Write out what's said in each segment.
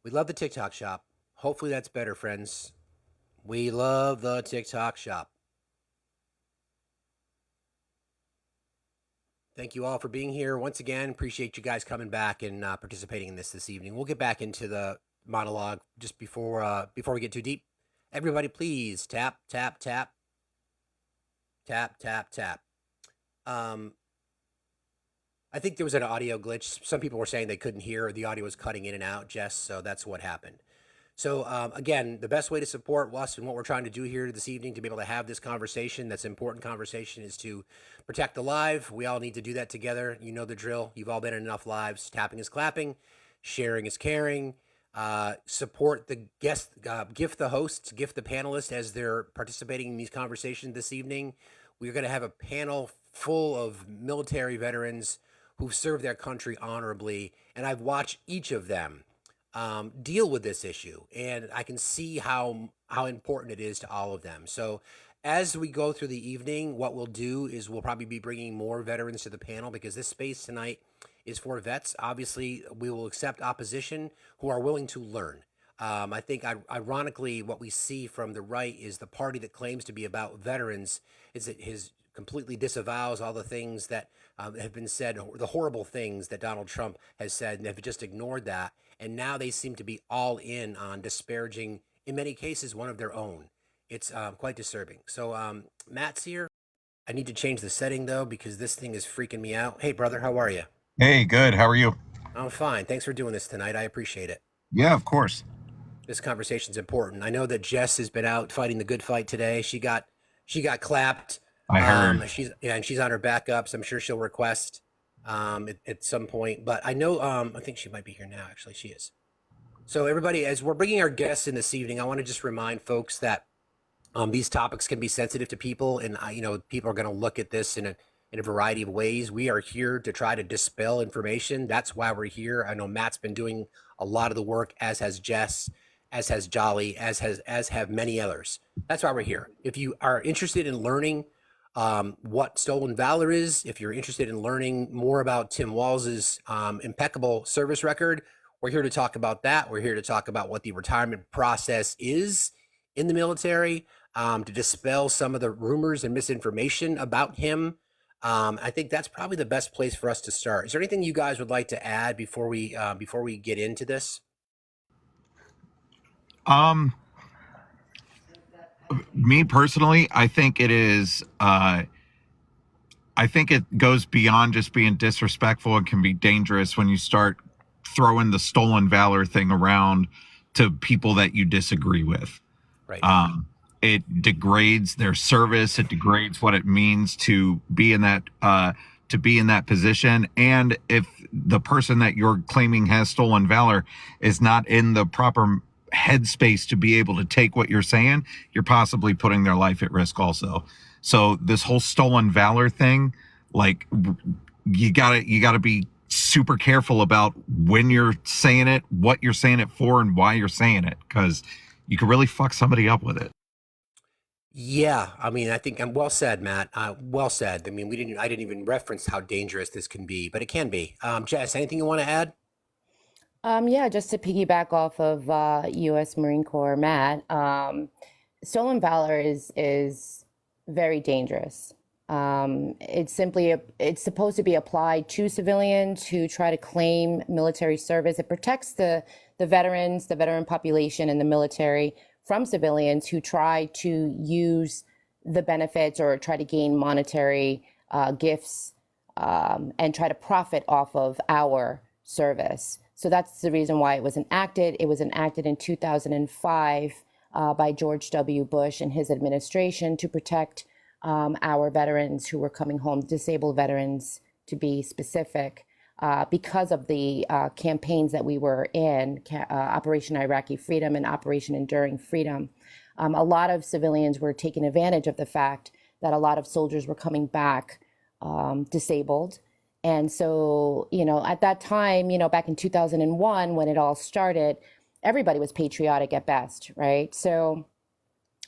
We love the TikTok shop. Hopefully that's better, friends. We love the TikTok shop. Thank you all for being here once again. Appreciate you guys coming back and participating in this evening. We'll get back into the monologue just before we get too deep. Everybody, please tap tap tap tap tap tap. I think there was an audio glitch. Some people were saying they couldn't hear, or the audio was cutting in and out, Jess. So that's what happened. So again, the best way to support us and what we're trying to do here this evening to be able to have this conversation, that's an important conversation, is to protect the live. We all need to do that together. You know the drill. You've all been in enough lives. Tapping is clapping, sharing is caring. Support the guest, gift the hosts, gift the panelists as they're participating in these conversations this evening. We're going to have a panel full of military veterans who've served their country honorably, and I've watched each of them deal with this issue, and I can see how important it is to all of them. So as we go through the evening, what we'll do is we'll probably be bringing more veterans to the panel, because this space tonight is for vets. Obviously, we will accept opposition who are willing to learn. I think ironically, what we see from the right is the party that claims to be about veterans is that his completely disavows all the things that have been said, the horrible things that Donald Trump has said, and have just ignored that. And now they seem to be all in on disparaging, in many cases, one of their own. It's quite disturbing. So Matt's here. I need to change the setting, though, because this thing is freaking me out. Hey, brother, how are you? Hey, good. How are you? I'm fine. Thanks for doing this tonight. I appreciate it. Yeah, of course. This conversation's important. I know that Jess has been out fighting the good fight today. She got clapped. I heard. And she's on her backups. I'm sure she'll request at some point. But I know I think she might be here now. Actually, she is. So everybody, as we're bringing our guests in this evening, I want to just remind folks that these topics can be sensitive to people, and people are going to look at this in a variety of ways. We are here to try to dispel information. That's why we're here. I know Matt's been doing a lot of the work, as has Jess, as has Jolly, as have many others. That's why we're here. If you are interested in learning what stolen valor is, if you're interested in learning more about Tim Walz's impeccable service record, we're here to talk about that. We're here to talk about what the retirement process is in the military, to dispel some of the rumors and misinformation about him. I think that's probably the best place for us to start. Is there anything you guys would like to add before we get into this? Me personally, I think it is. I think it goes beyond just being disrespectful and can be dangerous when you start throwing the stolen valor thing around to people that you disagree with. Right. It degrades their service. It degrades what it means to be in that position. And if the person that you're claiming has stolen valor is not in the proper headspace to be able to take what you're saying, you're possibly putting their life at risk also. So this whole stolen valor thing, like, you gotta be super careful about when you're saying it, what you're saying it for, and why you're saying it, because you could really fuck somebody up with it. Yeah, I mean, I think well said, Matt. Well said. I mean, I didn't even reference how dangerous this can be, but it can be. Jess, anything you want to add? Yeah, just to piggyback off of U.S. Marine Corps Matt, stolen valor is very dangerous. It's supposed to be applied to civilians who try to claim military service. It protects the veterans, the veteran population, and the military from civilians who try to use the benefits or try to gain monetary gifts and try to profit off of our service. So that's the reason why it was enacted. It was enacted in 2005 by George W. Bush and his administration to protect our veterans who were coming home, disabled veterans to be specific, because of the campaigns that we were in, Operation Iraqi Freedom and Operation Enduring Freedom. A lot of civilians were taking advantage of the fact that a lot of soldiers were coming back disabled. And so, at that time, back in 2001, when it all started, everybody was patriotic at best, right? So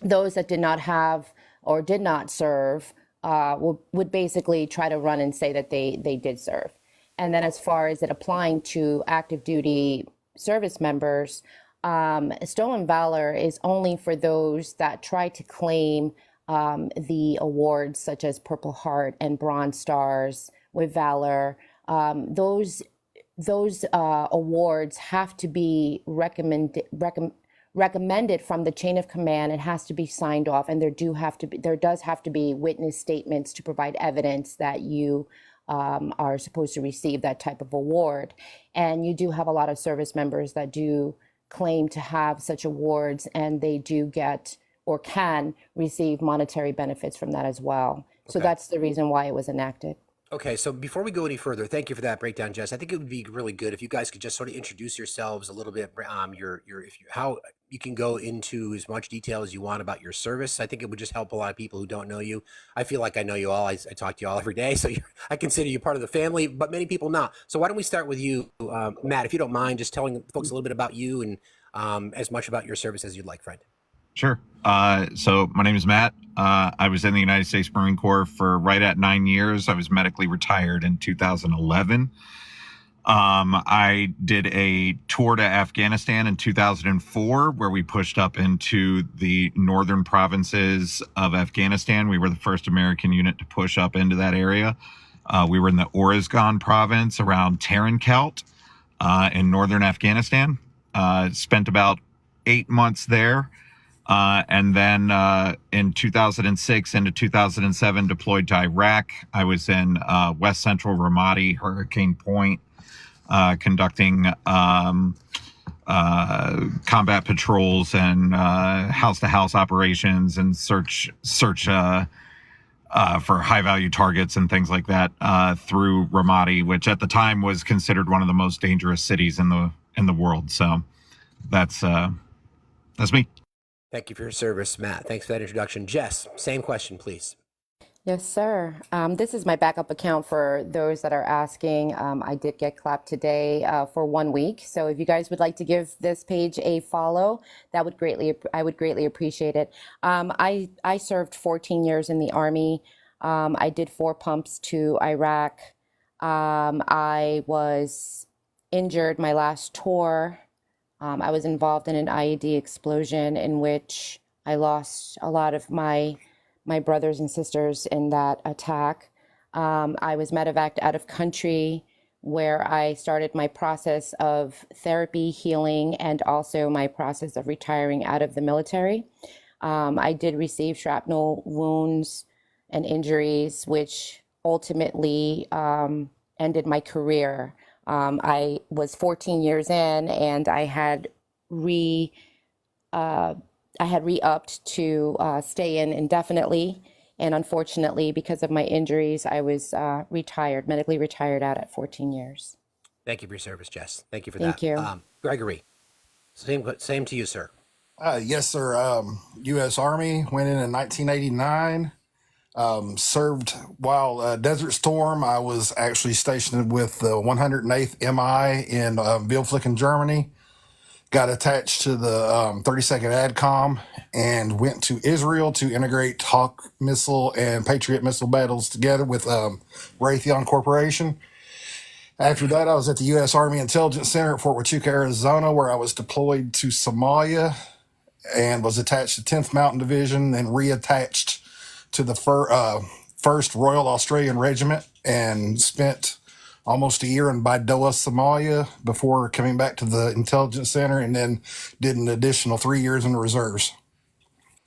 those that did not have or did not serve would basically try to run and say that they did serve. And then as far as it applying to active duty service members, stolen valor is only for those that try to claim the awards such as Purple Heart and Bronze Stars with valor. Those awards have to be recommended from the chain of command. It has to be signed off, and there does have to be witness statements to provide evidence that you are supposed to receive that type of award. And you do have a lot of service members that do claim to have such awards, and they do get or can receive monetary benefits from that as well. So that's the reason why it was enacted. Okay, so before we go any further, thank you for that breakdown, Jess. I think it would be really good if you guys could just sort of introduce yourselves a little bit. How you can go into as much detail as you want about your service. I think it would just help a lot of people who don't know you. I feel like I know you all. I talk to you all every day, so I consider you part of the family. But many people not. So why don't we start with you, Matt? If you don't mind, just telling folks a little bit about you and as much about your service as you'd like, friend. Sure. So my name is Matt. I was in the United States Marine Corps for right at 9 years. I was medically retired in 2011. I did a tour to Afghanistan in 2004, where we pushed up into the northern provinces of Afghanistan. We were the first American unit to push up into that area. We were in the Orizgan province around Tarankelt in northern Afghanistan. Spent about 8 months there. And then in 2006 into 2007, deployed to Iraq. I was in West Central Ramadi, Hurricane Point, conducting combat patrols and house-to-house operations and search for high-value targets and things like that through Ramadi, which at the time was considered one of the most dangerous cities in the world. So that's me. Thank you for your service, Matt. Thanks for that introduction. Jess, same question, please. Yes, sir. This is my backup account for those that are asking. I did get clapped today for 1 week. So if you guys would like to give this page a follow, I would greatly appreciate it. I served 14 years in the Army. I did 4 pumps to Iraq. I was injured my last tour. I was involved in an IED explosion in which I lost a lot of my brothers and sisters in that attack. I was medevaced out of country, where I started my process of therapy, healing, and also my process of retiring out of the military. I did receive shrapnel wounds and injuries, which ultimately ended my career. I was 14 years in, and I had re-upped to stay in indefinitely. And unfortunately, because of my injuries, I was medically retired out at 14 years. Thank you for your service, Jess. Thank you for Thank that. you. Gregory, same to you, sir. Yes, sir. U.S. Army went in 1989. Served while Desert Storm. I was actually stationed with the 108th MI in Billflicken, Germany. Got attached to the 32nd ADCOM and went to Israel to integrate Hawk missile and Patriot missile battles together with Raytheon Corporation. After that, I was at the U.S. Army Intelligence Center at Fort Huachuca, Arizona, where I was deployed to Somalia and was attached to 10th Mountain Division, then reattached to the 1st Royal Australian Regiment, and spent almost a year in Baidoa, Somalia, before coming back to the Intelligence Center, and then did an additional 3 years in the reserves.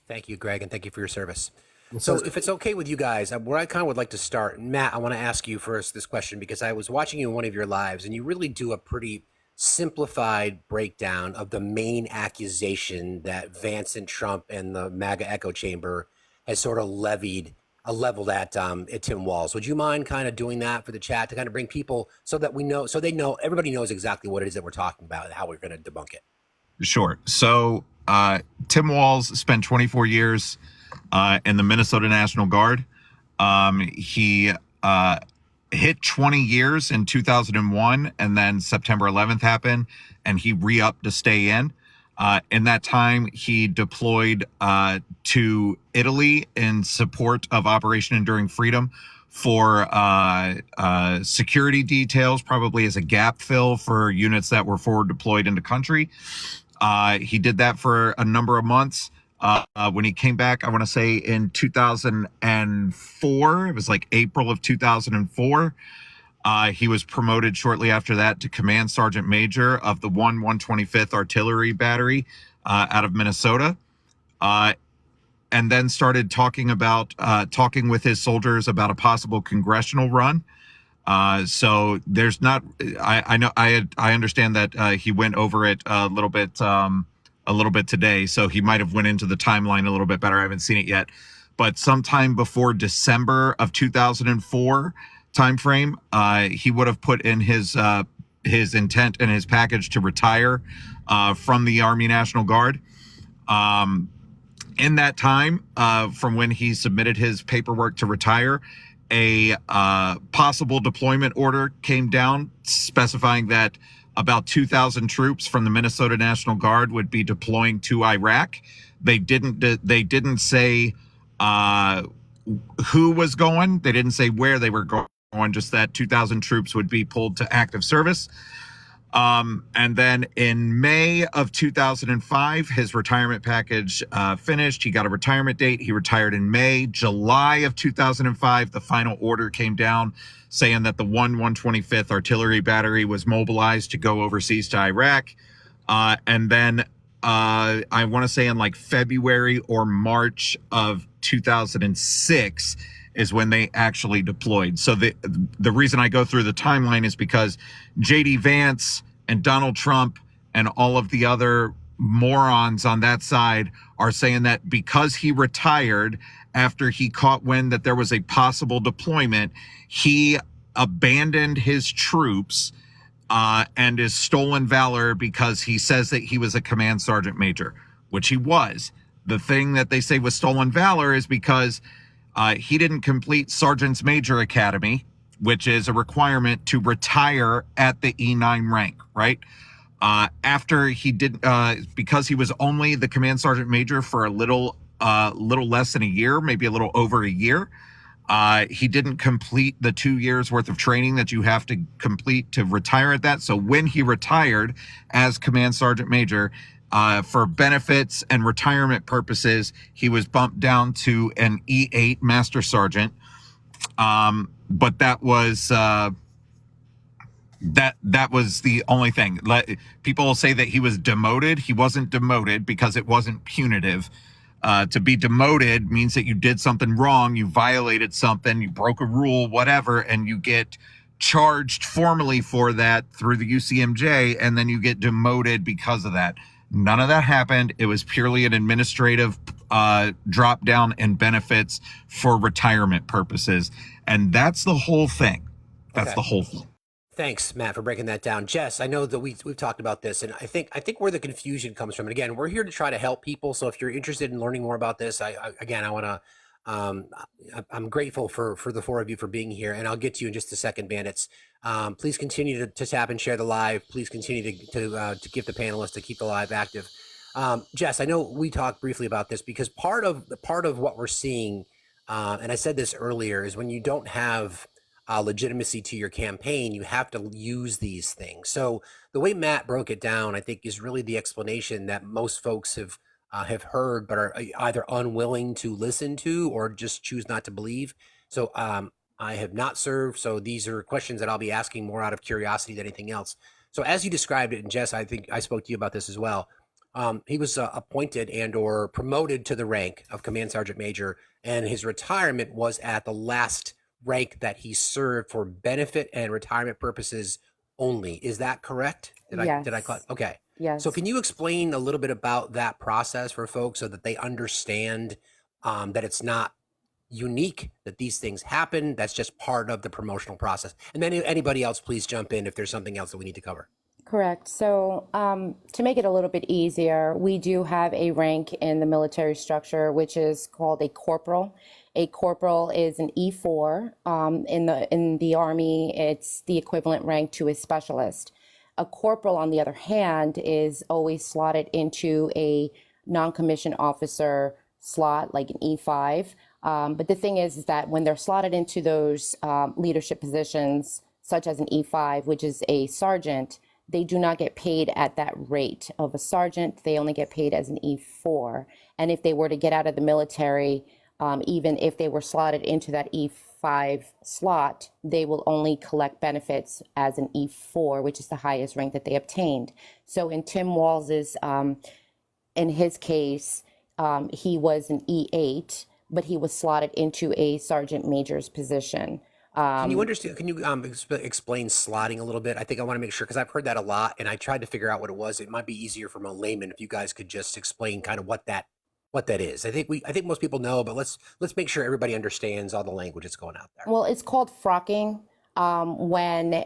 Thank you, Greg, and thank you for your service. So if it's okay with you guys, where I kind of would like to start, Matt, I want to ask you first this question, because I was watching you in one of your lives, and you really do a pretty simplified breakdown of the main accusation that Vance and Trump and the MAGA echo chamber has sort of leveled at Tim Walz. Would you mind kind of doing that for the chat to kind of bring people so that we know, so they know, everybody knows exactly what it is that we're talking about and how we're going to debunk it? Sure. So Tim Walz spent 24 years in the Minnesota National Guard. He hit 20 years in 2001, and then September 11th happened, and he re-upped to stay in. In that time, he deployed to Italy in support of Operation Enduring Freedom for security details, probably as a gap fill for units that were forward deployed into country. He did that for a number of months. When he came back, I want to say in 2004, it was like April of 2004. He was promoted shortly after that to Command Sergeant Major of the 125th Artillery Battery out of Minnesota. And then started talking with his soldiers about a possible congressional run. So there's not, I know, I understand that he went over it a little bit today. So he might have went into the timeline a little bit better. I haven't seen it yet, but sometime before December of 2004 timeframe, he would have put in his intent and his package to retire from the Army National Guard. In that time, from when he submitted his paperwork to retire, a possible deployment order came down specifying that about 2,000 troops from the Minnesota National Guard would be deploying to Iraq. They didn't say who was going. They didn't say where they were going, just that 2,000 troops would be pulled to active service. And then in May of 2005, his retirement package finished. He got a retirement date. He retired in May. July of 2005, the final order came down saying that the 125th Artillery Battery was mobilized to go overseas to Iraq. And then I want to say in like February or March of 2006 is when they actually deployed. So the reason I go through the timeline is because J.D. Vance and Donald Trump and all of the other morons on that side are saying that because he retired after he caught wind that there was a possible deployment, he abandoned his troops and is stolen valor because he says that he was a command sergeant major, which he was. The thing that they say was stolen valor is because he didn't complete Sergeant's Major Academy, which is a requirement to retire at the E9 rank, right? After he did, because he was only the Command Sergeant Major for a little less than a year, maybe a little over a year, he didn't complete the 2 years worth of training that you have to complete to retire at that. So when he retired as Command Sergeant Major, for benefits and retirement purposes, he was bumped down to an E8 Master Sergeant. But that was that was the only thing. People say that he was demoted. He wasn't demoted because it wasn't punitive. To be demoted means that you did something wrong, you violated something, you broke a rule, whatever, and you get charged formally for that through the UCMJ, and then you get demoted because of that. None of that happened. It was purely an administrative drop down in benefits for retirement purposes. And that's the whole thing. That's the whole thing. Thanks, Matt, for breaking that down. Jess, I know that we've talked about this, and I think where the confusion comes from. And again, we're here to try to help people. So if you're interested in learning more about this, I want to. I'm grateful for the four of you for being here, and I'll get to you in just a second, Bandits. Please continue to tap and share the live. Please continue to give the panelists to keep the live active. Jess, I know we talked briefly about this because part of what we're seeing, and I said this earlier, is when you don't have legitimacy to your campaign, you have to use these things. So the way Matt broke it down, I think, is really the explanation that most folks have heard, but are either unwilling to listen to or just choose not to believe. So I have not served. So these are questions that I'll be asking more out of curiosity than anything else. So as you described it, and Jess, I think I spoke to you about this as well. He was appointed and or promoted to the rank of Command Sergeant Major, and his retirement was at the last rank that he served for benefit and retirement purposes only. Is that correct? Yes. Okay. Yes. So can you explain a little bit about that process for folks so that they understand that it's not unique, that these things happen, that's just part of the promotional process? And then anybody else, please jump in if there's something else that we need to cover. Correct. So to make it a little bit easier, we do have a rank in the military structure, which is called a corporal. A corporal is an E4. In the Army, it's the equivalent rank to a specialist. A corporal, on the other hand, is always slotted into a non-commissioned officer slot, like an E5. But the thing is that when they're slotted into those leadership positions, such as an E5, which is a sergeant, they do not get paid at that rate of a sergeant. They only get paid as an E4. And if they were to get out of the military, even if they were slotted into that E5 slot, they will only collect benefits as an E4, which is the highest rank that they obtained. So in Tim Walz's, in his case, he was an E8, but he was slotted into a sergeant major's position. Can you understand? Can you explain slotting a little bit? I think I want to make sure because I've heard that a lot, and I tried to figure out what it was. It might be easier from a layman if you guys could just explain kind of what that is. I think most people know, but let's make sure everybody understands all the language that's going out there. Well, it's called frocking. When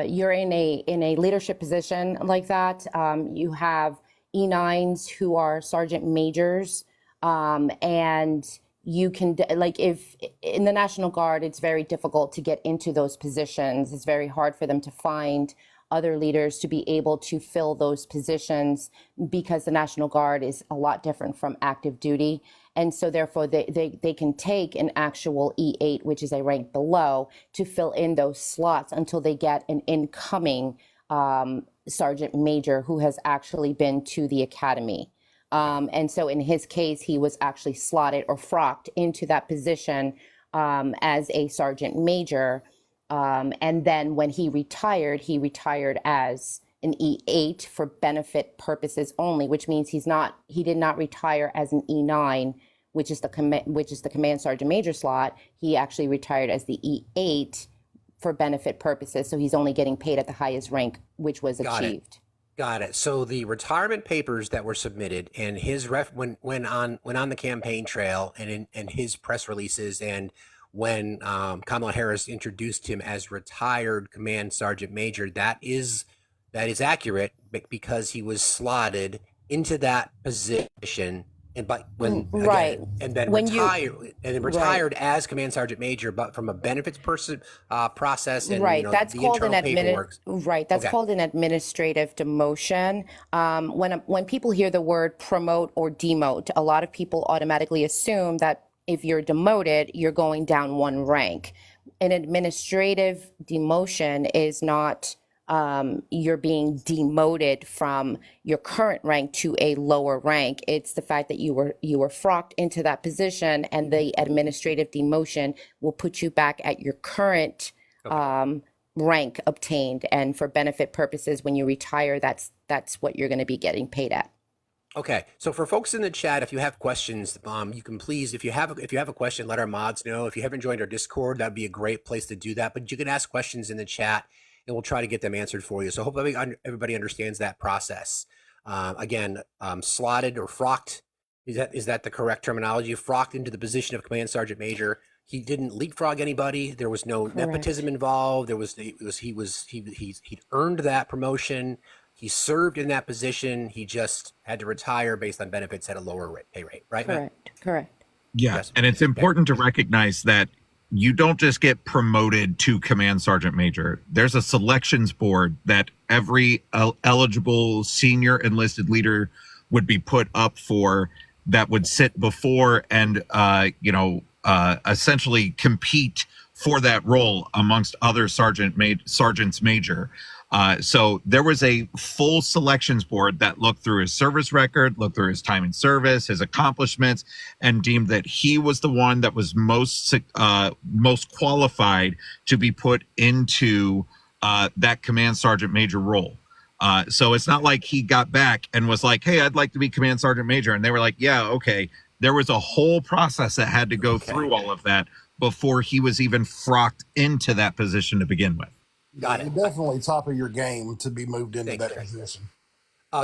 you're in a leadership position like that, you have E9s who are sergeant majors, and you can, like, if in the National Guard, it's very difficult to get into those positions. It's very hard for them to find other leaders to be able to fill those positions because the National Guard is a lot different from active duty. And so therefore they can take an actual E8, which is a rank below, to fill in those slots until they get an incoming sergeant major who has actually been to the academy. And so in his case, he was actually slotted or frocked into that position as a sergeant major. And then when he retired as an E8 for benefit purposes only, which means he did not retire as an E9, which is the command sergeant major slot. He actually retired as the E8 for benefit purposes. So he's only getting paid at the highest rank, which was achieved. Got it. So the retirement papers that were submitted and his when on the campaign trail and in his press releases and when Kamala Harris introduced him as retired command sergeant major, that is accurate because he was slotted into that position and right. And then retired as command sergeant major, but from a benefits process and right. That's called an called an administrative demotion. When people hear the word promote or demote, a lot of people automatically assume that if you're demoted, you're going down one rank. An administrative demotion is not you're being demoted from your current rank to a lower rank. It's the fact that you were frocked into that position, and the administrative demotion will put you back at your current rank obtained. And for benefit purposes, when you retire, that's what you're going to be getting paid at. Okay, so for folks in the chat, if you have questions, you can please, if you have a question, let our mods know. If you haven't joined our Discord, that'd be a great place to do that. But you can ask questions in the chat, and we'll try to get them answered for you. So hopefully everybody understands that process. Again, slotted or frocked, is that the correct terminology? Frocked into the position of command sergeant major. He didn't leapfrog anybody. There was no nepotism involved. He'd earned that promotion. He served in that position. He just had to retire based on benefits at a lower pay rate, right? Correct. Yeah, Yes. and it's important to recognize that you don't just get promoted to command sergeant major. There's a selections board that every eligible senior enlisted leader would be put up for, that would sit before and essentially compete for that role amongst other sergeants major. So there was a full selections board that looked through his service record, looked through his time in service, his accomplishments, and deemed that he was the one that was most qualified to be put into that command sergeant major role. So it's not like he got back and was like, hey, I'd like to be command sergeant major. And they were like, yeah, okay. There was a whole process that had to go through all of that before he was even frocked into that position to begin with. Got it. You're definitely top of your game to be moved into that position.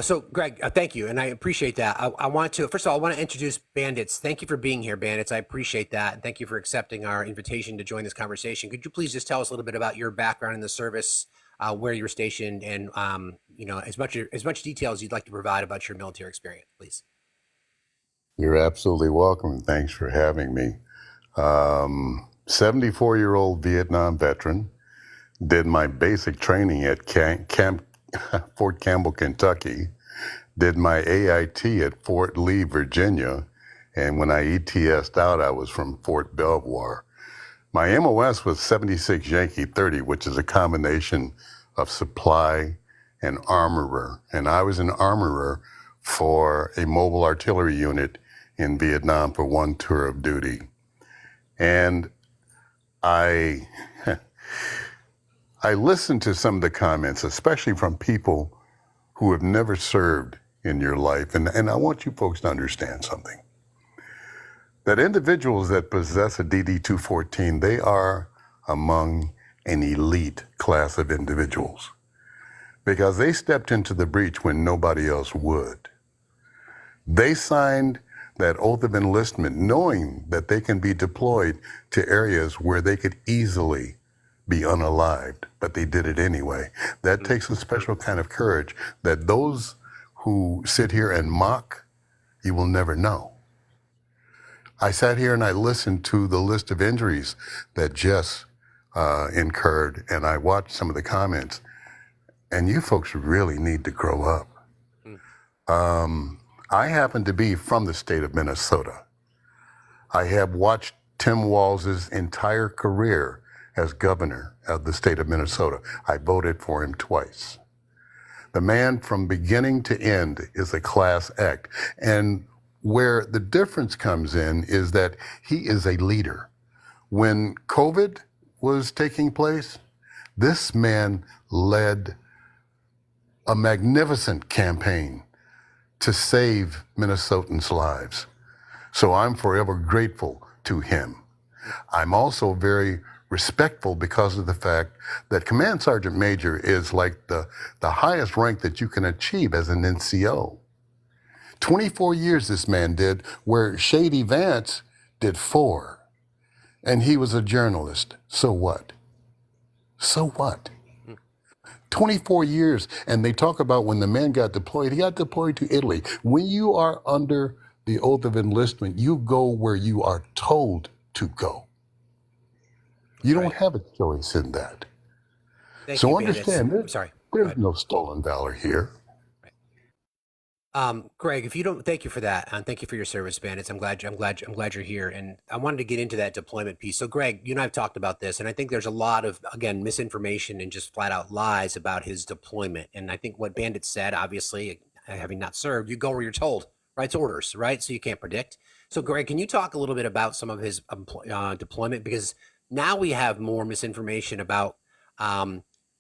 So Greg, thank you. And I appreciate that. I want to introduce Bandits. Thank you for being here, Bandits. I appreciate that. And thank you for accepting our invitation to join this conversation. Could you please just tell us a little bit about your background in the service, where you were stationed, and as much detail as you'd like to provide about your military experience, please. You're absolutely welcome. Thanks for having me. 74-year-old Vietnam veteran. Did my basic training at Fort Campbell, Kentucky. Did my AIT at Fort Lee, Virginia, And when I ETS'd out, I was from Fort Belvoir. My MOS was 76 Yankee 30, which is a combination of supply and armorer. And I was an armorer for a mobile artillery unit in Vietnam for one tour of duty. And I listened to some of the comments, especially from people who have never served in your life. And I want you folks to understand something. That individuals that possess a DD-214, they are among an elite class of individuals because they stepped into the breach when nobody else would. They signed that oath of enlistment knowing that they can be deployed to areas where they could easily be unalived, but they did it anyway. That takes a special kind of courage that those who sit here and mock, you will never know. I sat here and I listened to the list of injuries that Jess incurred, and I watched some of the comments, and you folks really need to grow up. I happen to be from the state of Minnesota. I have watched Tim Walz's entire career as governor of the state of Minnesota. I voted for him twice. The man from beginning to end is a class act. And where the difference comes in is that he is a leader. When COVID was taking place, this man led a magnificent campaign to save Minnesotans' lives. So I'm forever grateful to him. I'm also very respectful because of the fact that Command Sergeant Major is like the highest rank that you can achieve as an NCO. 24 years this man did, where Shady Vance did 4. And he was a journalist. So what? So what? 24 years. And they talk about when the man got deployed, he got deployed to Italy. When you are under the oath of enlistment, you go where you are told to go. You don't have a choice in that. Thank So you, understand, Bandits. I'm sorry. there's no stolen valor here. Greg, if you don't, thank you for that, and thank you for your service, Bandits. I'm glad you're here, and I wanted to get into that deployment piece. So, Greg, you and I have talked about this, and I think there's a lot of, again, misinformation and just flat out lies about his deployment. And I think what Bandits said, obviously, having not served, you go where you're told, right? It's orders, right? So you can't predict. So, Greg, can you talk a little bit about some of his deployment, because now we have more misinformation about.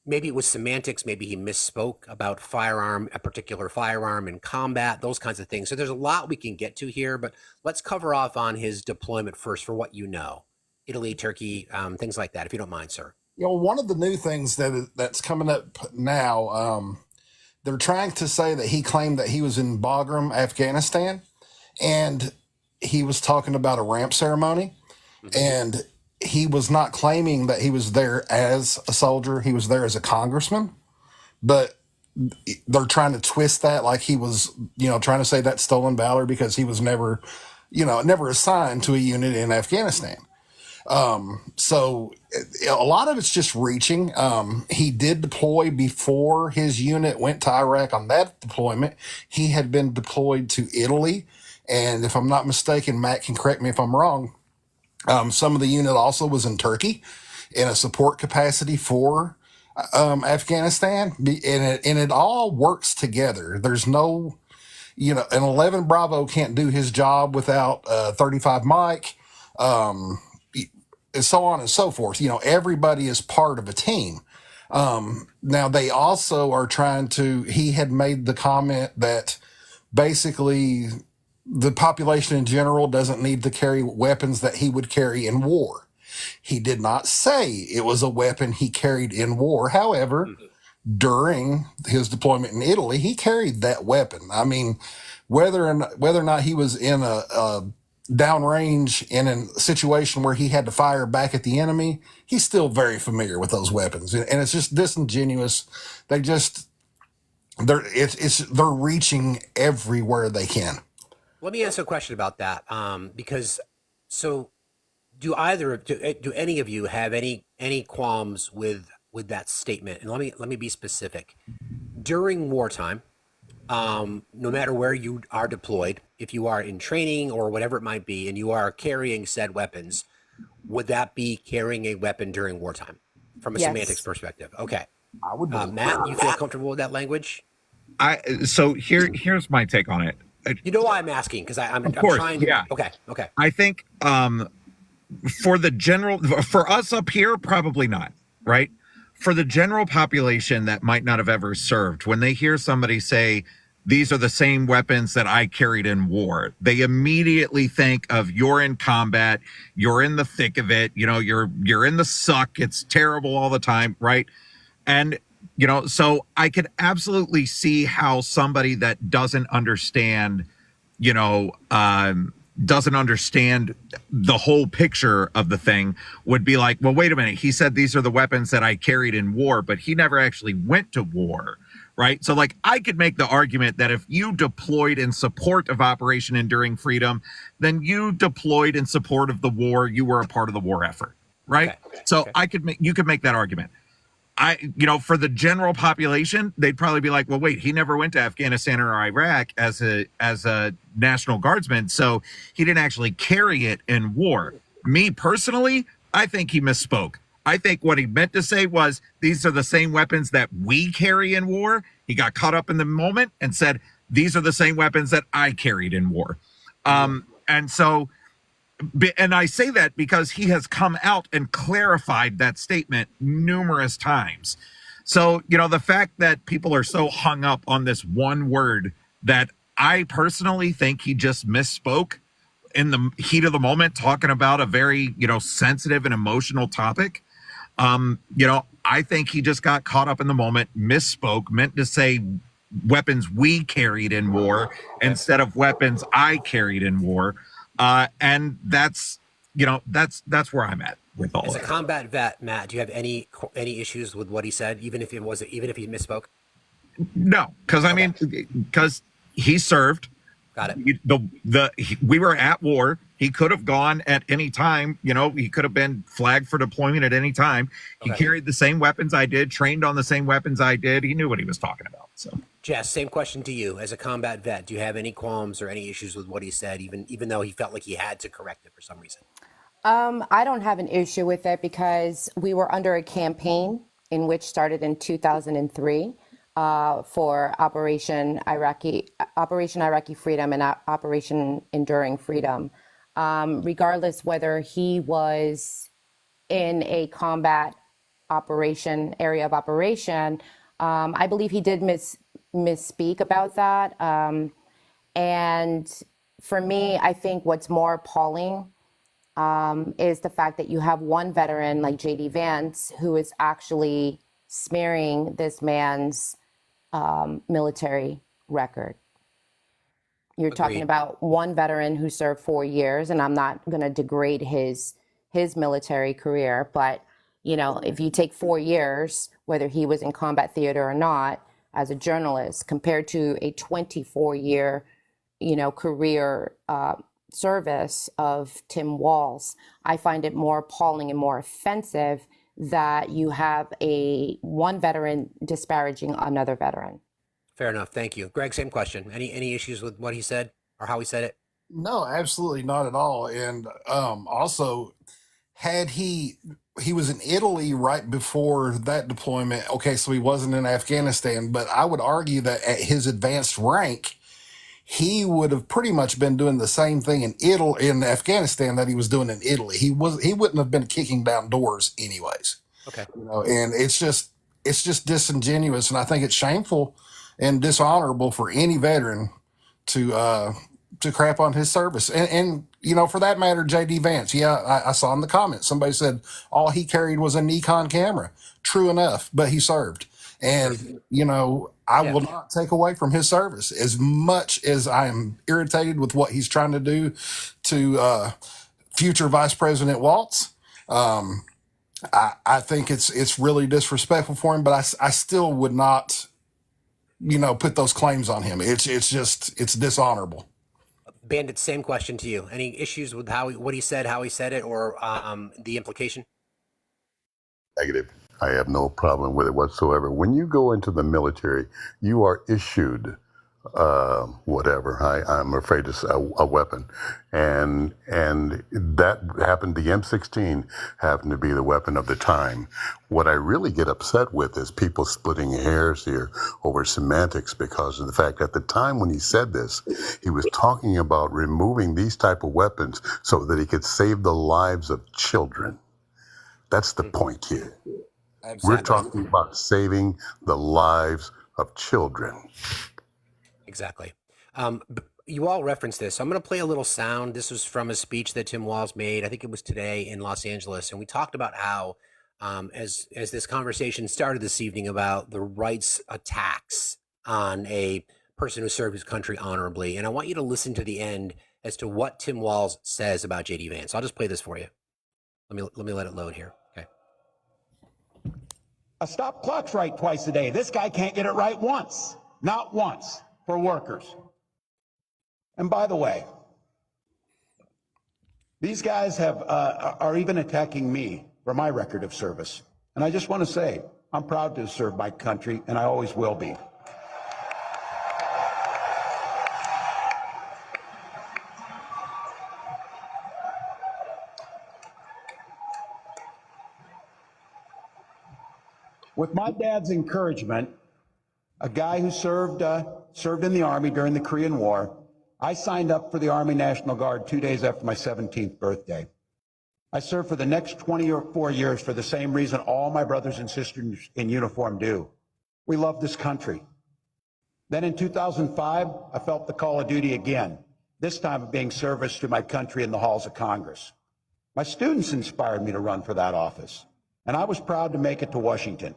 Maybe it was semantics. Maybe he misspoke about a particular firearm in combat, those kinds of things. So there's a lot we can get to here, but let's cover off on his deployment first for what you know. Italy, Turkey, things like that, if you don't mind, sir. You know, one of the new things that's coming up now, they're trying to say that he claimed that he was in Bagram, Afghanistan, and he was talking about a ramp ceremony. Mm-hmm. And he was not claiming that he was there as a soldier. He was there as a congressman, but they're trying to twist that like he was, trying to say that's stolen valor because he was never assigned to a unit in Afghanistan. So a lot of it's just reaching. He did deploy before his unit went to Iraq. On that deployment, he had been deployed to Italy. And if I'm not mistaken, Matt can correct me if I'm wrong, some of the unit also was in Turkey in a support capacity for Afghanistan. And it all works together. There's no, an 11 Bravo can't do his job without 35 Mike, and so on and so forth. Everybody is part of a team. Now, they also are he had made the comment that basically the population in general doesn't need to carry weapons that he would carry in war. He did not say it was a weapon he carried in war. However, during his deployment in Italy, he carried that weapon. I mean, whether or not he was in a downrange in a situation where he had to fire back at the enemy, he's still very familiar with those weapons. And it's just disingenuous. They're reaching everywhere they can. Let me ask a question about that, because do any of you have any qualms with that statement? And let me be specific. During wartime, no matter where you are deployed, if you are in training or whatever it might be, and you are carrying said weapons, would that be carrying a weapon during wartime from a semantics Yes. perspective? Okay. I would believe. Matt, you feel comfortable with that language? So here's my take on it. You know why I'm asking? Because I'm Of course, trying to. yeah. Okay. Okay. I think for us up here, probably not, right? For the general population that might not have ever served, when they hear somebody say, these are the same weapons that I carried in war, they immediately think of you're in combat, you're in the thick of it, you're in the suck, it's terrible all the time, right? And so I could absolutely see how somebody that you know, doesn't understand the whole picture of the thing would be like, well, wait a minute. He said these are the weapons that I carried in war, but he never actually went to war, right? So like I could make the argument that if you deployed in support of Operation Enduring Freedom, then you deployed in support of the war. You were a part of the war effort, right? Okay. So Okay. you could make that argument. For the general population, they'd probably be like, well, wait, he never went to Afghanistan or Iraq as a National Guardsman, so he didn't actually carry it in war. Me personally, I think he misspoke. I think what he meant to say was these are the same weapons that we carry in war. He got caught up in the moment and said these are the same weapons that I carried in war. And so and I say that because he has come out and clarified that statement numerous times. So, the fact that people are so hung up on this one word that I personally think he just misspoke in the heat of the moment, talking about a very, sensitive and emotional topic. I think he just got caught up in the moment, misspoke, meant to say weapons we carried in war instead of weapons I carried in war. And that's where I'm at with all As a of it. combat vet, Matt, do you have any issues with what he said, even if he misspoke? No, because because he served. Got it. We were at war. He could have gone at any time. He could have been flagged for deployment at any time. He Okay. carried the same weapons I did, trained on the same weapons I did. He knew what he was talking about. So, Jess, same question to you. As a combat vet, do you have any qualms or any issues with what he said, even though he felt like he had to correct it for some reason? I don't have an issue with it because we were under a campaign in which started in 2003 for Operation Iraqi Freedom and Operation Enduring Freedom. Regardless whether he was in a combat area of operation, I believe he did misspeak about that. And for me, I think what's more appalling is the fact that you have one veteran like JD Vance who is actually smearing this man's military record. You're talking Agreed. about one veteran who served 4 years, and I'm not going to degrade his military career, but if you take 4 years, whether he was in combat theater or not, as a journalist, compared to a 24-year, career service of Tim Walz, I find it more appalling and more offensive that you have one veteran disparaging another veteran. Fair enough. Thank you, Greg. Same question. Any issues with what he said or how he said it? No, absolutely not at all. And also, had he was in Italy right before that deployment. Okay, so he wasn't in Afghanistan, but I would argue that at his advanced rank, he would have pretty much been doing the same thing in Afghanistan that he was doing in Italy. He wouldn't have been kicking down doors anyways. Okay. And it's just disingenuous, and I think it's shameful and dishonorable for any veteran to crap on his service. And for that matter, JD Vance. Yeah, I saw in the comments somebody said all he carried was a Nikon camera. True enough, but he served. And I will not take away from his service as much as I am irritated with what he's trying to do to future Vice President Walz. I think it's really disrespectful for him, but I still would not, put those claims on him. It's dishonorable. Bandit, same question to you. Any issues with what he said, how he said it, or the implication? Negative. I have no problem with it whatsoever. When you go into the military, you are issued whatever. I'm afraid it's a weapon, and that happened. The M16 happened to be the weapon of the time. What I really get upset with is people splitting hairs here over semantics, because of the fact at the time when he said this, he was talking about removing these type of weapons so that he could save the lives of children. That's the point here. We're Exactly. talking about saving the lives of children. Exactly. You all referenced this. So I'm going to play a little sound. This was from a speech that Tim Walz made. I think it was today in Los Angeles. And we talked about how, as this conversation started this evening about the rights attacks on a person who served his country honorably. And I want you to listen to the end as to what Tim Walz says about JD Vance. I'll just play this for you. Let me let it load here. Okay. A stop clock's right twice a day. This guy can't get it right once. Not once. For workers. And by the way, these guys are even attacking me for my record of service. And I just want to say, I'm proud to have served my country, and I always will be. With my dad's encouragement, a guy who served in the Army during the Korean War, I signed up for the Army National Guard 2 days after my 17th birthday. I served for the next 24 years for the same reason all my brothers and sisters in uniform do. We love this country. Then in 2005, I felt the call of duty again, this time of being service to my country in the halls of Congress. My students inspired me to run for that office, and I was proud to make it to Washington.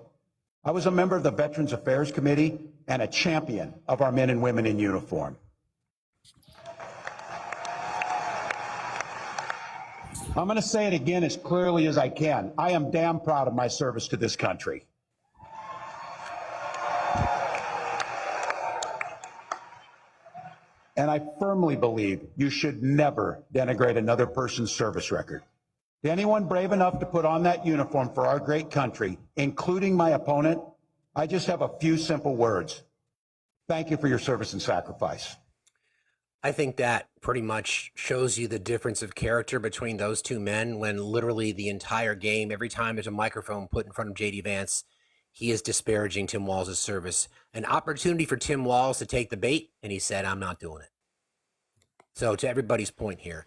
I was a member of the Veterans Affairs Committee and a champion of our men and women in uniform. I'm going to say it again as clearly as I can. I am damn proud of my service to this country. And I firmly believe you should never denigrate another person's service record. To anyone brave enough to put on that uniform for our great country, including my opponent, I just have a few simple words. Thank you for your service and sacrifice. I think that pretty much shows you the difference of character between those two men, when literally the entire game, every time there's a microphone put in front of JD Vance, he is disparaging Tim Walz's service. An opportunity for Tim Walz to take the bait, and he said, I'm not doing it. So to everybody's point here,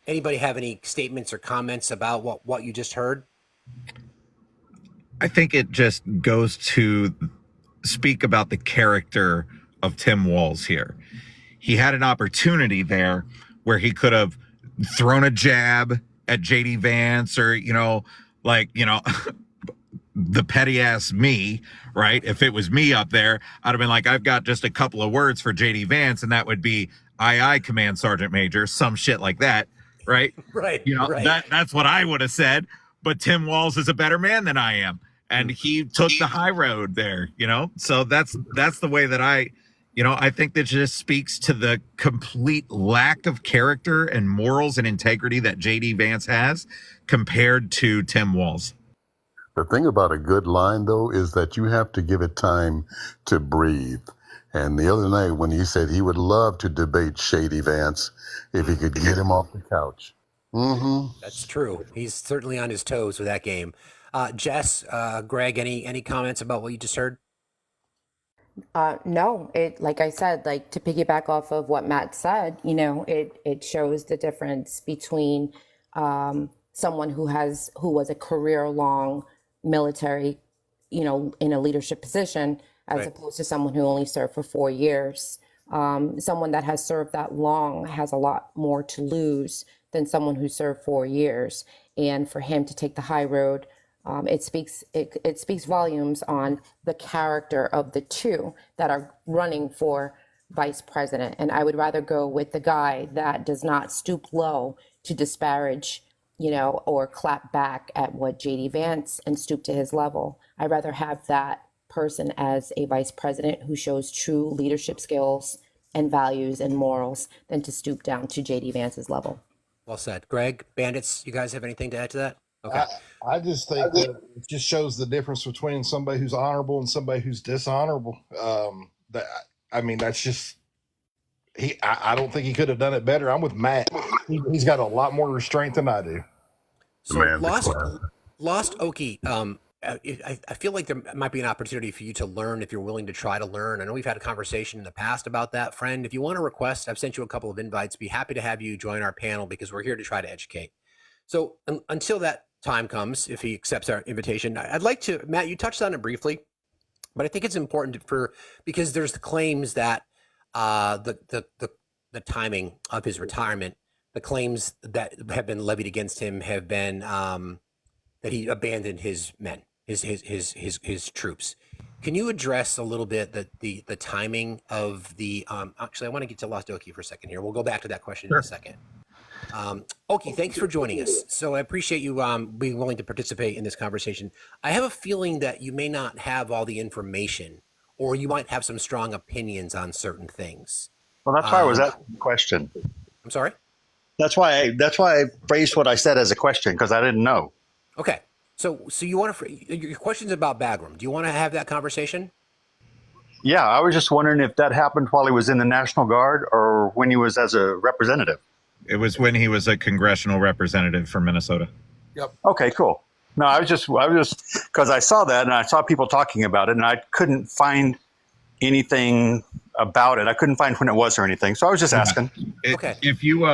anybody have any statements or comments about what you just heard? I think it just goes to speak about the character of Tim Walz here. He had an opportunity there where he could have thrown a jab at JD Vance, or, the petty ass me, right? If it was me up there, I'd have been like, I've got just a couple of words for JD Vance, and that would be aye, Command Sergeant Major, some shit like that, right? Right. Right. That's what I would have said. But Tim Walz is a better man than I am, and he took the high road there, So that's the way that I think that just speaks to the complete lack of character and morals and integrity that JD Vance has compared to Tim Walz. The thing about a good line, though, is that you have to give it time to breathe. And the other night when he said he would love to debate Shady Vance if he could get him off the couch. Mm-hmm. That's true. He's certainly on his toes with that game. Jess, Greg, any comments about what you just heard? No, like I said, to piggyback off of what Matt said, it shows the difference between someone who was a career-long military, in a leadership position, as Right. opposed to someone who only served for 4 years. Someone that has served that long has a lot more to lose than someone who served 4 years. And for him to take the high road, it speaks volumes on the character of the two that are running for vice president. And I would rather go with the guy that does not stoop low to disparage, or clap back at what JD Vance and stoop to his level. I'd rather have that person as a vice president who shows true leadership skills and values and morals than to stoop down to JD Vance's level. Well said. Greg, Bandits, you guys have anything to add to that? Okay. I just think that it just shows the difference between somebody who's honorable and somebody who's dishonorable. That I mean, that's just I don't think he could have done it better. I'm with Matt. He's got a lot more restraint than I do. So Man, Lost Okie, I feel like there might be an opportunity for you to learn if you're willing to try to learn. I know we've had a conversation in the past about that, friend. If you want to request, I've sent you a couple of invites. Be happy to have you join our panel because we're here to try to educate. So until that time comes, if he accepts our invitation, I'd like to, Matt, you touched on it briefly, but I think it's important because there's the claims that the timing of his retirement, the claims that have been levied against him have been that he abandoned his men, his troops. Can you address a little bit the timing of the? Actually, I want to get to Lost Okie for a second here. We'll go back to that question in a second. Okie, thanks for joining us. So I appreciate you being willing to participate in this conversation. I have a feeling that you may not have all the information, or you might have some strong opinions on certain things. Well, that's why I was asking the question. I'm sorry? That's why I phrased what I said as a question, because I didn't know. Okay. So you want to, your question's about Bagram. Do you want to have that conversation? Yeah, I was just wondering if that happened while he was in the National Guard or when he was as a representative. It was when he was a congressional representative for Minnesota. Yep. Okay, cool. No, I was just because I saw that and I saw people talking about it and I couldn't find anything about it. I couldn't find when it was or anything. So I was just asking. Okay. If you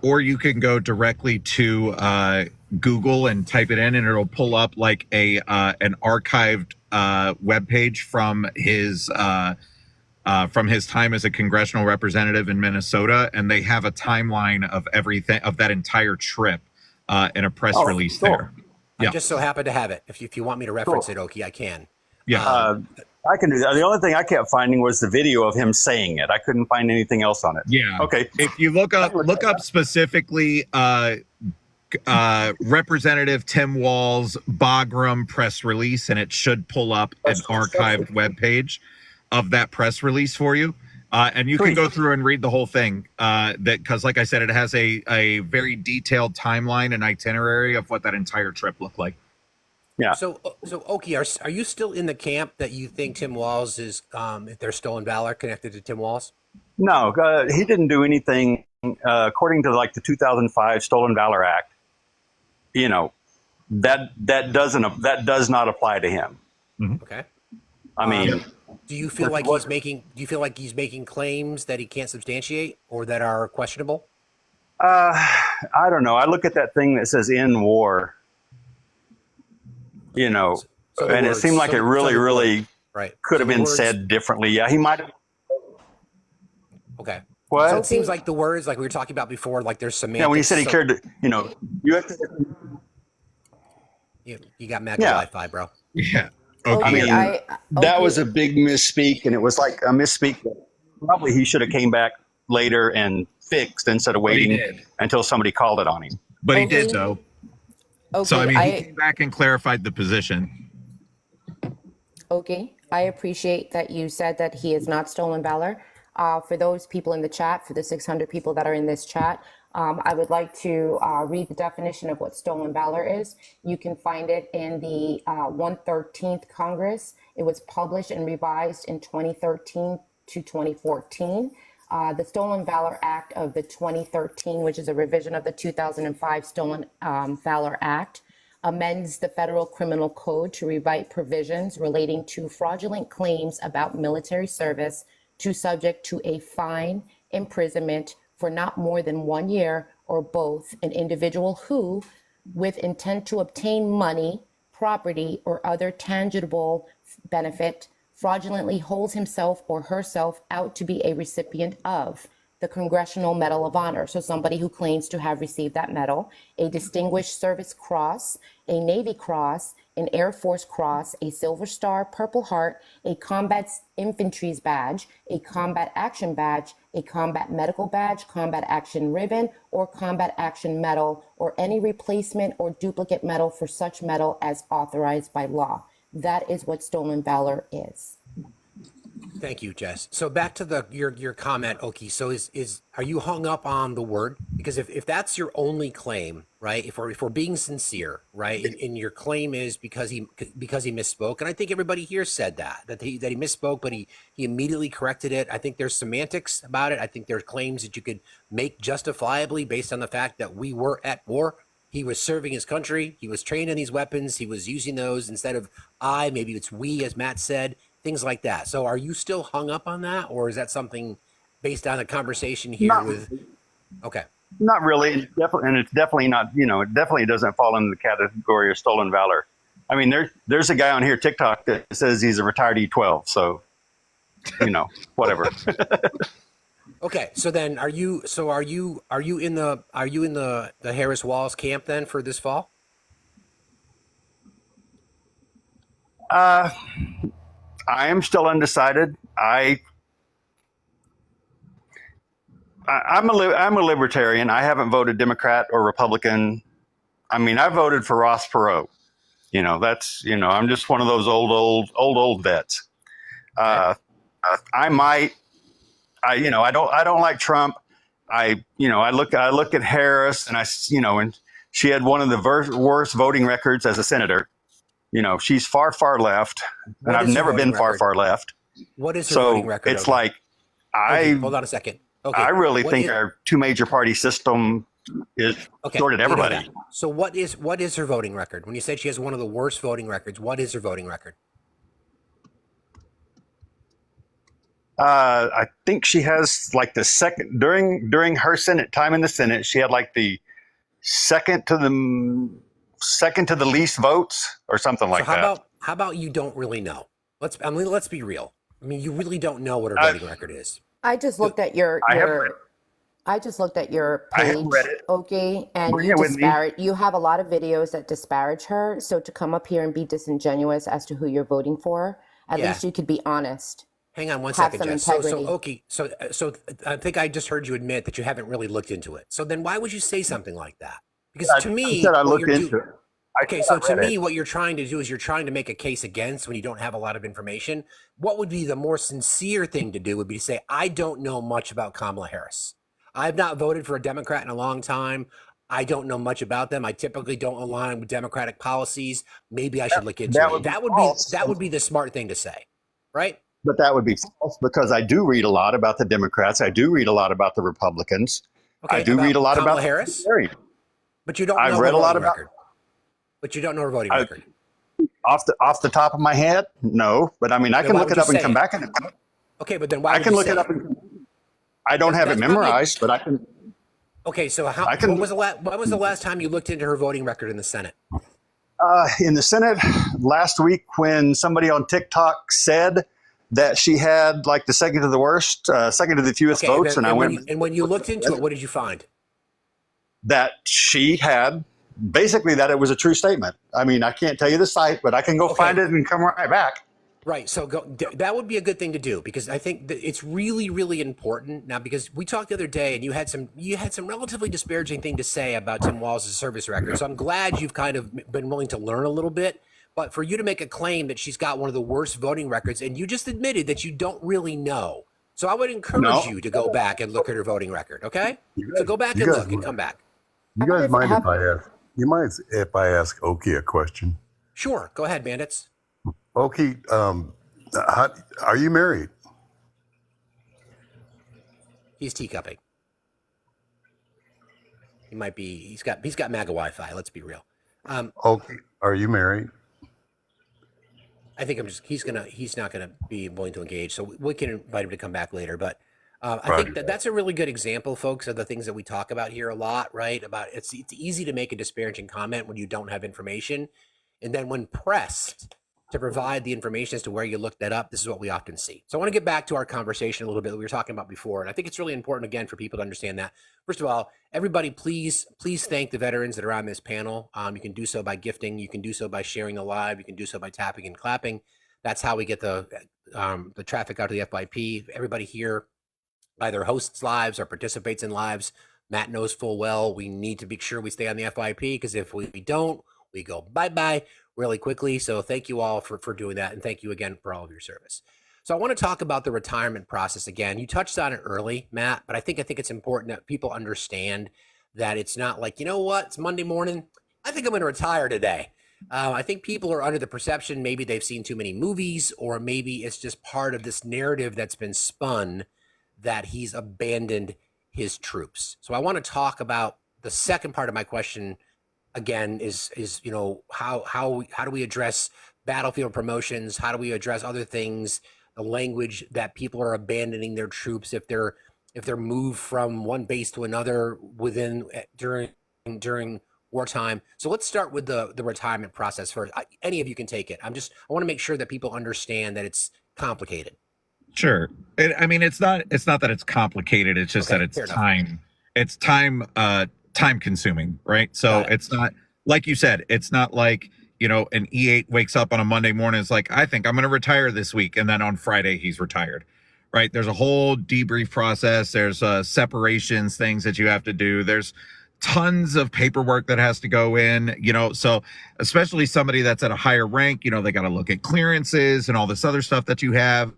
or you can go directly to Google and type it in, and it'll pull up like an archived web page from his time as a congressional representative in Minnesota, and they have a timeline of everything of that entire trip in a press release cool. there. I just so happen to have it. If you want me to reference it, Okie, I can. Yeah. I can do that. The only thing I kept finding was the video of him saying it. I couldn't find anything else on it. Yeah. Okay. If you look up specifically Representative Tim Walz Bagram press release, and it should pull up an archived web page of that press release for you. And you can go through and read the whole thing. Because like I said, it has a very detailed timeline and itinerary of what that entire trip looked like. Yeah. So Okie, are you still in the camp that you think Tim Walz is, if there's stolen valor connected to Tim Walz? No, he didn't do anything according to like the 2005 Stolen Valor Act. You know, that does not apply to him. Mm-hmm. Okay. I mean, do you feel like he's making claims that he can't substantiate or that are questionable? I don't know. I look at that thing that says "in war," you know, and it seemed like it really could have been said differently. Yeah, he might have. Okay. What? So it seems like the words, like we were talking about before, like there's semantics. Yeah, when he said he cared to, you know, you have to. You got MAGA Wi-Fi, bro. Yeah. Okay. I mean, that okay. was a big misspeak, and it was like a misspeak that probably he should have came back later and fixed instead of waiting until somebody called it on him. But he did, though. Okay, So, I mean, he came back and clarified the position. Okay, I appreciate that you said that he has not stolen valor. For those people in the chat, for the 600 people that are in this chat, I would like to read the definition of what stolen valor is. You can find it in the 113th Congress. It was published and revised in 2013 to 2014. The Stolen Valor Act of the 2013, which is a revision of the 2005 Stolen Valor Act, amends the Federal Criminal Code to rewrite provisions relating to fraudulent claims about military service to subject to a fine, imprisonment for not more than 1 year or both an individual who, with intent to obtain money, property, or other tangible benefit, fraudulently holds himself or herself out to be a recipient of the Congressional Medal of Honor, so somebody who claims to have received that medal, a Distinguished Service Cross, a Navy Cross, an Air Force Cross, a Silver Star, Purple Heart, a Combat Infantry's Badge, a Combat Action Badge, a Combat Medical Badge, Combat Action Ribbon, or Combat Action Medal, or any replacement or duplicate medal for such medal as authorized by law. That is what stolen valor is. Thank you, Jess. So back to your comment, Oki. So are you hung up on the word? Because if that's your only claim, right? If we're being sincere, right, and your claim is because he misspoke, and I think everybody here said that he misspoke, but he immediately corrected it. I think there's semantics about it. I think there's claims that you could make justifiably based on the fact that we were at war. He was serving his country. He was trained in these weapons. He was using those instead of maybe it's we, as Matt said, things like that. So are you still hung up on that, or is that something based on a conversation here Not, with? Okay. not really. It's definitely not. It definitely doesn't fall into the category of stolen valor. I mean, there's a guy on here TikTok that says he's a retired E12. So, whatever. Okay. So then, are you in the Harris Walz camp then for this fall? I am still undecided. I'm a libertarian. I haven't voted Democrat or Republican. I mean, I voted for Ross Perot. I'm just one of those old vets. I don't like Trump. I look at Harris and and she had one of the worst voting records as a senator. She's far left, and I've never been far left. What is her voting record? It's like hold on a second. Okay. I really think our two major party system is distorted everybody. So what is her voting record? When you said she has one of the worst voting records, what is her voting record? I think she has like the second during her Senate time in the Senate, she had like the second to the least votes or something like that. How about you don't really know? Let's be real. I mean, you really don't know what her voting record is. I just looked at your I just looked at your I page, haven't read it. okay, and Bring it with me. you have a lot of videos that disparage her. So to come up here and be disingenuous as to who you're voting for, at Yeah. least you could be honest. Hang on one Have second, some Jess. integrity. Okay. So I think I just heard you admit that you haven't really looked into it. So then why would you say something like that? Because to me, I said I what looked you're into it. Okay, so to me, what you're trying to do is you're trying to make a case against when you don't have a lot of information. What would be the more sincere thing to do would be to say, I don't know much about Kamala Harris. I've not voted for a Democrat in a long time. I don't know much about them. I typically don't align with Democratic policies. Maybe I should look into it. That would be the smart thing to say, right? But that would be false because I do read a lot about the Democrats. I do read a lot about the Republicans. Okay, I do read a lot Kamala about Harris. But you don't. I've know read her a lot voting about record. But you don't know her voting record. off the top of my head. No, but I mean I Then can why look would it up you and say come it? back and Okay, but then why I would can you look say it up. I don't have it That's probably- memorized, but I can. Okay, so I can- when was the last time you looked into her voting record in the Senate? In the Senate last week, when somebody on TikTok said that she had like the second to the worst, second to the fewest Okay, votes, and I went when you looked into it, what did you find? that she had basically that it was a true statement. I mean, I can't tell you the site, but I can go find it and come right back. Right. So that would be a good thing to do because I think that it's really, really important now because we talked the other day and you had some relatively disparaging thing to say about Tim Walz's service record. So I'm glad you've kind of been willing to learn a little bit. But for you to make a claim that she's got one of the worst voting records and you just admitted that you don't really know. So I would encourage you to go back and look at her voting record. Okay. So go back and look and come back. You guys mind if I ask? You mind if I ask Oki a question? Sure. Go ahead, bandits. Oki, are you married? He's teacupping. He might be. He's got MAGA Wi-Fi. Let's be real. Oki, are you married? I think he's not gonna be willing to engage. So we can invite him to come back later. But I think that's a really good example, folks, of the things that we talk about here a lot, right? About it's easy to make a disparaging comment when you don't have information, and then when pressed to provide the information as to where you looked that up, this is what we often see. So I want to get back to our conversation a little bit that we were talking about before, and I think it's really important again for people to understand that. First of all, everybody, please thank the veterans that are on this panel. You can do so by gifting. You can do so by sharing the live. You can do so by tapping and clapping. That's how we get the traffic out to the FYP. Everybody here either hosts lives or participates in lives. Matt knows full well we need to be sure we stay on the FYP because if we don't, we go bye-bye really quickly. So thank you all for doing that. And thank you again for all of your service. So I want to talk about the retirement process again. You touched on it early, Matt, but I think it's important that people understand that it's not like, you know what, it's Monday morning. I think I'm going to retire today. I think people are under the perception maybe they've seen too many movies, or maybe it's just part of this narrative that's been spun that he's abandoned his troops. So I want to talk about the second part of my question again is how do we address battlefield promotions? How do we address other things? The language that people are abandoning their troops if they're moved from one base to another during wartime. So let's start with the retirement process first. Any of you can take it. I want to make sure that people understand that it's complicated. Sure. It's not that it's complicated. It's just that it's time. It's time consuming, right? So it's not, like you said, it's not like, an E8 wakes up on a Monday morning, is like, I think I'm going to retire this week. And then on Friday, he's retired, right? There's a whole debrief process. There's separations, things that you have to do. There's tons of paperwork that has to go in, so especially somebody that's at a higher rank, they got to look at clearances and all this other stuff that you have.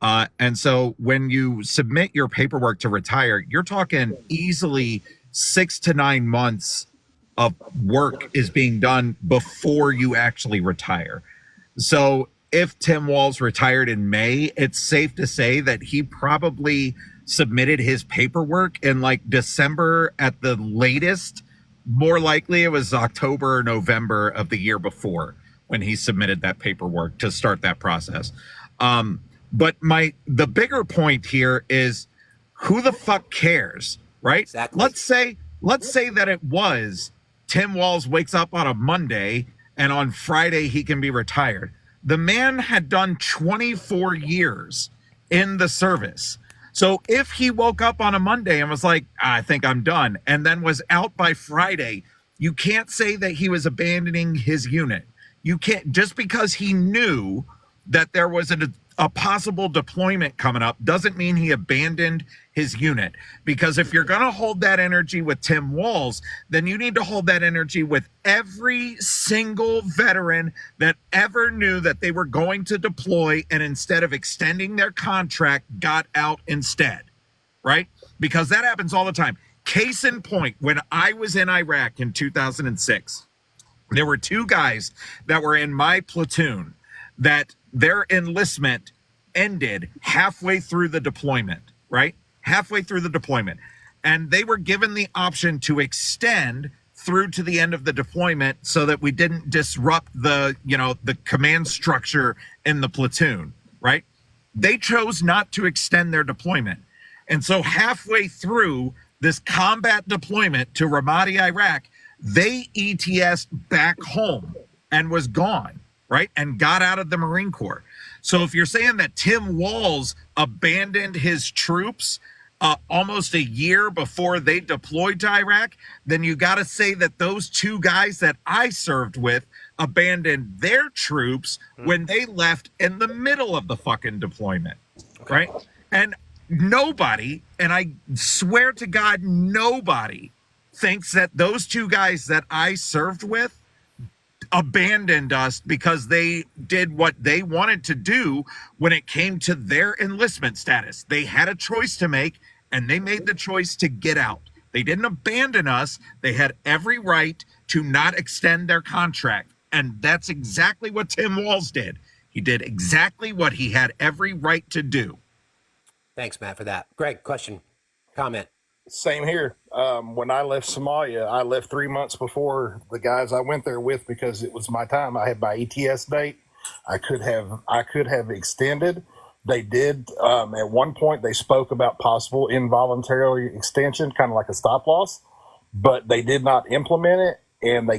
And so when you submit your paperwork to retire, you're talking easily 6 to 9 months of work is being done before you actually retire. So if Tim Walz retired in May, it's safe to say that he probably submitted his paperwork in like December at the latest. More likely it was October or November of the year before when he submitted that paperwork to start that process. But the bigger point here is, who the fuck cares, right? Exactly. Let's say that it was Tim Walz wakes up on a Monday and on Friday he can be retired. The man had done 24 years in the service. So if he woke up on a Monday and was like, I think I'm done, and then was out by Friday, you can't say that he was abandoning his unit. You can't, just because he knew that there was a possible deployment coming up doesn't mean he abandoned his unit. Because if you're going to hold that energy with Tim Walz, then you need to hold that energy with every single veteran that ever knew that they were going to deploy and instead of extending their contract, got out instead, right? Because that happens all the time. Case in point, when I was in Iraq in 2006, there were 2 guys that were in my platoon that their enlistment ended halfway through the deployment, right? Halfway through the deployment. And they were given the option to extend through to the end of the deployment so that we didn't disrupt the command structure in the platoon, right? They chose not to extend their deployment. And so halfway through this combat deployment to Ramadi, Iraq, they ETS'd back home and was gone, right? And got out of the Marine Corps. So if you're saying that Tim Walz abandoned his troops almost a year before they deployed to Iraq, then you got to say that those 2 guys that I served with abandoned their troops when they left in the middle of the fucking deployment, right? And nobody, and I swear to God, nobody thinks that those 2 guys that I served with abandoned us because they did what they wanted to do when it came to their enlistment status. They had a choice to make, and they made the choice to get out. They didn't abandon us. They had every right to not extend their contract. And that's exactly what Tim Walz did. He did exactly what he had every right to do. Thanks, Matt, for that. Greg, question, comment. Same here. When I left Somalia, I left 3 months before the guys I went there with because it was my time. I had my ETS date. I could have extended. They did. At one point, they spoke about possible involuntary extension, kind of like a stop loss, but they did not implement it. And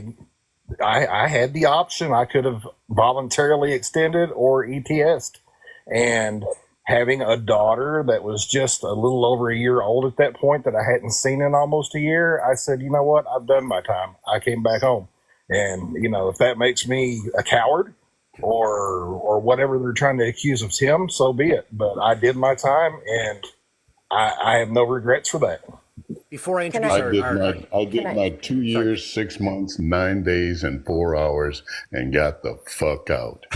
I had the option. I could have voluntarily extended or ETS'd. And having a daughter that was just a little over a year old at that point that I hadn't seen in almost a year, I said, you know what? I've done my time. I came back home. And, if that makes me a coward or whatever they're trying to accuse of Tim, so be it. But I did my time, and I have no regrets for that. Before I introduce I did my 2 years, 6 months, 9 days, and 4 hours and got the fuck out.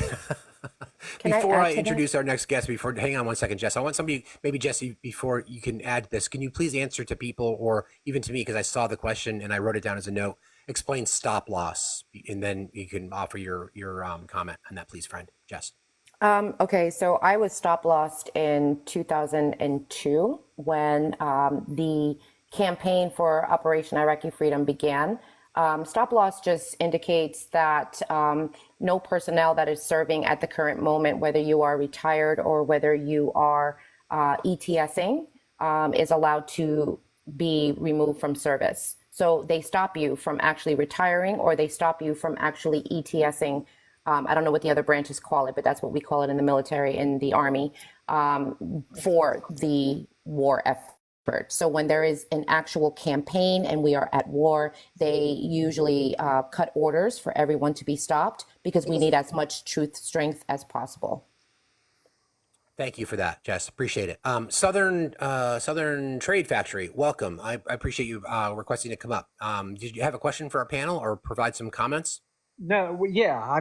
Can I Before add I to that? introduce our next guest, hang on one second, Jess. I want somebody, maybe Jesse, before you can add this, can you please answer to people or even to me, because I saw the question and I wrote it down as a note, explain stop loss, and then you can offer your comment on that, please, friend. Jess. Okay, so I was stop lossed in 2002 when the campaign for Operation Iraqi Freedom began. Stop loss just indicates that no personnel that is serving at the current moment, whether you are retired or whether you are ETSing, is allowed to be removed from service. So they stop you from actually retiring, or they stop you from actually ETSing. I don't know what the other branches call it, but that's what we call it in the military, in the Army, for the war effort. So when there is an actual campaign and we are at war, they usually cut orders for everyone to be stopped because we need as much truth strength as possible. Thank you for that, Jess. Appreciate it. Southern Trade Factory, welcome. I appreciate you requesting to come up. Did you have a question for our panel or provide some comments? No, yeah.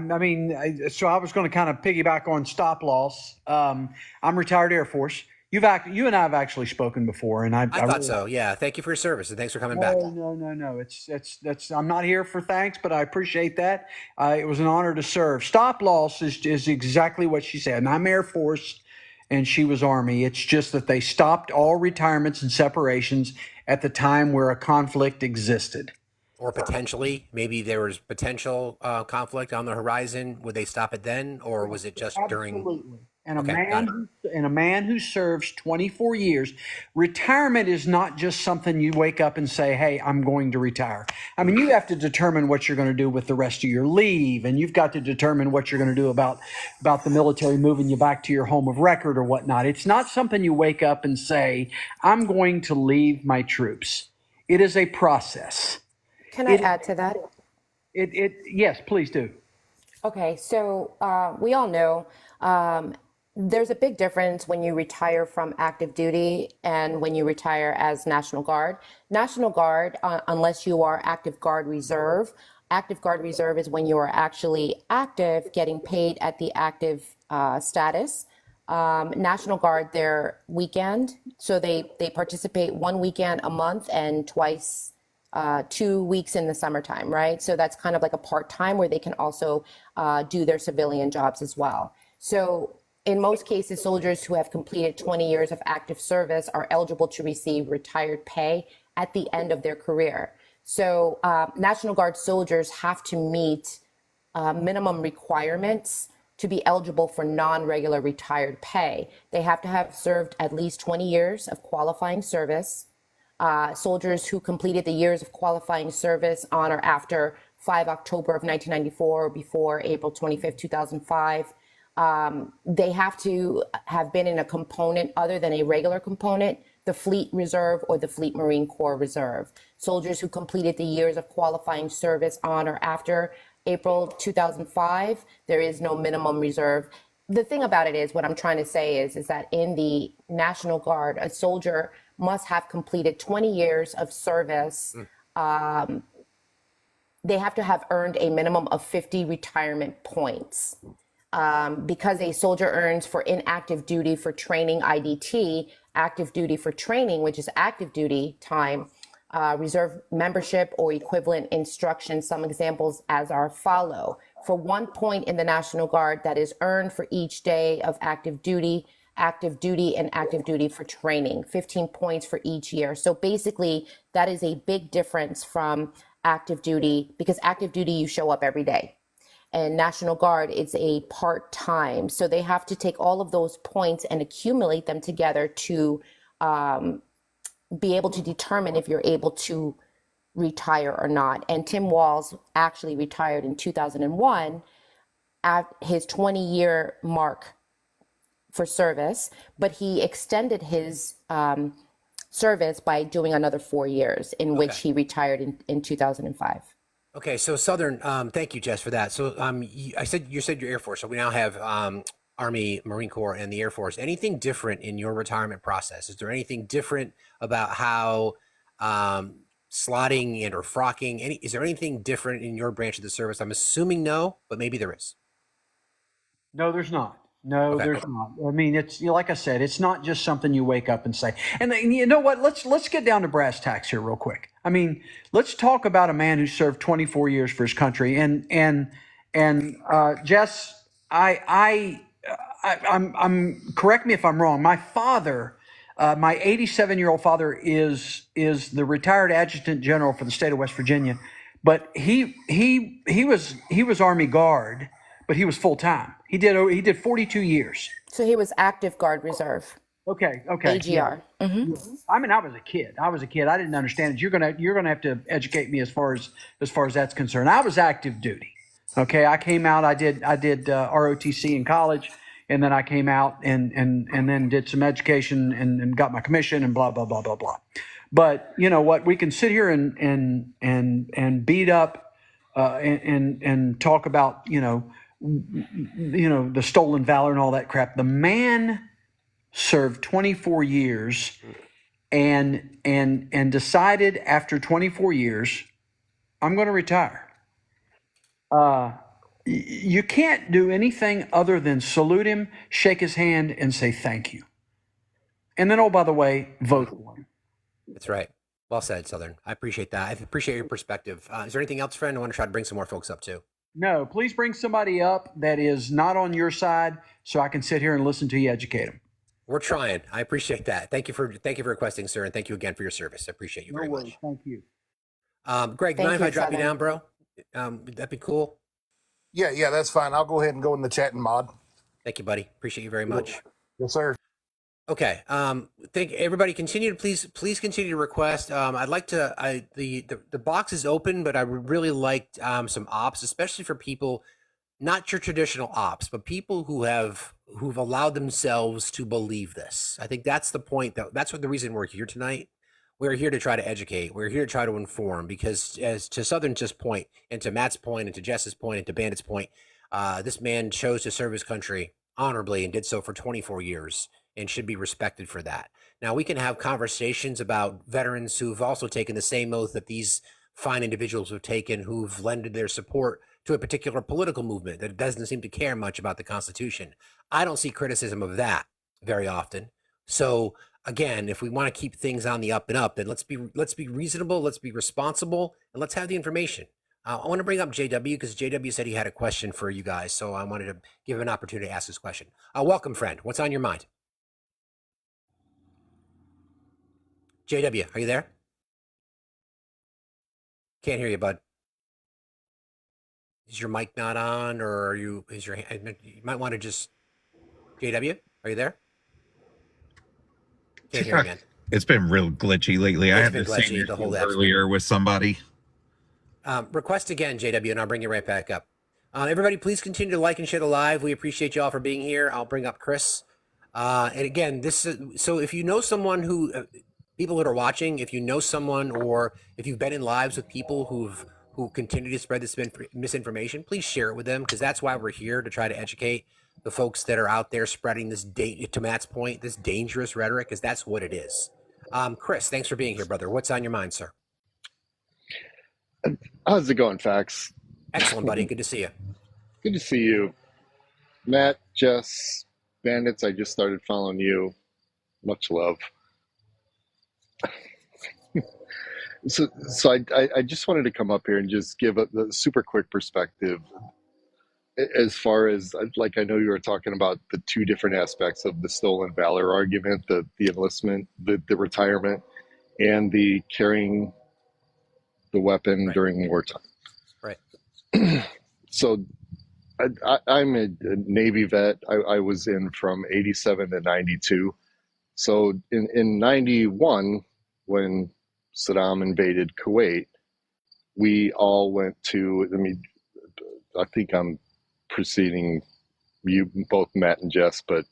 So I was going to kind of piggyback on stop loss. I'm retired Air Force. You and I have actually spoken before, and I thought really, so. Yeah. Thank you for your service and thanks for coming back. No. That's. I'm not here for thanks, but I appreciate that. It was an honor to serve. Stop loss is exactly what she said, and I'm Air Force, and she was Army. It's just that they stopped all retirements and separations at the time where a conflict existed. Or potentially, maybe there was potential conflict on the horizon. Would they stop it then, or was it just during? Absolutely. And Okay, got it. a man who serves 24 years, retirement is not just something you wake up and say, "Hey, I'm going to retire." I mean, you have to determine what you're going to do with the rest of your leave, and you've got to determine what you're going to do about the military moving you back to your home of record or whatnot. It's not something you wake up and say, "I'm going to leave my troops." It is a process. Can I add to that? Yes, please do. Okay, so we all know there's a big difference when you retire from active duty and when you retire as National Guard. National Guard, unless you are active Guard Reserve is when you are actually active, getting paid at the active status. National Guard, their weekend, so they participate one weekend a month and twice 2 weeks in the summertime, right? So that's kind of like a part-time where they can also do their civilian jobs as well. So in most cases, soldiers who have completed 20 years of active service are eligible to receive retired pay at the end of their career. So National Guard soldiers have to meet minimum requirements to be eligible for non-regular retired pay. They have to have served at least 20 years of qualifying service. Soldiers who completed the years of qualifying service on or after 5 October of 1994 or before April 25th, 2005, they have to have been in a component other than a regular component, the Fleet Reserve or the Fleet Marine Corps Reserve. Soldiers who completed the years of qualifying service on or after April 2005, there is no minimum reserve. The thing about it is, what I'm trying to say is that in the National Guard, a soldier must have completed 20 years of service. They have to have earned a minimum of 50 retirement points. Because a soldier earns for inactive duty for training IDT, active duty for training, which is active duty time, reserve membership or equivalent instruction. Some examples as are follow. For 1 point in the National Guard that is earned for each day of active duty, and active duty for training, 15 points for each year. So basically, that is a big difference from active duty, because active duty, you show up every day. And National Guard, it's a part-time. So they have to take all of those points and accumulate them together to be able to determine if you're able to retire or not. And Tim Walz actually retired in 2001 at his 20-year mark for service, but he extended his service by doing another 4 years, in which he retired in 2005. Okay, so Southern, thank you, Jess, for that. So you said your Air Force, so we now have Army, Marine Corps, and the Air Force. Anything different in your retirement process? Is there anything different about how slotting and or frocking? Is there anything different in your branch of the service? I'm assuming no, but maybe there is. No, there's not. No, Okay. there's not. I mean, it's like I said, it's not just something you wake up and say. And you know what? Let's get down to brass tacks here real quick. I mean, let's talk about a man who served 24 years for his country. And Jess, I'm correct me if I'm wrong. My father, my 87-year-old father, is the retired adjutant general for the state of West Virginia, but he was Army Guard, but he was full time. He did 42 years. So he was active guard reserve, Okay. Yeah. AGR. I mean, I was a kid. I didn't understand it. You're gonna have to educate me as far as that's concerned. I was active duty. Okay, I came out. I did ROTC in college, and then I came out and then did some education and got my commission and blah blah blah blah blah. But you know what? We can sit here and beat up and talk about the stolen valor and all that crap. The man served 24 years and decided after 24 years, I'm going to retire. You can't do anything other than salute him, shake his hand, and say thank you. And then, oh, by the way, vote for him. That's right. Well said, Southern. I appreciate that. I appreciate your perspective. Is there anything else, friend? I want to try to bring some more folks up too. No, please bring somebody up that is not on your side so I can sit here and listen to you educate them. We're trying. I appreciate that. Thank you for requesting, sir, and thank you again for your service. I appreciate you very much. Thank you. Greg, Thank mind if I you, drop you Southern. down, bro? Would that be cool? Yeah, that's fine. I'll go ahead and go in the chat and mod. Thank you, buddy. Appreciate you very much. Yes, sir. Okay. Thank everybody. Continue to please continue to request. I'd like to. The box is open, but I would really like some ops, especially for people, not your traditional ops, but people who've allowed themselves to believe this. I think that's the point. That's what the reason we're here tonight. We're here to try to educate. We're here to try to inform, because as to Southern's just point, and to Matt's point, and to Jess's point, and to Bandit's point, this man chose to serve his country honorably and did so for 24 years and should be respected for that. Now, we can have conversations about veterans who've also taken the same oath that these fine individuals have taken, who've lended their support to a particular political movement that doesn't seem to care much about the Constitution. I don't see criticism of that very often. So again, if we want to keep things on the up and up, then let's be reasonable, let's be responsible, and let's have the information. I want to bring up JW because JW said he had a question for you guys, so I wanted to give him an opportunity to ask his question. Welcome, friend. What's on your mind? JW, are you there? Can't hear you, bud. Is your mic not on, or are you? You might want to just. JW, are you there? Can't hear again. It's been real glitchy lately. I had been this same glitchy, the whole issue app's earlier with somebody. Request again, JW, and I'll bring you right back up. Everybody, please continue to like and share the live. We appreciate you all for being here. I'll bring up Chris. And again, so if you know someone who, people that are watching, if you know someone, or if you've been in lives with people who continue to spread this misinformation, please share it with them, because that's why we're here, to try to educate the folks that are out there spreading this, to Matt's point, this dangerous rhetoric, because that's what it is. Chris, thanks for being here, brother. What's on your mind, sir? How's it going, Fax? Excellent, buddy. Good to see you. Good to see you. Matt, Jess, Bandits, I just started following you. Much love. So I just wanted to come up here and just give a super quick perspective as far as, like, I know you were talking about the two different aspects of the stolen valor argument, the enlistment, the retirement, and the carrying the weapon during wartime. Right. So I'm a Navy vet. I was in from 87 to 92. So in 91, when Saddam invaded Kuwait, we all went to, I think I'm preceding you both, Matt and Jess, but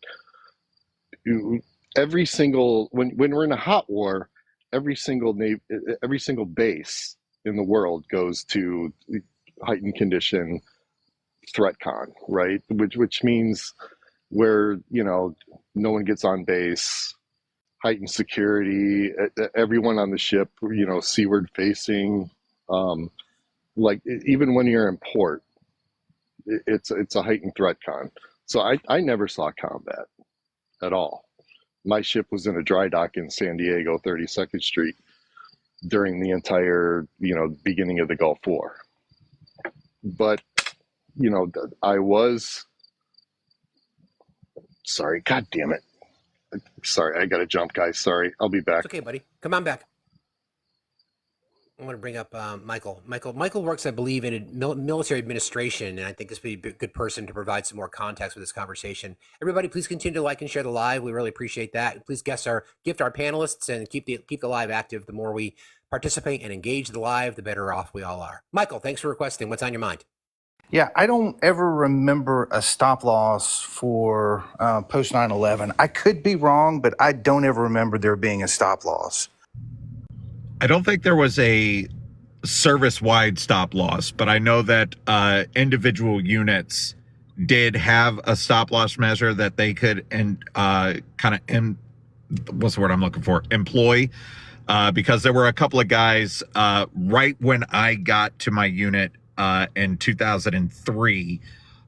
every single, when we're in a hot war, every single base in the world goes to heightened condition threat con, right? Which means where, no one gets on base, heightened security, everyone on the ship, seaward facing, like even when you're in port, it's a heightened threat con. So I never saw combat at all. My ship was in a dry dock in San Diego, 32nd Street, during the entire, beginning of the Gulf War. But, I was, sorry, God damn it. Sorry, I got to jump, guys. Sorry, I'll be back. It's okay, buddy. Come on back. I want to bring up Michael. Michael works, I believe, in military administration, and I think this would be a good person to provide some more context with this conversation. Everybody, please continue to like and share the live. We really appreciate that. Please gift our panelists and keep the live active. The more we participate and engage the live, the better off we all are. Michael, thanks for requesting. What's on your mind? Yeah, I don't ever remember a stop loss for post 9/11. I could be wrong, but I don't ever remember there being a stop loss. I don't think there was a service-wide stop loss, but I know that individual units did have a stop loss measure that they could what's the word I'm looking for? Employ, because there were a couple of guys right when I got to my unit in 2003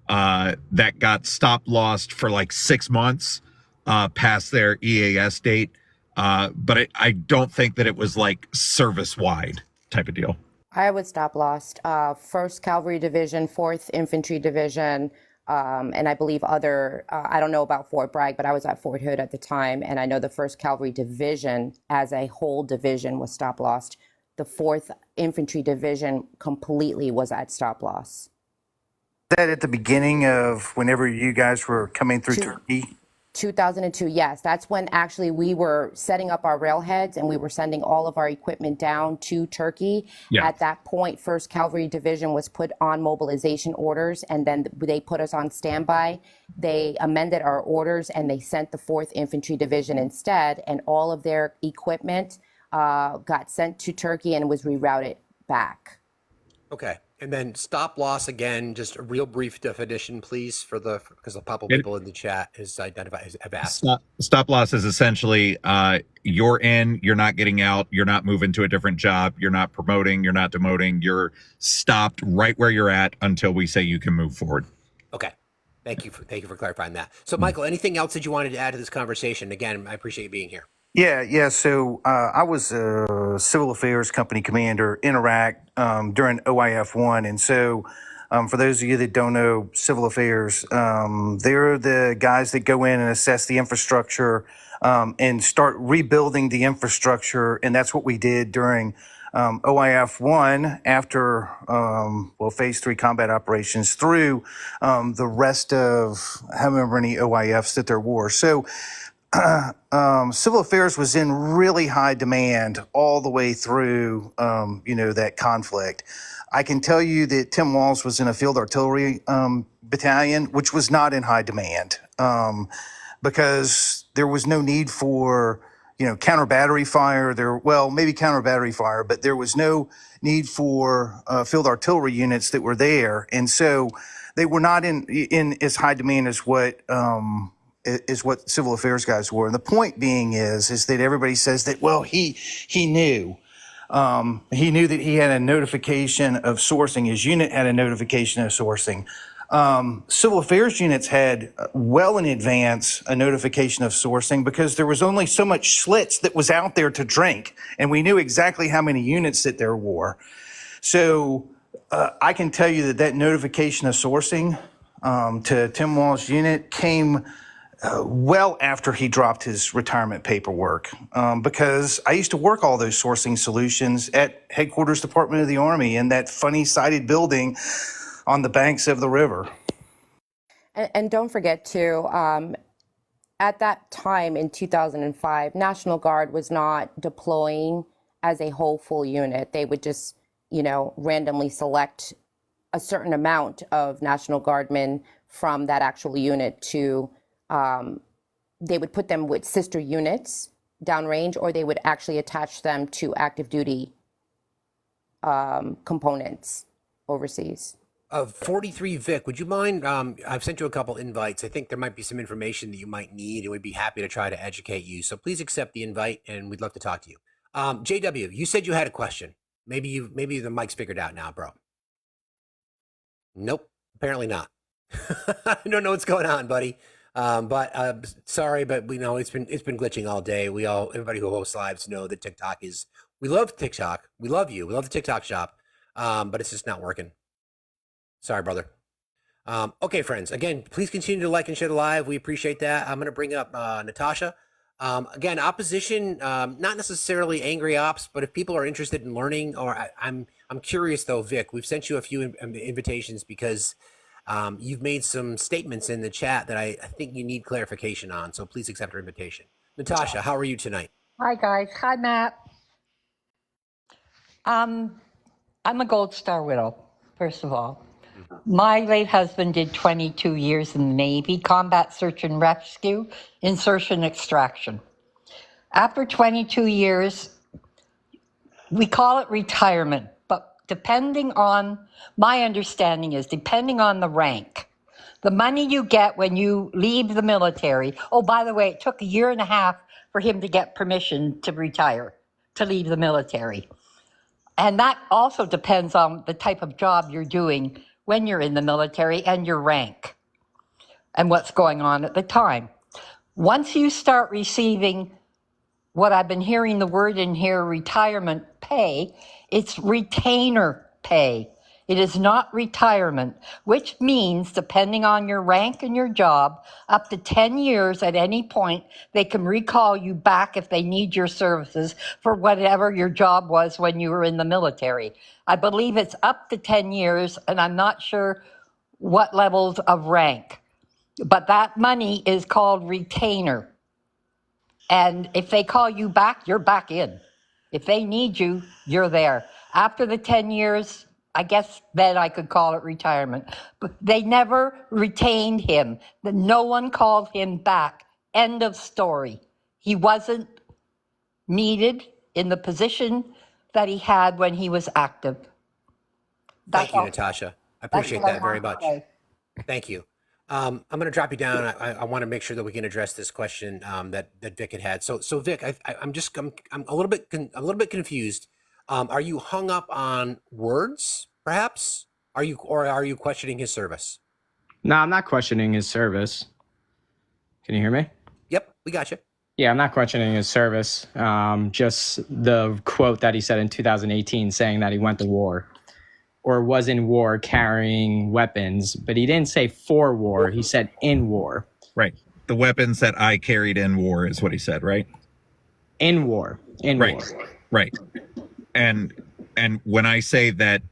that got stop lossed for like 6 months past their EAS date. But I don't think that it was like service-wide type of deal. I would stop lost. 1st Cavalry Division, 4th Infantry Division, and I believe I don't know about Fort Bragg, but I was at Fort Hood at the time, and I know the 1st Cavalry Division as a whole division was stop lost. The 4th Infantry Division completely was at stop loss. That at the beginning of whenever you guys were coming through Turkey? 2002, yes. That's when actually we were setting up our railheads and we were sending all of our equipment down to Turkey. Yeah. At that point, 1st Cavalry Division was put on mobilization orders, and then they put us on standby. They amended our orders and they sent the 4th Infantry Division instead, and all of their equipment got sent to Turkey and was rerouted back. Okay. And then stop loss again, just a real brief definition, please, because a couple people in the chat have asked. Stop loss is essentially you're in, you're not getting out, you're not moving to a different job, you're not promoting, you're not demoting, you're stopped right where you're at until we say you can move forward. Okay. Thank you for clarifying that. So, Michael, anything else that you wanted to add to this conversation? Again, I appreciate you being here. Yeah. So I was a civil affairs company commander in Iraq during OIF-1. And so for those of you that don't know civil affairs, they're the guys that go in and assess the infrastructure and start rebuilding the infrastructure. And that's what we did during OIF-1 after, phase 3 combat operations through the rest of however many OIFs that there were. So civil affairs was in really high demand all the way through, that conflict. I can tell you that Tim Walz was in a field artillery battalion, which was not in high demand because there was no need for, counter battery fire. Maybe counter battery fire, but there was no need for field artillery units that were there, and so they were not in as high demand as what civil affairs guys were. And the point being is that everybody says that, he knew. He knew that he had a notification of sourcing. His unit had a notification of sourcing. Civil affairs units had well in advance a notification of sourcing because there was only so much Schlitz that was out there to drink. And we knew exactly how many units that there were. So I can tell you that notification of sourcing to Tim Walz's unit came well after he dropped his retirement paperwork, because I used to work all those sourcing solutions at Headquarters Department of the Army in that funny sided building on the banks of the river. And don't forget too, at that time in 2005, National Guard was not deploying as a whole full unit. They would just, randomly select a certain amount of National Guardmen from that actual unit to they would put them with sister units downrange, or they would actually attach them to active duty components overseas. 43 Vic, would you mind? I've sent you a couple invites. I think there might be some information that you might need, and we'd be happy to try to educate you. So please accept the invite, and we'd love to talk to you. JW, you said you had a question. Maybe the mic's figured out now, bro. Nope, apparently not. I don't know what's going on, buddy. But sorry, but we know it's been glitching all day. Everybody who hosts lives know that TikTok is. We love TikTok. We love you. We love the TikTok shop. But it's just not working. Sorry, brother. Okay, friends. Again, please continue to like and share the live. We appreciate that. I'm going to bring up Natasha. Again, opposition, not necessarily angry ops, but if people are interested in learning, or I'm curious though, Vic. We've sent you a few invitations because you've made some statements in the chat that I think you need clarification on. So please accept our invitation. Natasha, how are you tonight? Hi, guys. Hi, Matt. I'm a Gold Star widow, first of all. My late husband did 22 years in the Navy, combat search and rescue, insertion extraction. After 22 years, we call it retirement, but my understanding is depending on the rank, the money you get when you leave the military. Oh, by the way, it took 1.5 years for him to get permission to retire, to leave the military. And that also depends on the type of job you're doing when you're in the military and your rank and what's going on at the time. Once you start receiving what I've been hearing the word in here, retirement pay, it's retainer pay. It is not retirement, which means, depending on your rank and your job, up to 10 years at any point, they can recall you back if they need your services for whatever your job was when you were in the military. I believe it's up to 10 years, and I'm not sure what levels of rank. But that money is called retainer. And if they call you back, you're back in. If they need you, you're there. After the 10 years, I guess then I could call it retirement. But they never retained him. No one called him back. End of story. He wasn't needed in the position that he had when he was active. Thank you, Natasha. I appreciate that very much. Thank you. I'm going to drop you down. I want to make sure that we can address this question that Vic had. So Vic, I'm a little bit confused. Are you hung up on words, perhaps? Are you questioning his service? No, I'm not questioning his service. Can you hear me? Yep, we got you. Yeah, I'm not questioning his service. Just the quote that he said in 2018 saying that he went to war or was in war carrying weapons, but he didn't say for war. He said in war. Right. The weapons that I carried in war is what he said, right? In war. In right. war. Right. And when I say that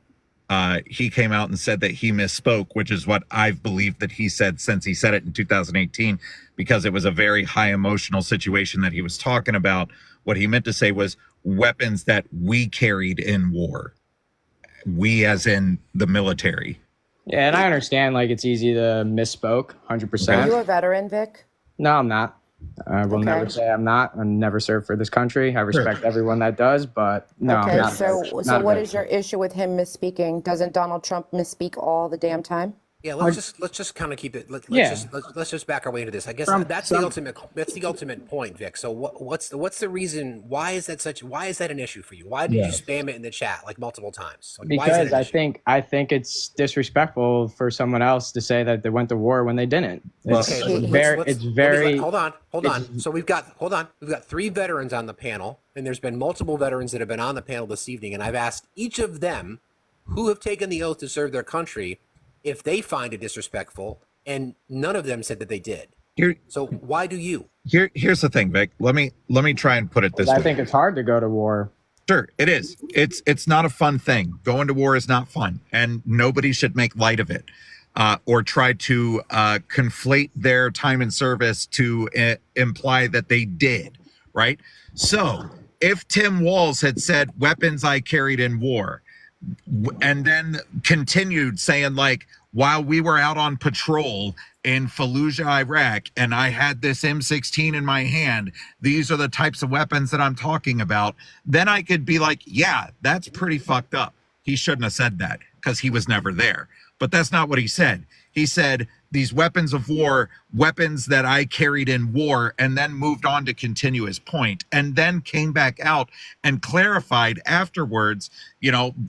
he came out and said that he misspoke, which is what I've believed that he said since he said it in 2018, because it was a very high emotional situation that he was talking about. What he meant to say was weapons that we carried in war. We as in the military. Yeah, and I understand like it's easy to misspoke, 100%. Are you a veteran, Vic? No, I'm not. I will never say I'm not. I never served for this country. I respect everyone that does, but no, Okay, I'm not. so what is your issue with him misspeaking? Doesn't Donald Trump misspeak all the damn time? Yeah, let's just kind of keep it. Let's just back our way into this. I guess that's the ultimate point, Vic. So what's the reason? Why is that an issue for you? Why did you spam it in the chat like multiple times? Like, because I think it's disrespectful for someone else to say that they went to war when they didn't. It's very. Hold on. So we've got 3 veterans on the panel, and there's been multiple veterans that have been on the panel this evening, and I've asked each of them who have taken the oath to serve their country if they find it disrespectful, and none of them said that they did. So why do you? Here's the thing, Vic. Let me try and put it this way. I think it's hard to go to war. Sure, it is. It's not a fun thing. Going to war is not fun, and nobody should make light of it or try to conflate their time in service to imply that they did, right? So if Tim Walz had said weapons I carried in war, and then continued saying like, while we were out on patrol in Fallujah, Iraq, and I had this M16 in my hand, these are the types of weapons that I'm talking about, then I could be like, yeah, that's pretty fucked up. He shouldn't have said that because he was never there. But that's not what he said. He said these weapons of war, weapons that I carried in war, and then moved on to continue his point, and then came back out and clarified afterwards,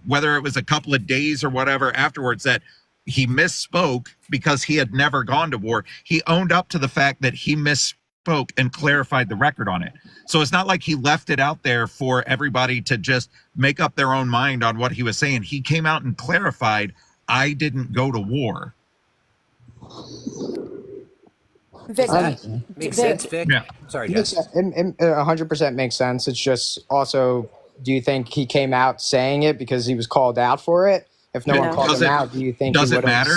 whether it was a couple of days or whatever afterwards, that he misspoke because he had never gone to war. He owned up to the fact that he misspoke and clarified the record on it. So it's not like he left it out there for everybody to just make up their own mind on what he was saying. He came out and clarified, I didn't go to war. Vic, Makes sense, Vic? Yeah. Sorry, Jess. It 100% makes sense. It's just also, do you think he came out saying it because he was called out for it? If no one called him out, do you think does he it would've- matter?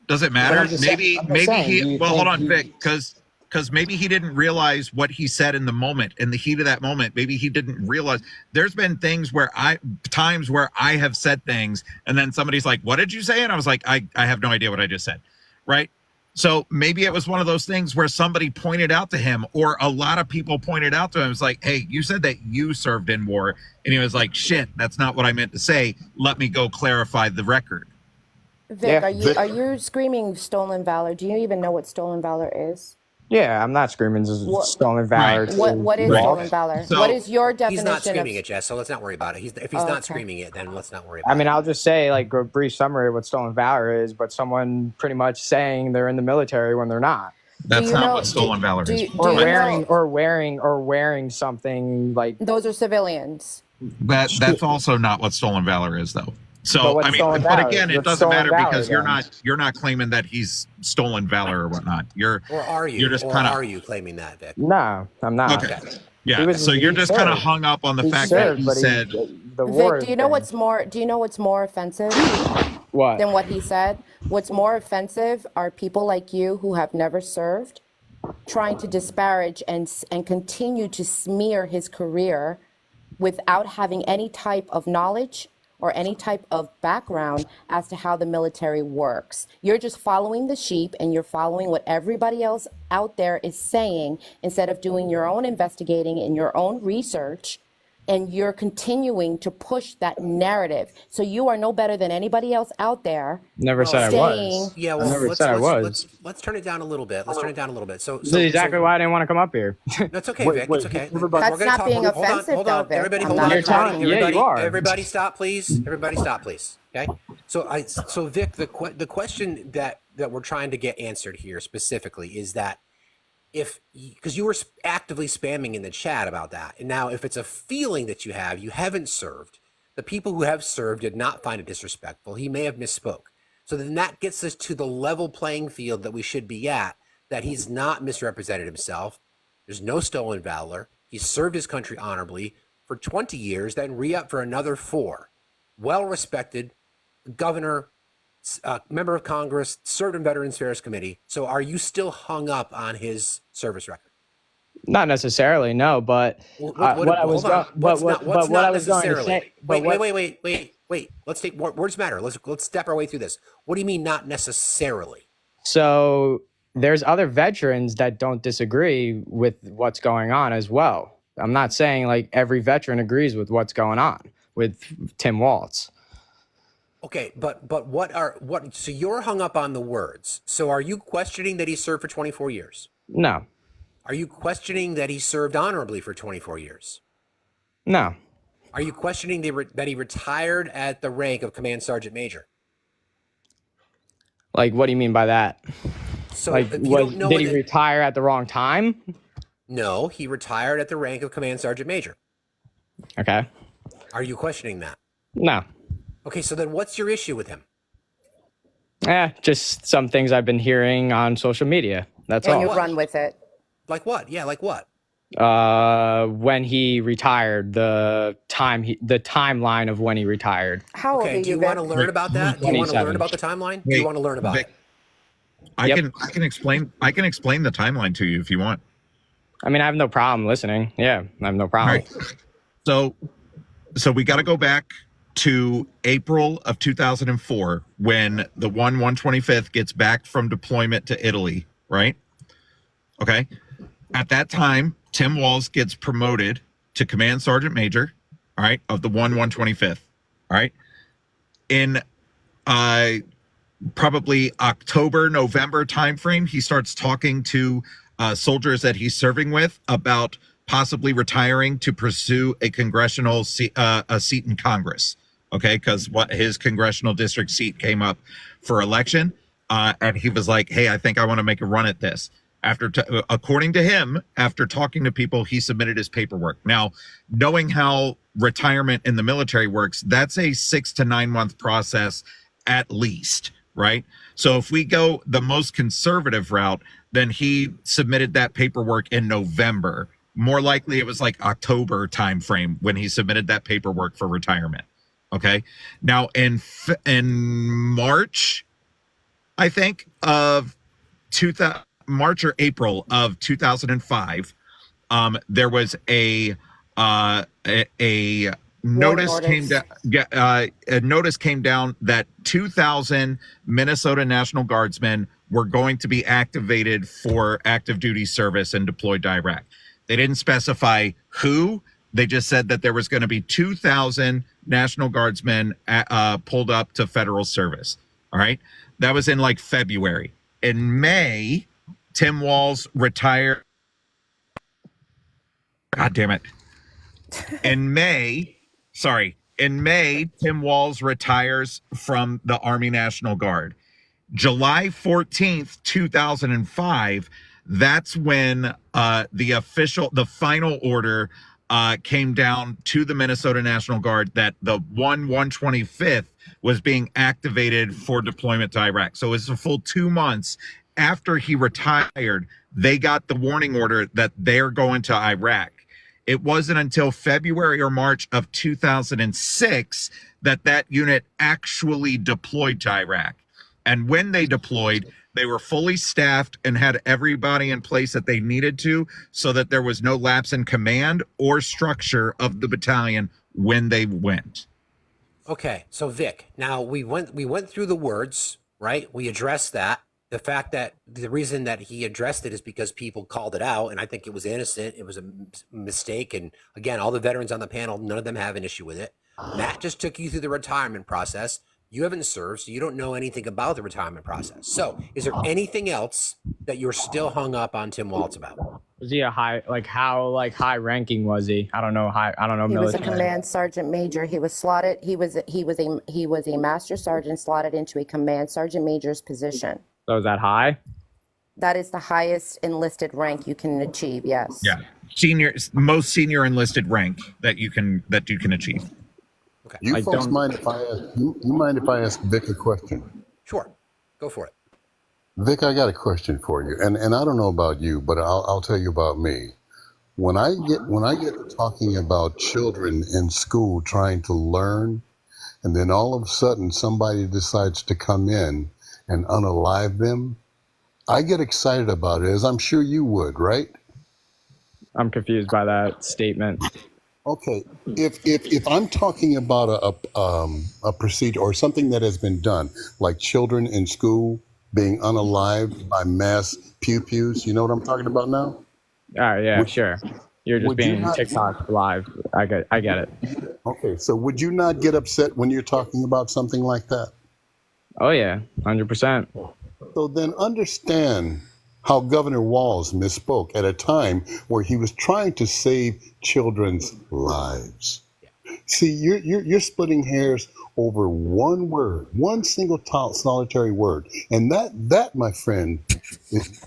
Does it matter? I'm just Maybe saying, do he. you Well, hold think on, Vic, because maybe he didn't realize what he said in the moment, in the heat of that moment. Maybe he didn't realize. There's been times where I have said things, and then somebody's like, "What did you say?" And I was like, "I have no idea what I just said," right? So maybe it was one of those things where somebody pointed out to him, or a lot of people pointed out to him. It's like, hey, you said that you served in war. And he was like, shit, that's not what I meant to say. Let me go clarify the record. Vic, Yeah. are you screaming stolen valor? Do you even know what stolen valor is? Yeah, I'm not screaming stolen valor. Right. What is Right. stolen valor? So- What is your He's definition not screaming of? it, Jess, so let's not worry about it. If he's Oh, not okay. screaming it, then let's not worry about I mean, it. I'll just say, like, a brief summary of what stolen valor is, but someone pretty much saying they're in the military when they're not. That's you not know- what stolen valor do is. you- Or do you wearing something like Those are civilians. That's also not what stolen valor is, though. But So what's I mean, stolen but valor? again, it What's doesn't stolen matter valor because then? you're not claiming that he's stolen valor or whatnot. Or are you? You're just or kind of are you claiming that, Vic? No, I'm not. okay. He Yeah. was- So you're he just kind of served. hung up on the He fact that served, he but said. the war. Vic, do you know what's more offensive what? than what he said? What's more offensive are people like you who have never served, trying to disparage and continue to smear his career without having any type of knowledge or any type of background as to how the military works. You're just following the sheep and you're following what everybody else out there is saying instead of doing your own investigating and your own research. And you're continuing to push that narrative. So you are no better than anybody else out there. Never said I staying- was. Yeah, I well, never said I was. let's turn it down a little bit. Let's turn it down a little bit. So This is exactly why I didn't want to come up here. That's okay, Vic. It's okay. That's not being offensive, hold though, on. Vic. Everybody, I'm hold not on. You're Everybody, telling- yeah, everybody, you are. everybody, stop, please. Everybody, stop, please. Okay. So Vic, the question that we're trying to get answered here specifically is that because you were actively spamming in the chat about that, and now if it's a feeling that you haven't served. The people who have served did not find it disrespectful. He may have misspoke. So then that gets us to the level playing field that we should be at, that he's not misrepresented himself. There's no stolen valor. He served his country honorably for 20 years, then re-up for another 4. Well-respected governor, member of Congress, served in Veterans Affairs Committee. So are you still hung up on his service record? Not necessarily, no. But what I was going to say. Wait. Let's take words matter. Let's step our way through this. What do you mean not necessarily? So there's other veterans that don't disagree with what's going on as well. I'm not saying like every veteran agrees with what's going on with Tim Walz. Okay, but so you're hung up on the words. So are you questioning that he served for 24 years? No, Are you questioning that he served honorably for 24 years? no. Are you questioning that he retired at the rank of Command Sergeant Major? Like, what do you mean by that? So Like, if you don't know did he that- retire at the wrong time? No, he retired at the rank of Command Sergeant Major. Okay. Are you questioning that? No. Okay, so then what's your issue with him? Just some things I've been hearing on social media. That's And all. you run with it. Like what? Yeah, like what? When he retired, the timeline of when he retired. How old are Okay, do you, you Vic? want to learn about that? Do you want to 27. learn about the timeline? Do you want to learn about Vic, it? I Yep. can explain the timeline to you if you want. I mean, I have no problem listening. Yeah, I have no problem. All right. So we got to go back to April of 2004 when the 125th gets back from deployment to Italy, right? Okay. At that time, Tim Walz gets promoted to Command Sergeant Major, all right, of the 125th, all right? In probably October, November timeframe, he starts talking to soldiers that he's serving with about possibly retiring to pursue a congressional seat in Congress. Okay, because what his congressional district seat came up for election, and he was like, "Hey, I think I want to make a run at this." According to him, after talking to people, he submitted his paperwork. Now, knowing how retirement in the military works, that's a 6 to 9 month process at least, right? So if we go the most conservative route, then he submitted that paperwork in November. More likely, it was like October timeframe when he submitted that paperwork for retirement. Okay. Now in March, I think of March or April of 2005, there was a notice came down. A notice came down that 2,000 Minnesota National Guardsmen were going to be activated for active duty service and deployed to Iraq. They didn't specify who. They just said that there was going to be 2,000 National Guardsmen pulled up to federal service. All right. That was in like February. In May, Tim Walz retired. God damn it. In May, Tim Walz retires from the Army National Guard. July 14th, 2005, that's when the final order came down to the Minnesota National Guard that the 125th was being activated for deployment to Iraq. So it's a full 2 months after he retired, they got the warning order that they're going to Iraq. It wasn't until February or March of 2006 that unit actually deployed to Iraq. And when they deployed, they were fully staffed and had everybody in place that they needed to, so that there was no lapse in command or structure of the battalion when they went. Okay, so Vic, now we went through the words, right? We addressed that. The fact that the reason that he addressed it is because people called it out, and I think it was innocent. It was a mistake. And again, all the veterans on the panel, none of them have an issue with it. Matt just took you through the retirement process. You haven't served, so you don't know anything about the retirement process. So is there anything else that you're still hung up on Tim Walz about? Was he a high, how high ranking was he? I don't know. He was a command sergeant major. He was slotted. He was a master sergeant slotted into a command sergeant major's position. So is that high? That is the highest enlisted rank you can achieve. Yes. Yeah, most senior enlisted rank that you can achieve. Okay. You folks mind if I ask Vic a question? Sure, go for it. Vic, I got a question for you, and I don't know about you, but I'll tell you about me. When I get to talking about children in school trying to learn, and then all of a sudden somebody decides to come in and unalive them, I get excited about it, as I'm sure you would, right? I'm confused by that statement. Okay, if I'm talking about a procedure or something that has been done, like children in school being unalived by mass pew-pews, you know what I'm talking about now? Yeah, sure. You're just being TikTok live. I get it. Okay, so would you not get upset when you're talking about something like that? Oh yeah, 100%. So then understand how Governor Walz misspoke at a time where he was trying to save children's lives. See, you're splitting hairs over one word, one single solitary word, and that my friend,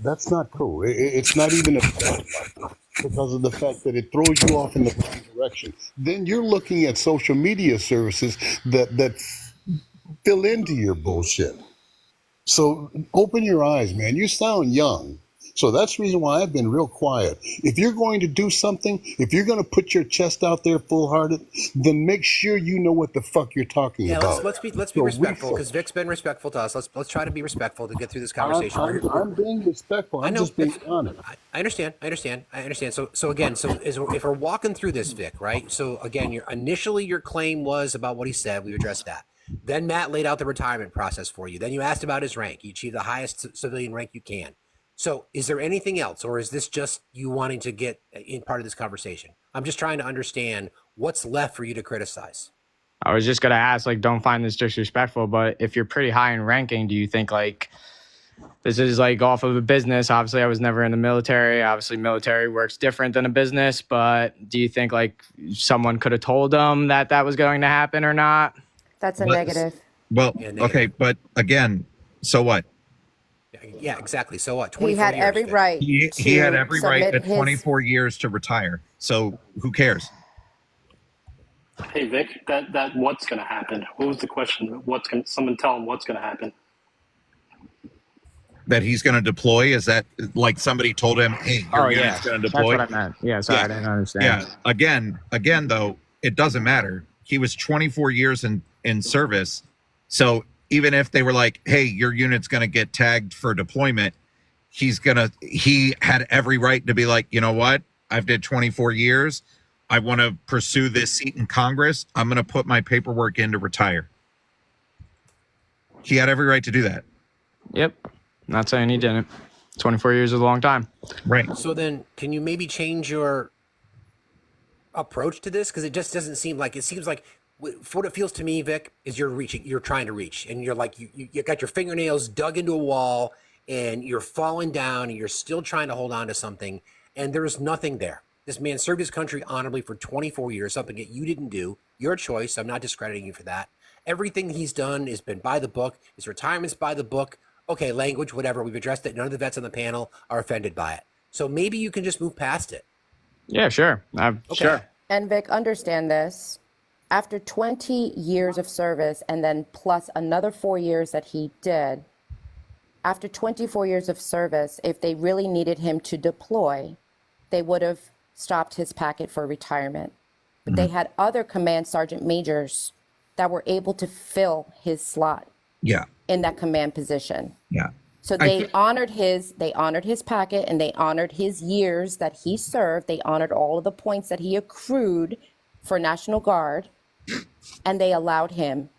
that's not cool. It's not even because of the fact that it throws you off in the wrong direction. Then you're looking at social media services that fill into your bullshit. So open your eyes, man. You sound young. So that's the reason why I've been real quiet. If you're going to do something, if you're going to put your chest out there full-hearted, then make sure you know what the fuck you're talking about. Let's be respectful, because Vic's been respectful to us. Let's try to be respectful to get through this conversation. I'm being respectful. I'm just being honest. I understand. So again, if we're walking through this, Vic, right? So again, your claim was about what he said. We addressed that. Then Matt laid out the retirement process for you. Then you asked about his rank. He achieved the highest civilian rank you can. So is there anything else, or is this just you wanting to get in part of this conversation? I'm just trying to understand what's left for you to criticize. I was just going to ask, don't find this disrespectful, but if you're pretty high in ranking, do you think this is off of a business? Obviously, I was never in the military. Obviously, military works different than a business, but do you think someone could have told them that was going to happen or not? That's a But- negative. Well, Yeah, negative. okay, but again, so what? Yeah, exactly. So what? He 24 had years. every Vic. right He had to every right submit at his 24 years to retire. So who cares? Hey Vic, that what's going to happen? What was the question? Someone tell him what's going to happen? That he's going to deploy? Is that like somebody told him, hey, your unit's going to deploy? That's what I meant. Yeah, sorry, I didn't understand. Yeah. Again, though, it doesn't matter. He was 24 years in service. So even if they were like, hey, your unit's going to get tagged for deployment, he had every right to be like, you know what? I've did 24 years. I want to pursue this seat in Congress. I'm going to put my paperwork in to retire. He had every right to do that. Yep. Not saying he didn't. 24 years is a long time. Right. So then, can you maybe change your approach to this? Because it just doesn't seem like, it seems like for what it feels to me, Vic, is you're trying to reach, and you're like, you got your fingernails dug into a wall, and you're falling down, and you're still trying to hold on to something, and there's nothing there. This man served his country honorably for 24 years, something that you didn't do. Your choice. I'm not discrediting you for that. Everything he's done has been by the book. His retirement's by the book. Okay, language, whatever. We've addressed it. None of the vets on the panel are offended by it. So maybe you can just move past it. Yeah, sure. Sure. And Vic, understand this. After 20 years of service and then plus another 4 years that he did, after 24 years of service, if they really needed him to deploy, they would have stopped his packet for retirement. But they had other command sergeant majors that were able to fill his slot in that command position. Yeah. So they honored his packet, and they honored his years that he served. They honored all of the points that he accrued for National Guard, and they allowed him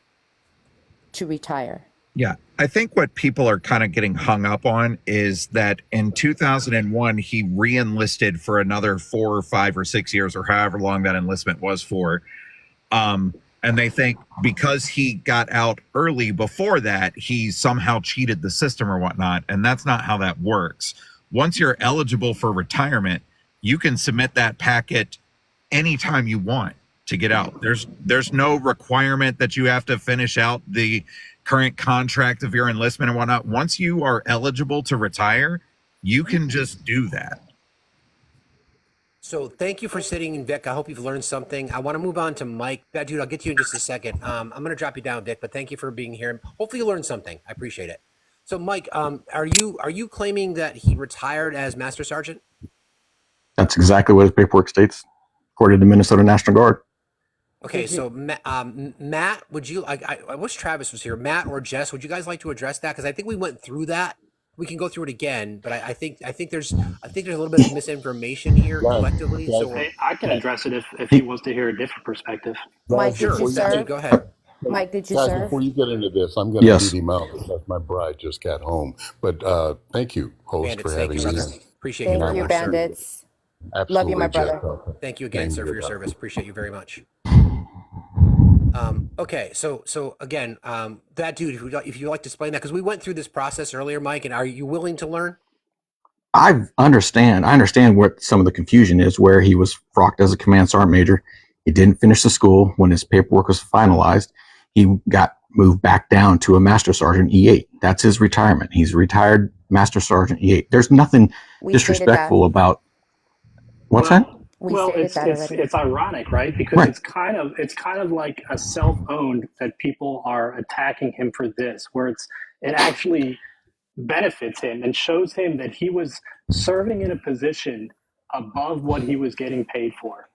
to retire. Yeah. I think what people are kind of getting hung up on is that in 2001, he re-enlisted for another 4 or 5 or 6 years, or however long that enlistment was for. And they think because he got out early before that, he somehow cheated the system or whatnot. And that's not how that works. Once you're eligible for retirement, you can submit that packet anytime you want to get out. There's no requirement that you have to finish out the current contract of your enlistment and whatnot. Once you are eligible to retire, you can just do that. So thank you for sitting in, Vic. I hope you've learned something. I want to move on to Mike. Dude, I'll get to you in just a second. I'm going to drop you down, Vic, but thank you for being here. Hopefully you learned something. I appreciate it. So Mike, are you claiming that he retired as Master Sergeant? That's exactly what his paperwork states, according to Minnesota National Guard. Okay, so Matt, would you? I wish Travis was here. Matt or Jess, would you guys like to address that? Because I think we went through that. We can go through it again, but I think there's a little bit of misinformation here collectively. So Hey, I can address it if he wants to hear a different perspective. Mike, did you serve? Go ahead. Mike, did you Guys, serve? before you get into this, I'm going to Yes. beat him out because my bride just got home. But thank you, host, Bandits, for thank having you, me brother. in. Appreciate you Thank very you, much, sir. bandits. Absolutely, Love you, my Jeff. brother. Thank you again, Thank sir, you, for your brother. service. Appreciate you very much. Okay, so again, that dude, if you'd like to explain that, because we went through this process earlier, Mike, and are you willing to learn? I understand what some of the confusion is, where he was frocked as a command sergeant major. He didn't finish the school. When his paperwork was finalized, he got moved back down to a Master Sergeant E8. That's his retirement. He's retired Master Sergeant E8. There's nothing disrespectful about what's that? It's ironic, right? Because Right. it's kind of like a self-owned that people are attacking him for this, where it actually benefits him and shows him that he was serving in a position above what he was getting paid for,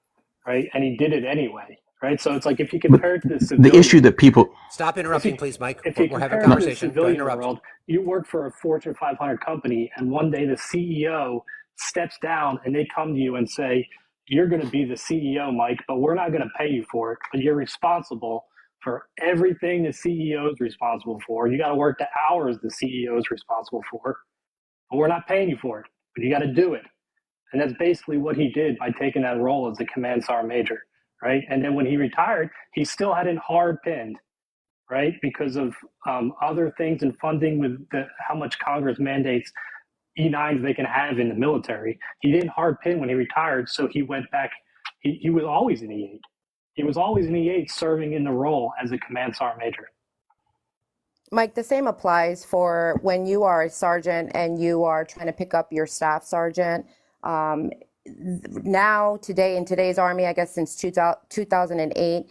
right? And he did it anyway, right? So it's like if you compare it to the civilian, The issue that people Stop interrupting, please, Mike. if you We're having a compare it to the conversation. Don't civilian interrupt. world, you work for a Fortune 500 company, and one day the CEO steps down and they come to you and say, you're going to be the CEO, Mike, but we're not going to pay you for it, but you're responsible for everything the CEO is responsible for. You got to work the hours the CEO is responsible for, but we're not paying you for it, but you got to do it. And that's basically what he did by taking that role as the command sergeant major, right? And then when he retired, he still had it hard pinned, right? Because of other things and funding with how much Congress mandates E9s they can have in the military. He didn't hard pin when he retired, so he went back. He was always an E8. He was always an E8 serving in the role as a command sergeant major. Mike, the same applies for when you are a sergeant and you are trying to pick up your staff sergeant. Now, today, in today's Army, I guess since 2008,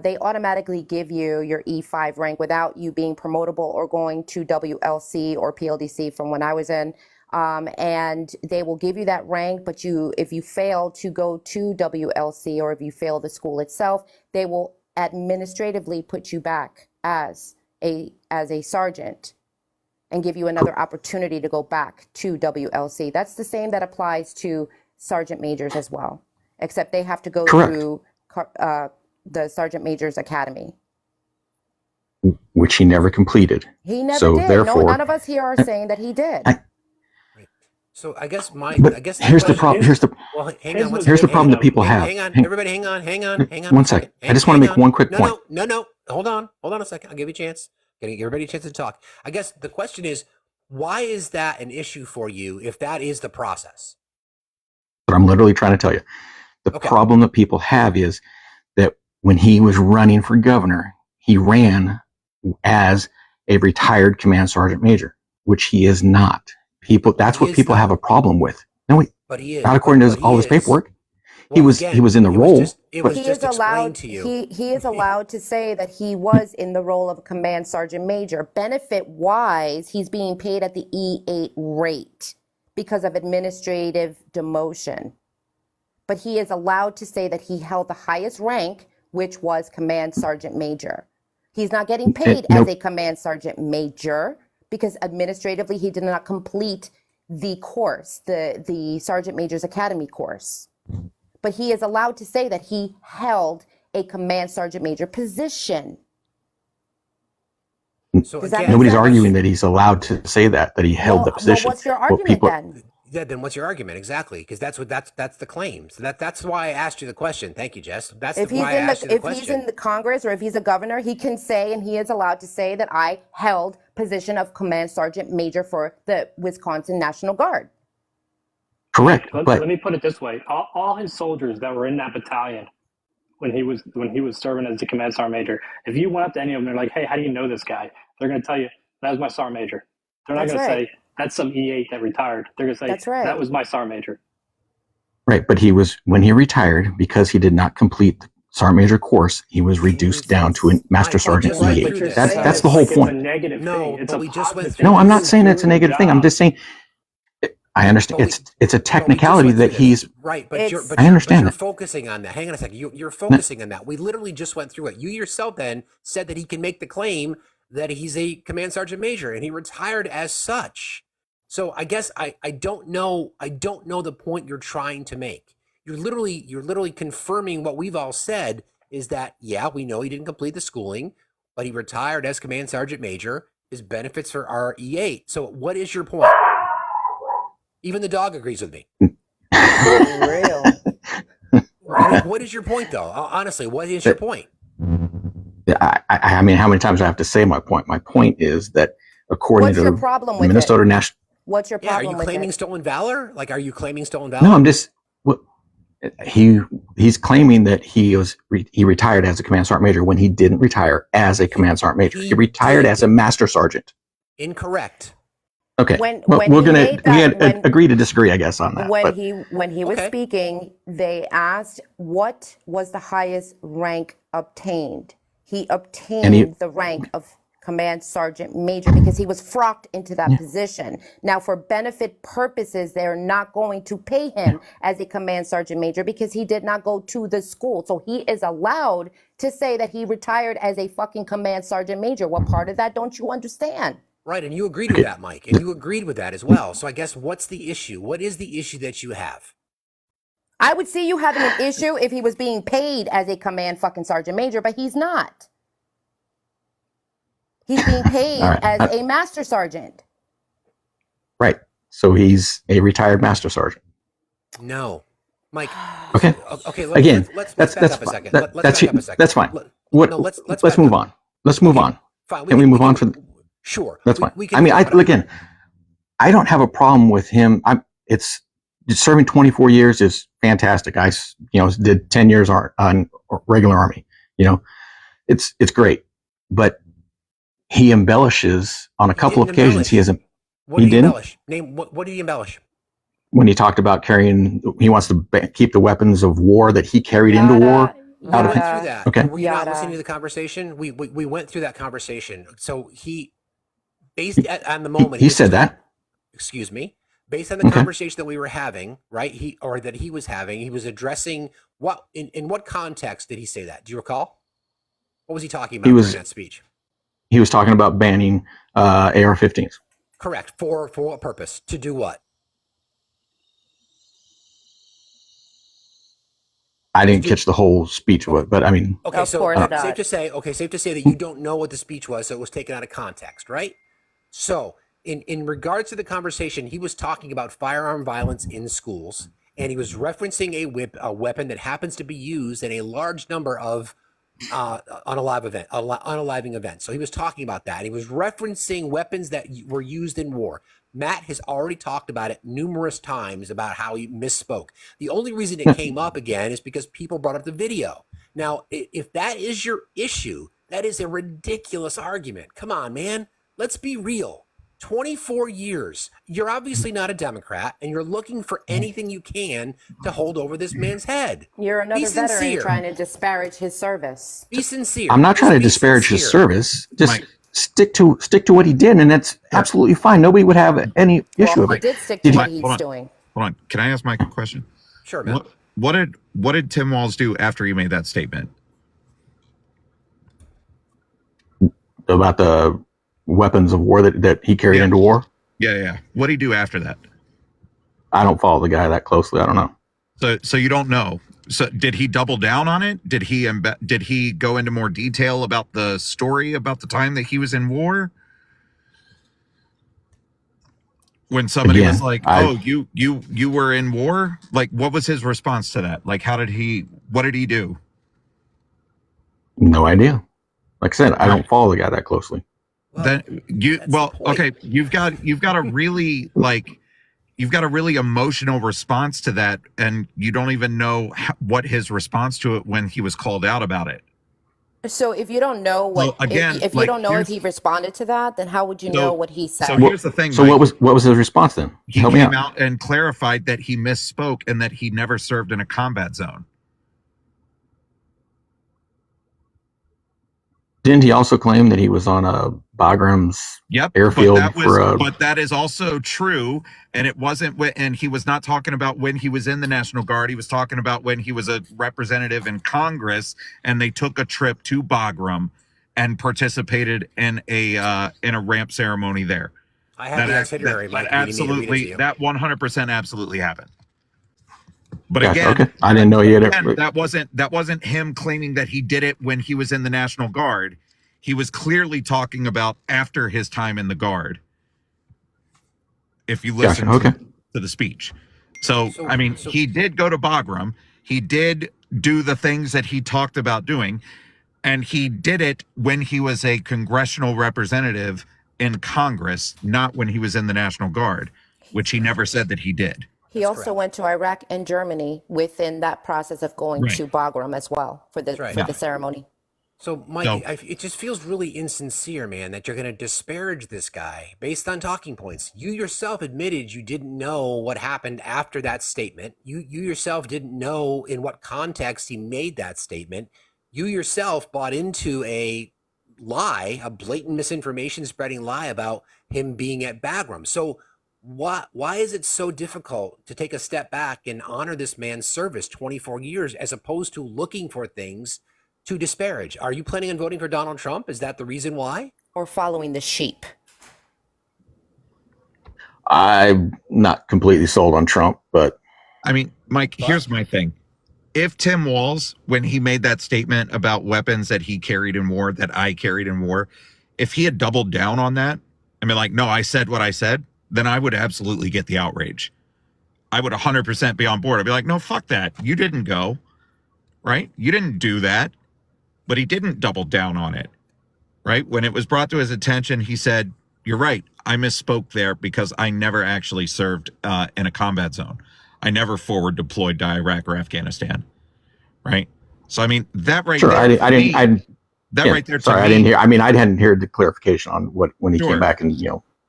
they automatically give you your E5 rank without you being promotable or going to WLC or PLDC from when I was in. And they will give you that rank, but if you fail to go to WLC or if you fail the school itself, they will administratively put you back as a sergeant and give you another opportunity to go back to WLC. That's the same that applies to sergeant majors as well, except they have to go through the Sergeant Major's Academy. Which he never completed. He never so did. Therefore, no, none of us here are saying that he did. So I guess here's the problem. Here's the problem that people have. Hang on, everybody, hang on. One second. I just want to make one quick point. No. Hold on a second. I'll give you a chance. Give everybody a chance to talk. I guess the question is, why is that an issue for you if that is the process? But I'm literally trying to tell you. The problem that people have is that when he was running for governor, he ran as a retired command sergeant major, which he is not. That's what people have a problem with. No, but he is not according to all his paperwork. He was in the role. He is allowed to say that he was in the role of a command sergeant major. Benefit wise, he's being paid at the E8 rate because of administrative demotion. But he is allowed to say that he held the highest rank, which was command sergeant major. He's not getting paid as a command sergeant major because administratively he did not complete the course, the Sergeant Major's Academy course. But he is allowed to say that he held a command sergeant major position. So nobody's arguing that he's allowed to say that he held the position. Well, what's your argument then? Yeah, then what's your argument exactly? Because that's the claim. So that's why I asked you the question. Thank you, Jess. If he's in the Congress or if he's a governor, he can say, and he is allowed to say that I held position of command sergeant major for the Wisconsin National Guard. Correct. Let me put it this way: all his soldiers that were in that battalion when he was serving as the command sergeant major, if you went up to any of them, they're like, "Hey, how do you know this guy?" They're going to tell you that was my sergeant major. They're not going to say that's some E8 that retired. They're going to say that was my sergeant major. Right, but when he retired, because he did not complete the sergeant major course, he was reduced down to a master sergeant E8. That's the whole point. No, I'm not saying it's a negative thing. I'm just saying. I understand it's a technicality that he's right, I understand you're focusing on that. Hang on a second. You're focusing on that. We literally just went through it. You yourself then said that he can make the claim that he's a command sergeant major and he retired as such. So I guess I don't know the point you're trying to make. You're literally confirming what we've all said is that we know he didn't complete the schooling, but he retired as command sergeant major. His benefits are our E8. So what is your point? Even the dog agrees with me. Real. What is your point, though? Honestly, what is your point? I mean, how many times do I have to say my point? My point is that according to the Minnesota National... What's your problem with it? Are you claiming stolen valor? Like, are you claiming stolen valor? No, I'm just... He's claiming that he retired as a command sergeant major when he didn't retire as a command sergeant major. He retired as a master sergeant. Incorrect. Okay. We agree to disagree, I guess, on that. When he was speaking, they asked what was the highest rank obtained. He obtained the rank of command sergeant major because he was frocked into that position. Now, for benefit purposes, they're not going to pay him as a command sergeant major because he did not go to the school. So he is allowed to say that he retired as a fucking command sergeant major. What part of that don't you understand? Right, and you agreed with that, Mike, and you agreed with that as well. So I guess what's the issue? What is the issue that you have? I would see you having an issue if he was being paid as a command fucking sergeant major, but he's not. He's being paid as a master sergeant. Right. So he's a retired master sergeant. No, Mike. Okay. Let's back up a second. That's fine. Let's move on. Let's move on. Fine. Can we move on for? Sure. That's fine. I don't have a problem with him. serving 24 years is fantastic. I, did 10 years on regular Army. It's great, but he embellishes on a couple of occasions. He hasn't. What did he embellish? What did he embellish? When he talked about he wants to keep the weapons of war that he carried into war. We went through that. Okay. Were you not listening to the conversation? We went through that conversation. So he, based on the moment, he said that. Excuse me. Based on the conversation that we were having, right? He was having. He was addressing what in what context did he say that? Do you recall? What was he talking about during that speech? He was talking about banning AR-15s. Correct. For what purpose? To do what? I didn't catch the whole speech, but I mean. Okay, so safe to say that you don't know what the speech was, so it was taken out of context, right? So in regards to the conversation, he was talking about firearm violence in schools, and he was referencing a weapon that happens to be used in a large number of unaliving events. So he was talking about that. He was referencing weapons that were used in war. Matt has already talked about it numerous times about how he misspoke. The only reason it came up again is because people brought up the video. Now, if that is your issue, that is a ridiculous argument. Come on, man. Let's be real. 24 years. You're obviously not a Democrat, and you're looking for anything you can to hold over this man's head. You're another veteran trying to disparage his service. Be sincere. I'm not trying to disparage his service. Just stick to what he did, and that's absolutely fine. Nobody would have any issue with it. He did stick to what he's doing. Hold on. Can I ask Mike a question? Sure, man. What did Tim Walz do after he made that statement? About the weapons of war that he carried into war? Yeah. What did he do after that? I don't follow the guy that closely. I don't know. So you don't know. So did he double down on it? Did he go into more detail about the story about the time that he was in war? When somebody was like, "Oh, you were in war?" Like, what was his response to that? Like, what did he do? No idea. Like I said, I don't follow the guy that closely. You've got a really emotional response to that, and you don't even know what his response to it when he was called out about it. So if you don't know if you don't know if he responded to that, then how would you know what he said? So here's the thing. So what was his response then? He came out and clarified that he misspoke and that he never served in a combat zone. Didn't he also claim that he was on a Bagram's airfield but that is also true, and it wasn't. And he was not talking about when he was in the National Guard. He was talking about when he was a representative in Congress, and they took a trip to Bagram and participated in a ramp ceremony there. I have the itinerary. That 100% absolutely happened. But Gotcha, again, okay. I didn't know he had that wasn't him claiming that he did it when he was in the National Guard. He was clearly talking about after his time in the Guard. If you listen to the speech. So I mean, he did go to Bagram. He did do the things that he talked about doing, and he did it when he was a congressional representative in Congress, not when he was in the National Guard, which he never said that he did. He also went to Iraq and Germany within that process of going to Bagram as well for the ceremony. So, Mike, it just feels really insincere, man, that you're going to disparage this guy based on talking points. You yourself admitted you didn't know what happened after that statement. You yourself didn't know in what context he made that statement. You yourself bought into a lie, a blatant misinformation spreading lie about him being at Bagram. So why is it so difficult to take a step back and honor this man's service 24 years as opposed to looking for things to disparage? Are you planning on voting for Donald Trump? Is that the reason why? Or following the sheep? I'm not completely sold on Trump, but I mean, Mike, here's my thing. If Tim Walz, when he made that statement about weapons that he carried in war, that I carried in war, if he had doubled down on that, I mean, like, no, I said what I said, then I would absolutely get the outrage. I would 100% be on board. I'd be like, no, fuck that. You didn't go, right? You didn't do that. But he didn't double down on it, right? When it was brought to his attention, he said, you're right. I misspoke there because I never actually served in a combat zone. I never forward deployed to Iraq or Afghanistan. Right. So, I mean, that right Sure. there, I for me, that yeah, right there to sorry, I me, didn't hear. I mean, I hadn't heard the clarification on what when he came sure. back and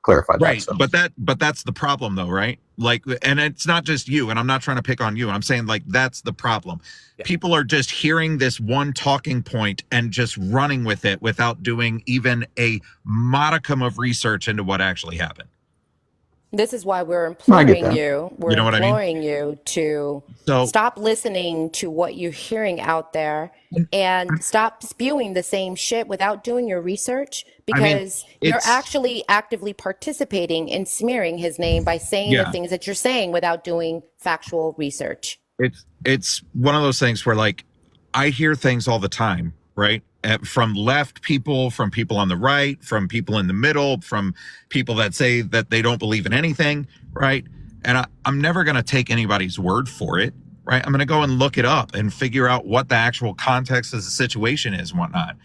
clarified that. Right. So, But that's the problem though, right? Like, and it's not just you, and I'm not trying to pick on you. I'm saying like that's the problem. Yeah. People are just hearing this one talking point and just running with it without doing even a modicum of research into what actually happened. This is why we're I get imploring that. you. We're You know what I mean? imploring you to So stop listening to what you're hearing out there and stop spewing the same shit without doing your research, I mean, because you're it's actually actively participating in smearing his name by saying the yeah. things that you're saying without doing factual research. It's one of those things where like I hear things all the time, right? From left people, from people on the right, from people in the middle, from people that say that they don't believe in anything, right? And I'm never going to take anybody's word for it, right? I'm going to go and look it up and figure out what the actual context of the situation is and whatnot.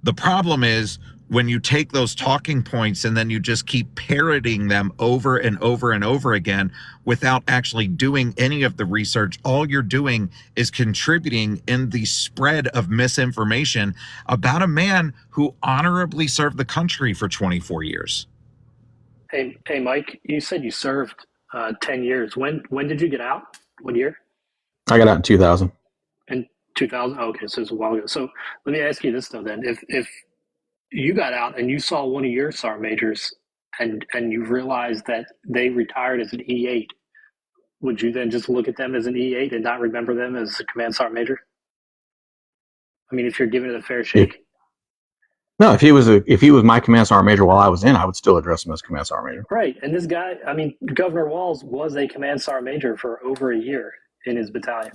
The problem is when you take those talking points and then you just keep parroting them over and over and over again without actually doing any of the research, all you're doing is contributing in the spread of misinformation about a man who honorably served the country for 24 years. Hey, Mike, you said you served 10 years. When did you get out? What year? I got out in 2000. In 2000? Okay, so it's a while ago. So let me ask you this, though, then. If you got out and you saw one of your sergeant majors and you realized that they retired as an E8, would you then just look at them as an E8 and not remember them as a command sergeant major? I mean, if you're giving it a fair shake. No, if he was my command sergeant major while I was in, I would still address him as command sergeant major. Right. And this guy, I mean, Governor Walz was a command sergeant major for over a year in his battalion.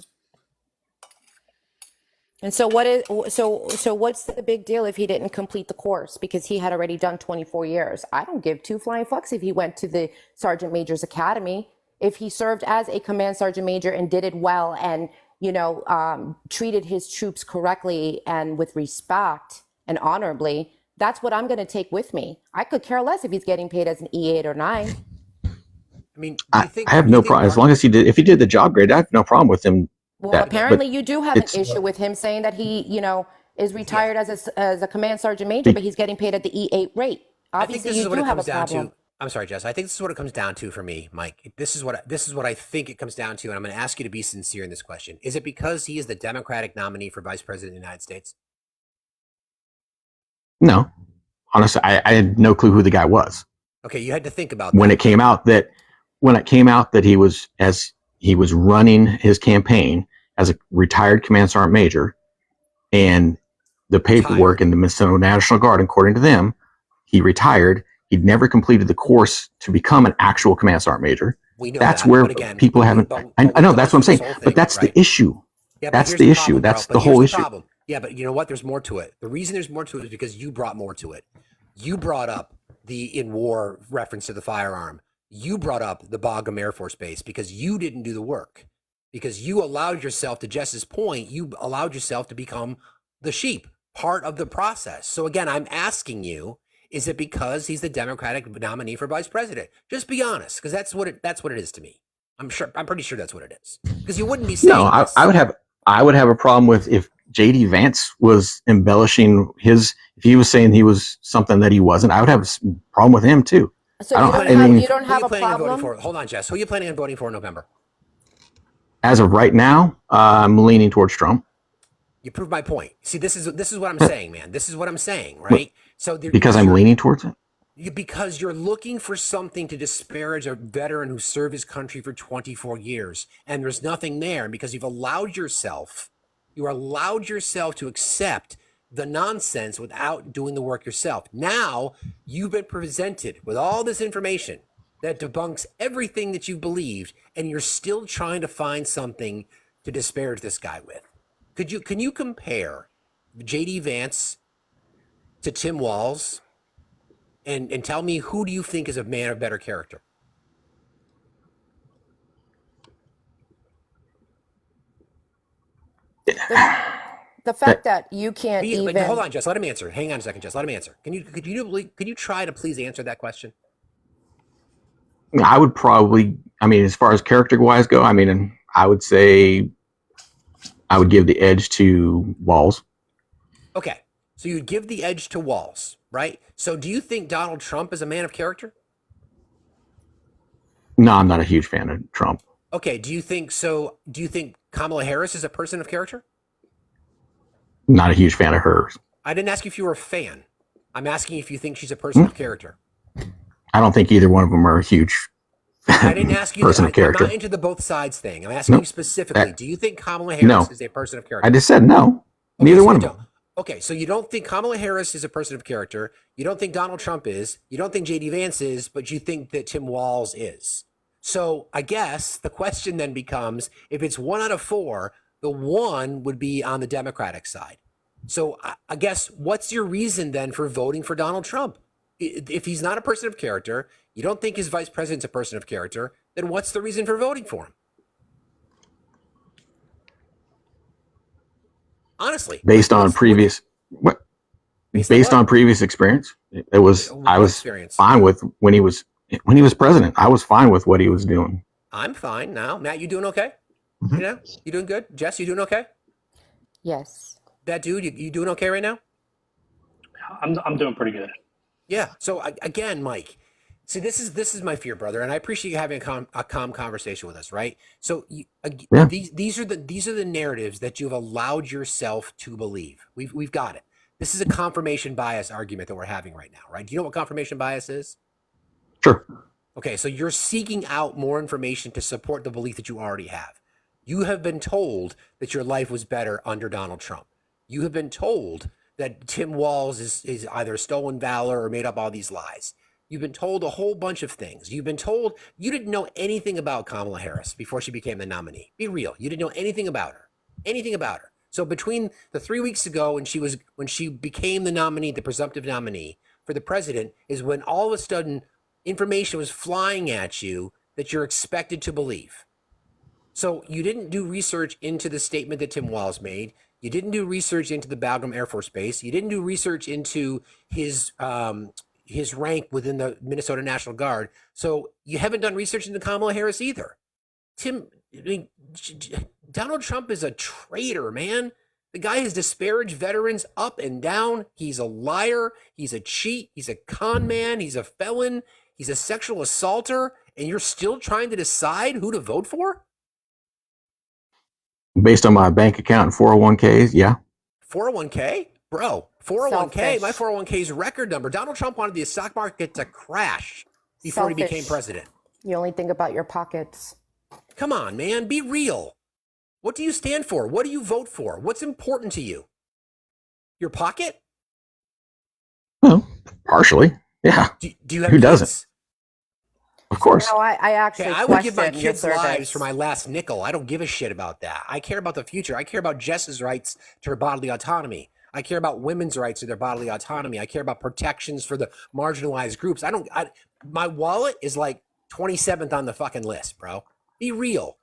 And so what's the big deal if he didn't complete the course because he had already done 24 years? I don't give two flying fucks if he went to the Sergeant Major's Academy. If he served as a command sergeant major and did it well and, treated his troops correctly and with respect and honorably, that's what I'm going to take with me. I could care less if he's getting paid as an E8 or 9. I mean, I have no problem as long as if he did the job grade. I have no problem with him. Well, apparently you do have an issue with him saying that he, is retired as a command sergeant major, but he's getting paid at the E8 rate. Obviously, you do have a problem. I'm sorry, Jess. I think this is what it comes down to for me, Mike. This is what I think it comes down to, and I'm going to ask you to be sincere in this question. Is it because he is the Democratic nominee for vice president of the United States? No, honestly, I had no clue who the guy was. Okay, you had to think about when that. it came out that he was running his campaign as a retired command sergeant major, and the paperwork in the Minnesota National Guard, according to them, he retired. He'd never completed the course to become an actual command sergeant major. We know that's that, where again, people haven't. I know that's what I'm saying, but that's the issue. Yeah, that's the issue. That's the whole issue. Yeah, but you know what? There's more to it. The reason there's more to it is because you brought more to it. You brought up the in war reference to the firearm. You brought up the Bagram Air Force Base because you didn't do the work. Because you allowed yourself, to Jess's point, you allowed yourself to become the sheep, part of the process. So again, I'm asking you, is it because he's the Democratic nominee for vice president? Just be honest, because that's what it is to me. I'm pretty sure that's what it is. Because you wouldn't be saying this. I would have a problem with if JD Vance was embellishing if he was saying he was something that he wasn't. I would have a problem with him too. So you don't have a problem? Hold on, Jess. Who are you planning on voting for in November? As of right now, I'm leaning towards Trump. You prove my point. See, this is what I'm saying, man. This is what I'm saying, right? So because I'm leaning towards it. Because you're looking for something to disparage a veteran who served his country for 24 years, and there's nothing there, and because you allowed yourself to accept the nonsense without doing the work yourself. Now you've been presented with all this information that debunks everything that you've believed, and you're still trying to find something to disparage this guy with. Can you compare JD Vance to Tim Walz and tell me, who do you think is a man of better character? The fact that you can't even... Hold on, Jess. Let him answer. Hang on a second, Jess. Let him answer. Could you try to please answer that question? I would probably, I mean, as far as character wise go, I mean, I would say I would give the edge to Walz. Okay. So you'd give the edge to Walz, right? So do you think Donald Trump is a man of character? No, I'm not a huge fan of Trump. Okay. Do you think Kamala Harris is a person of character? Not a huge fan of hers. I didn't ask you if you were a fan. I'm asking if you think she's a person of character. I don't think either one of them are a huge I didn't ask you person that. of character. I'm not into the both sides thing. I'm asking Nope. you specifically. Do you think Kamala Harris No. is a person of character? I just said no. Okay, Neither so one you of them. don't. Okay, so you don't think Kamala Harris is a person of character. You don't think Donald Trump is. You don't think JD Vance is, but you think that Tim Walz is. So I guess the question then becomes, if it's 1 out of 4, the 1 would be on the Democratic side. So I guess what's your reason then for voting for Donald Trump? If he's not a person of character, you don't think his vice president's a person of character, then what's the reason for voting for him? Honestly, Based on previous experience, I was experience? fine with when he was president. I was fine with what he was doing. I'm fine now. Matt, you doing okay? You know, you doing good? Jess, you doing okay? Yes. That dude, you doing okay right now? I'm doing pretty good. Yeah. So again, Mike, see, this is my fear, brother, and I appreciate you having a calm conversation with us, right? So these are the narratives that you've allowed yourself to believe. We've got it. This is a confirmation bias argument that we're having right now, right? Do you know what confirmation bias is? Sure. Okay, so you're seeking out more information to support the belief that you already have. You have been told that your life was better under Donald Trump. You have been told that Tim Walz is either stolen valor or made up all these lies. You've been told a whole bunch of things. You've been told you didn't know anything about Kamala Harris before she became the nominee. Be real. You didn't know anything about her. Anything about her. So between the 3 weeks ago when she became the nominee, the presumptive nominee for the president, is when all of a sudden information was flying at you that you're expected to believe. So you didn't do research into the statement that Tim Walz made. You didn't do research into the Bagram Air Force Base. You didn't do research into his rank within the Minnesota National Guard. So you haven't done research into Kamala Harris either. Donald Trump is a traitor, man. The guy has disparaged veterans up and down. He's a liar. He's a cheat. He's a con man. He's a felon. He's a sexual assaulter. And you're still trying to decide who to vote for? Based on my bank account and 401ks, yeah. 401k? Bro, 401k, Selfish. my 401k's record number. Donald Trump wanted the stock market to crash before he became Selfish. president. You only think about your pockets. Come on, man, be real. What do you stand for? What do you vote for? What's important to you? Your pocket? Well, partially, yeah. Do you have Who kids? doesn't? Of course. No, I actually Okay, I would give my question your kids' lives service. for my last nickel. I don't give a shit about that. I care about the future. I care about Jess's rights to her bodily autonomy. I care about women's rights to their bodily autonomy. I care about protections for the marginalized groups. My wallet is like 27th on the fucking list, bro. Be real.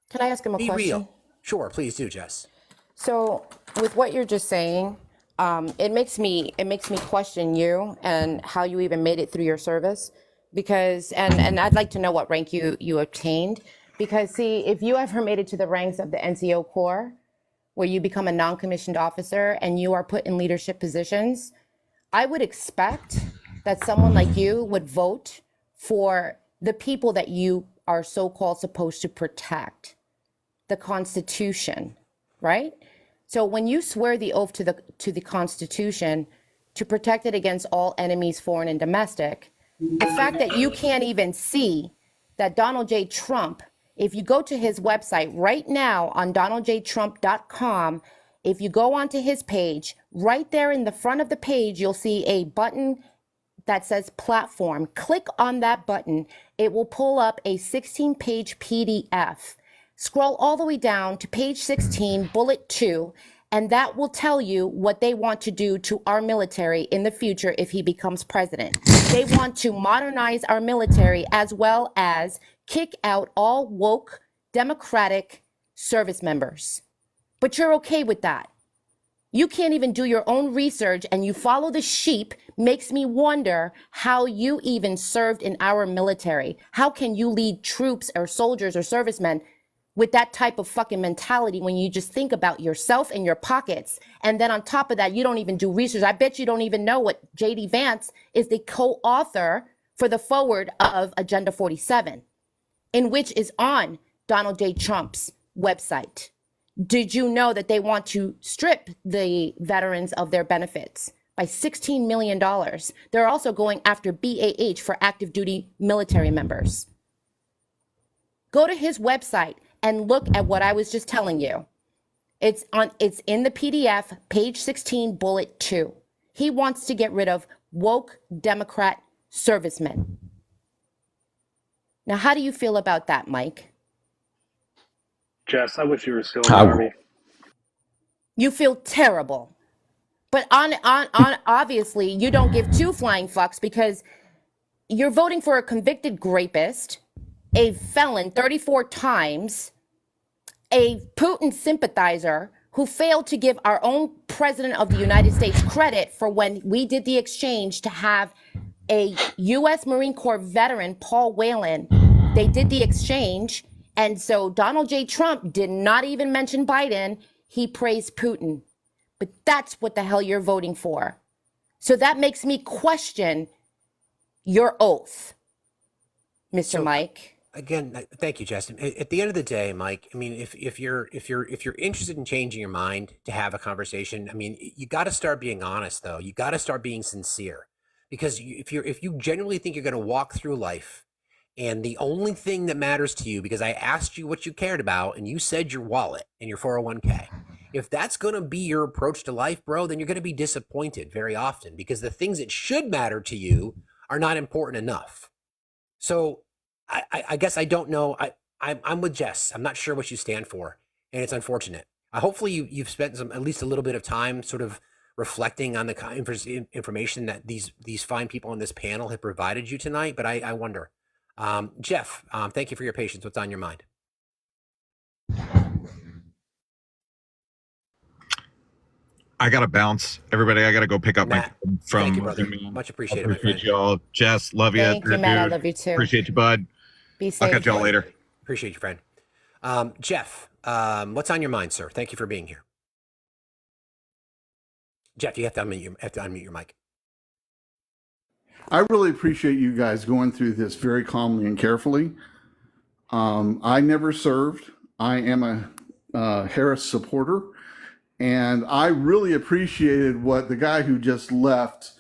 Can I ask him a Be question? real. Sure, please do, Jess. So, with what you're just saying, it makes me question you and how you even made it through your service, because and I'd like to know what rank you obtained, because see, if you ever made it to the ranks of the NCO Corps, where you become a non-commissioned officer and you are put in leadership positions, I would expect that someone like you would vote for the people that you are so-called supposed to protect, the Constitution, right? So when you swear the oath to the Constitution to protect it against all enemies, foreign and domestic, the fact that you can't even see that Donald J. Trump, if you go to his website right now on donaldjtrump.com, if you go onto his page, right there in the front of the page, you'll see a button that says platform. Click on that button. It will pull up a 16-page PDF. Scroll all the way down to page 16, bullet 2, and that will tell you what they want to do to our military in the future if he becomes president. They want to modernize our military as well as kick out all woke Democratic service members. But you're okay with that. You can't even do your own research and you follow the sheep. Makes me wonder how you even served in our military. How can you lead troops or soldiers or servicemen with that type of fucking mentality when you just think about yourself and your pockets? And then on top of that, you don't even do research. I bet you don't even know what J.D. Vance is the co-author for the forward of Agenda 47, in which is on Donald J. Trump's website. Did you know that they want to strip the veterans of their benefits by $16 million? They're also going after BAH for active duty military members. Go to his website and look at what I was just telling you. It's in the PDF, page 16, bullet 2. He wants to get rid of woke Democrat servicemen. Now, how do you feel about that, Mike? Jess, I wish you were still in the Army. You feel terrible. But on obviously, you don't give two flying fucks because you're voting for a convicted rapist, a felon 34 times, a Putin sympathizer who failed to give our own president of the United States credit for when we did the exchange to have a U.S. Marine Corps veteran, Paul Whelan. They did the exchange. And so Donald J. Trump did not even mention Biden. He praised Putin. But that's what the hell you're voting for. So that makes me question your oath, Mr. Mike. Again, thank you, Justin. At the end of the day, Mike, I mean, if you're interested in changing your mind to have a conversation, I mean, you got to start being honest, though. You got to start being sincere, because if you genuinely think you're going to walk through life, and the only thing that matters to you, because I asked you what you cared about, and you said your wallet and your 401k. If that's going to be your approach to life, bro, then you're going to be disappointed very often, because the things that should matter to you are not important enough. So I guess I don't know. I'm with Jess. I'm not sure what you stand for, and it's unfortunate. Hopefully you've spent at least a little bit of time sort of reflecting on the information that these fine people on this panel have provided you tonight. But I wonder, Jeff, thank you for your patience. What's on your mind? I gotta bounce, everybody. I gotta go pick up Matt, my from. thank you, brother. Much appreciated. Appreciate y'all, Jess. Love you. Thank you, Matt. I love you too. Appreciate you, bud. Be safe. I'll catch y'all later. Appreciate you, friend. Jeff, what's on your mind, sir? Thank you for being here. Jeff, you have to unmute your mic. I really appreciate you guys going through this very calmly and carefully. I never served. I am a Harris supporter. And I really appreciated what the guy who just left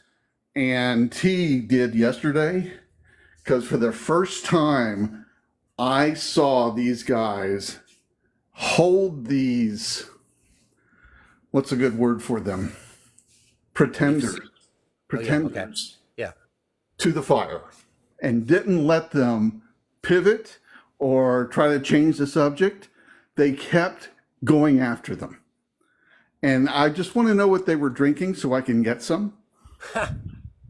and T did yesterday, because for the first time, I saw these guys hold these, what's a good word for them? Pretenders. Pretenders. Yeah. To the fire, and didn't let them pivot or try to change the subject. They kept going after them. And I just want to know what they were drinking so I can get some.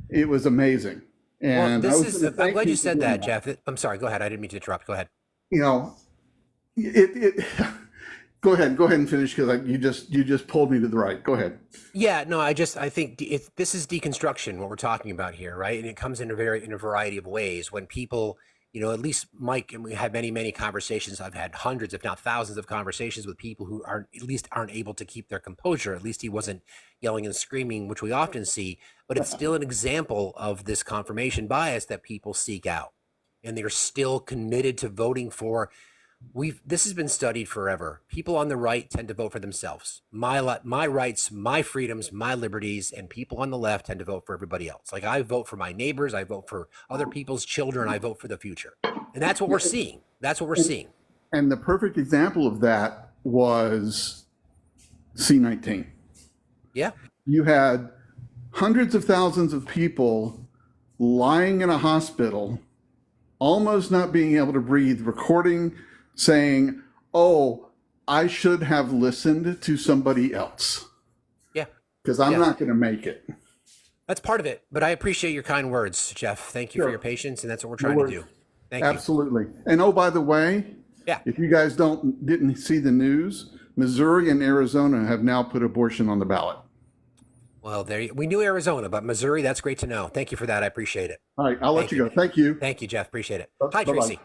It was amazing. And well, I'm glad you said that, Jeff. I'm sorry. Go ahead. I didn't mean to interrupt. Go ahead. You know, go ahead and finish, because you just pulled me to the right. Go ahead. Yeah, no, I think this is deconstruction, what we're talking about here, right? And it comes in a variety of ways. When people, you know, at least Mike, and we had many conversations. I've had hundreds, if not thousands, of conversations with people who aren't able to keep their composure. At least he wasn't yelling and screaming, which we often see, but it's still an example of this confirmation bias that people seek out, and they're still committed to voting for. This has been studied forever. People on the right tend to vote for themselves. My rights, my freedoms, my liberties, and people on the left tend to vote for everybody else. Like, I vote for my neighbors, I vote for other people's children, I vote for the future. And that's what we're seeing. That's what we're seeing. And the perfect example of that was C-19. Yeah. You had hundreds of thousands of people lying in a hospital, almost not being able to breathe, recording, saying, oh, I should have listened to somebody else. Yeah. Because I'm not going to make it. That's part of it. But I appreciate your kind words, Jeff. Thank you for your patience. And that's what we're trying to do. Thank you. Absolutely. And oh, by the way, if you guys didn't see the news, Missouri and Arizona have now put abortion on the ballot. Well, we knew Arizona, but Missouri, that's great to know. Thank you for that. I appreciate it. All right, I'll let you go. Thank you. Thank you, Jeff. Appreciate it. Bye-bye. Hi, Tracy.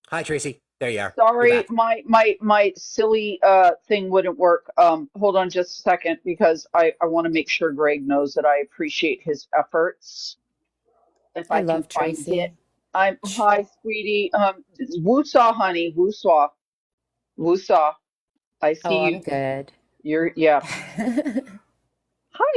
Hi, Tracy. There you are. Sorry, my silly thing wouldn't work. Hold on just a second because I want to make sure Greg knows that I appreciate his efforts. If I can love find Tracy. it. Hi, sweetie. Woosaw, honey. Woosaw. Woosaw. I see Oh, you. I'm good. Yeah. Hi,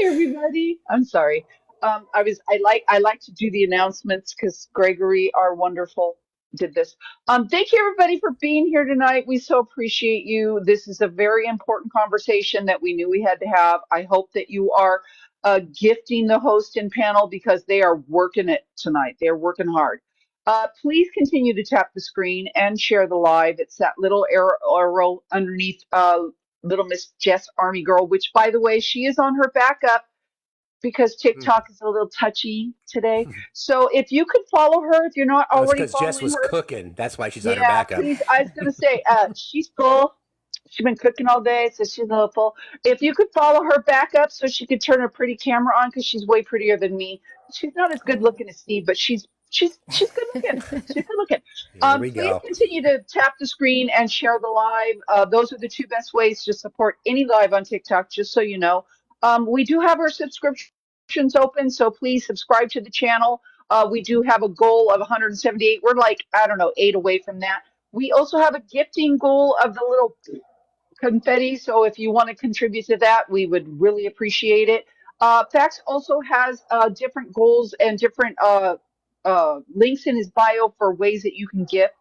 everybody. I'm sorry. I like to do the announcements because Gregory, our wonderful, did this. Thank you everybody for being here tonight. We so appreciate you. This is a very important conversation that we knew we had to have. I hope that you are gifting the host and panel because they are working it tonight. They're working hard. Please continue to tap the screen and share the live. It's that little arrow underneath little Miss Jess Army Girl, which by the way, she is on her backup because TikTok is a little touchy today. So if you could follow her, if you're not already Because Jess following was her, cooking. That's why she's on her yeah, backup. please. I was gonna say, she's full. She's been cooking all day, so she's a little full. If you could follow her back up so she could turn her pretty camera on, because she's way prettier than me. She's not as good looking as Steve, but she's good looking. She's good looking. Here we Please go. continue to tap the screen and share the live. Those are the two best ways to support any live on TikTok, just so you know. We do have our subscriptions open, so please subscribe to the channel. We do have a goal of 178. We're like, I don't know, 8 away from that. We also have a gifting goal of the little confetti. So if you want to contribute to that, we would really appreciate it. Fax also has different goals and different links in his bio for ways that you can gift.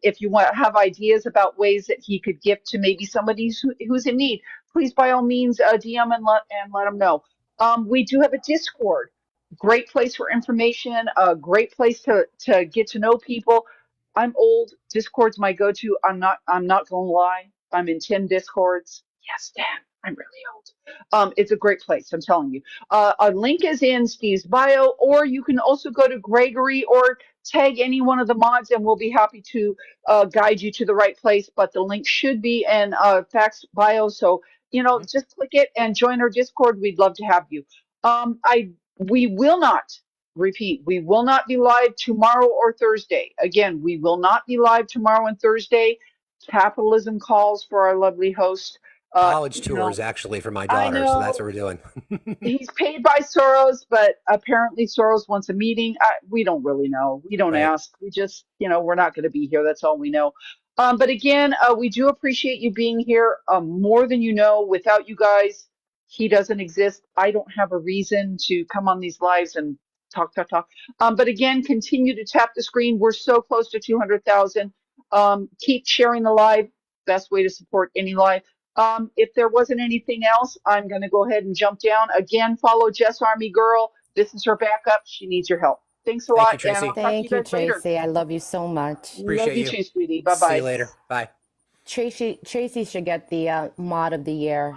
If you want to have ideas about ways that he could gift to maybe somebody who's in need, please by all means DM and let him know. We do have a Discord. Great place for information. A great place to get to know people. I'm old. Discord's my go-to. I'm not gonna lie. I'm in 10 Discords. Yes, Dan, I'm really old. It's a great place, I'm telling you. A link is in Steve's bio, or you can also go to Gregory or tag any one of the mods and we'll be happy to guide you to the right place. But the link should be in Fax bio. So, just click it and join our Discord. We'd love to have you. We will not repeat, we will not be live tomorrow or Thursday. Again, we will not be live tomorrow and Thursday. Capitalism calls for our lovely host. College tours, actually, for my daughter. So that's what we're doing. He's paid by Soros, but apparently Soros wants a meeting. We don't really know. We don't ask. We just, we're not going to be here. That's all we know. But again, we do appreciate you being here more than you know. Without you guys, he doesn't exist. I don't have a reason to come on these lives and talk. But again, continue to tap the screen. We're so close to 200,000. Keep sharing the live. Best way to support any live. If there wasn't anything else, I'm going to go ahead and jump down. Again, follow Jess Army Girl. This is her backup. She needs your help. Thanks a lot. Tracy. And I'll talk to you guys Tracy. later. I love you so much. Appreciate you too, sweetie. Bye-bye. See you later. Bye. Tracy should get the mod of the year.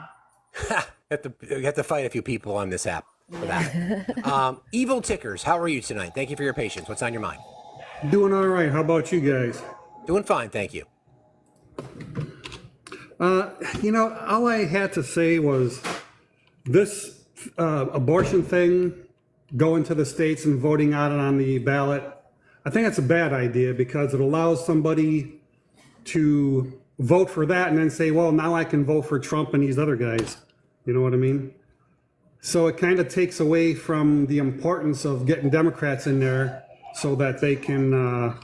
You have to fight a few people on this app for that. Evil Tickers, how are you tonight? Thank you for your patience. What's on your mind? Doing all right. How about you guys? Doing fine, thank you. All I had to say was this abortion thing, going to the states and voting on it on the ballot, I think that's a bad idea because it allows somebody to vote for that and then say, well, now I can vote for Trump and these other guys. You know what I mean? So it kind of takes away from the importance of getting Democrats in there so that they can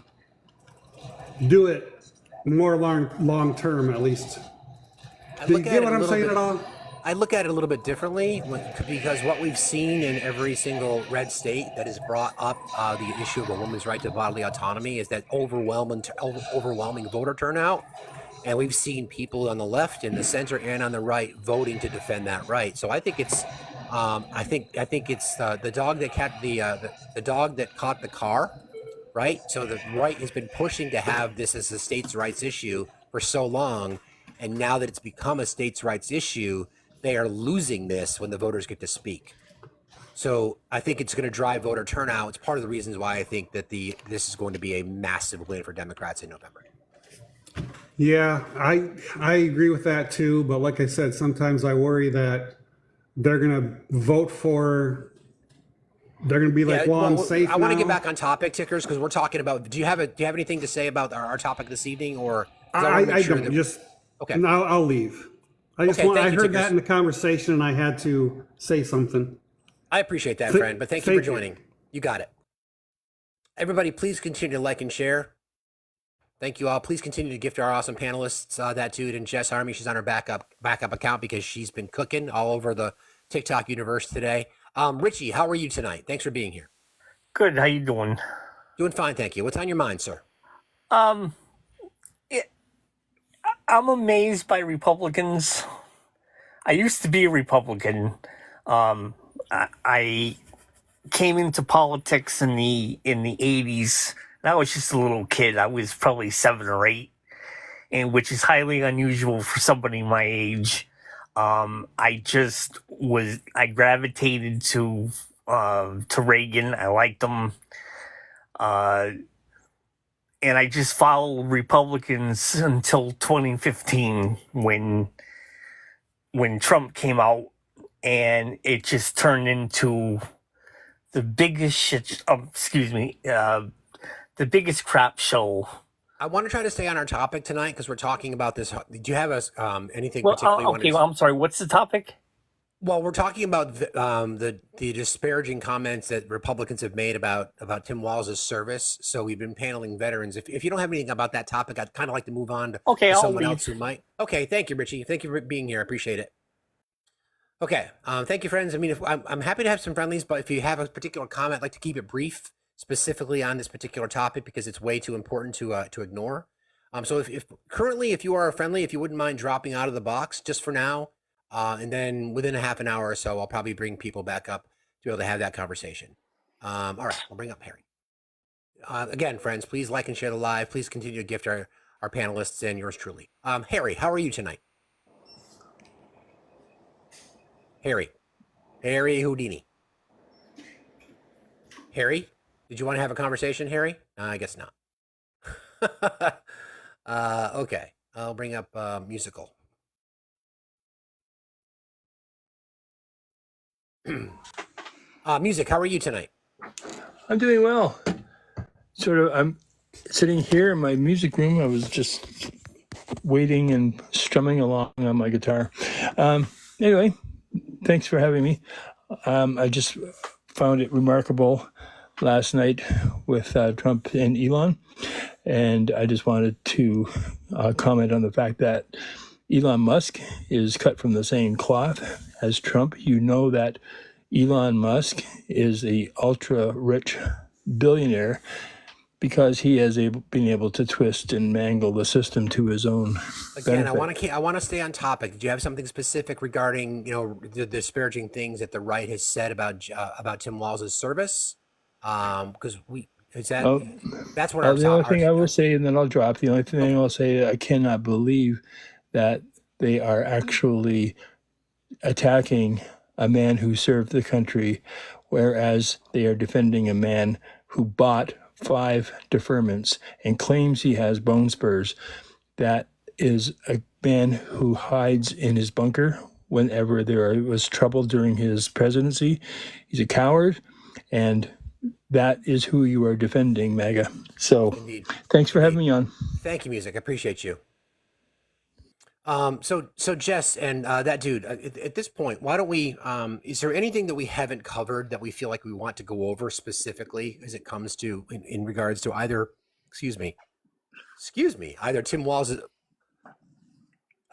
do it more long term, at least. Do you get what I'm saying at all? I look at it a little bit differently because what we've seen in every single red state that has brought up the issue of a woman's right to bodily autonomy is that overwhelming voter turnout. And we've seen people on the left, in the center, and on the right voting to defend that right. So I think it's, I think it's the dog that caught the car, right? So the right has been pushing to have this as a states' rights issue for so long, and now that it's become a states' rights issue, they are losing this when the voters get to speak. So I think it's going to drive voter turnout. It's part of the reasons why I think that this is going to be a massive win for Democrats in November. Yeah, I agree with that too. But like I said, sometimes I worry that they're gonna vote for. They're gonna be like, "Well, I'm safe I want to get now." back on topic, tickers, because we're talking about. Do you have anything to say about our topic this evening, or 'cause I want to make I sure don't. that Just okay. no, I'll leave. Okay, thank I you, heard tickers. that in the conversation, and I had to say something. I appreciate that, Th- friend, but thank you for joining. You got it. Everybody, please continue to like and share. Thank you all. Please continue to gift our awesome panelists, that dude and Jess Army. She's on her backup account because she's been cooking all over the TikTok universe today. Richie, how are you tonight? Thanks for being here. Good. How you doing? Doing fine, thank you. What's on your mind, sir? I'm amazed by Republicans. I used to be a Republican. I came into politics in the 80s. I was just a little kid. I was probably 7 or 8, and which is highly unusual for somebody my age. I gravitated to Reagan. I liked him. And I just followed Republicans until 2015 when Trump came out, and it just turned into the biggest shit. The biggest crap show. I want to try to stay on our topic tonight because we're talking about this. Do you have anything Well, particularly? okay, well, I'm sorry. What's the topic? Well, we're talking about the disparaging comments that Republicans have made about Tim Walz's service. So we've been paneling veterans. If you don't have anything about that topic, I'd kind of like to move on to, Okay, I'll someone leave. else who might. Okay, thank you, Richie. Thank you for being here. I appreciate it. Okay, thank you, friends. I mean, I'm happy to have some friendlies, but if you have a particular comment, I'd like to keep it brief, specifically on this particular topic because it's way too important to ignore. So if currently, if you are a friendly, if you wouldn't mind dropping out of the box just for now. And then within a half an hour or so, I'll probably bring people back up to be able to have that conversation. All right, I'll bring up Harry. Again, friends, please like and share the live. Please continue to gift our panelists and yours truly. Harry, how are you tonight? Harry Houdini. Harry, did you want to have a conversation, Harry? I guess not. Okay, I'll bring up musical. Music, how are you tonight? I'm doing well. I'm sitting here in my music room. I was just waiting and strumming along on my guitar. Anyway, thanks for having me. I just found it remarkable last night with Trump and Elon, and I just wanted to comment on the fact that Elon Musk is cut from the same cloth as Trump. You know that Elon Musk is the ultra-rich billionaire because he has been able to twist and mangle the system to his own Again, benefit. I want to stay on topic. Do you have something specific regarding the disparaging things that the right has said about Tim Walz's service? Because that's what the only thing I will say, and then I'll drop. The only thing I'll say, I cannot believe that they are actually attacking a man who served the country, whereas they are defending a man who bought 5 deferments and claims he has bone spurs. That is a man who hides in his bunker whenever there was trouble during his presidency. He's a coward, and that is who you are defending, MAGA. So Indeed. Thanks for having me on. Thank you, Music. I appreciate you. So Jess and that dude, at this point, why don't we, is there anything that we haven't covered that we feel like we want to go over specifically as it comes to, in regards to either, excuse me, either Tim Walz,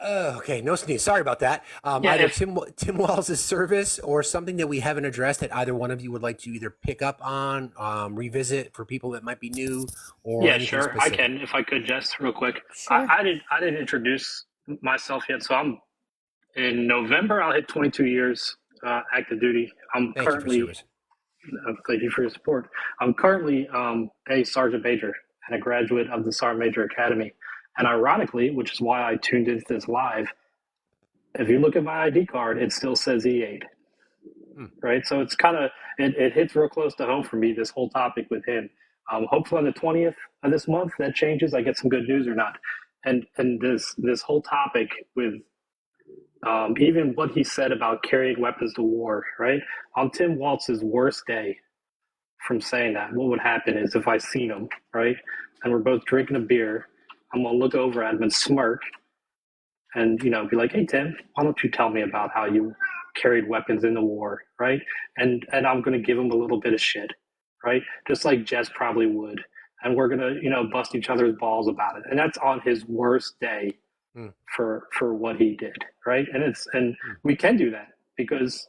okay, no sneeze, sorry about that. Either Tim Walz's service or something that we haven't addressed that either one of you would like to either pick up on, revisit for people that might be new, or Yeah, anything sure. specific. I can, if I could, Jess, real quick. Sure. I didn't introduce myself yet, so I'm in November. I'll hit 22 years active duty. I'm Thank you for currently. service. Thank you for your support. I'm currently a sergeant major and a graduate of the Sergeant Major Academy. And ironically, which is why I tuned into this live, if you look at my ID card, it still says E8. Right? So it's kind of, it hits real close to home for me, this whole topic with him. Hopefully on the 20th of this month, that changes. I get some good news or not. and this whole topic with even what he said about carrying weapons to war, right? On Tim Walz's worst day from saying that, what would happen is if I seen him, right, and we're both drinking a beer, I'm gonna look over at him and smirk and, you know, be like, hey, Tim, why don't you tell me about how you carried weapons in the war, right? And I'm going to give him a little bit of shit, right? Just like Jess probably would. And we're going to, you know, bust each other's balls about it. And that's on his worst day for what he did, right? And we can do that because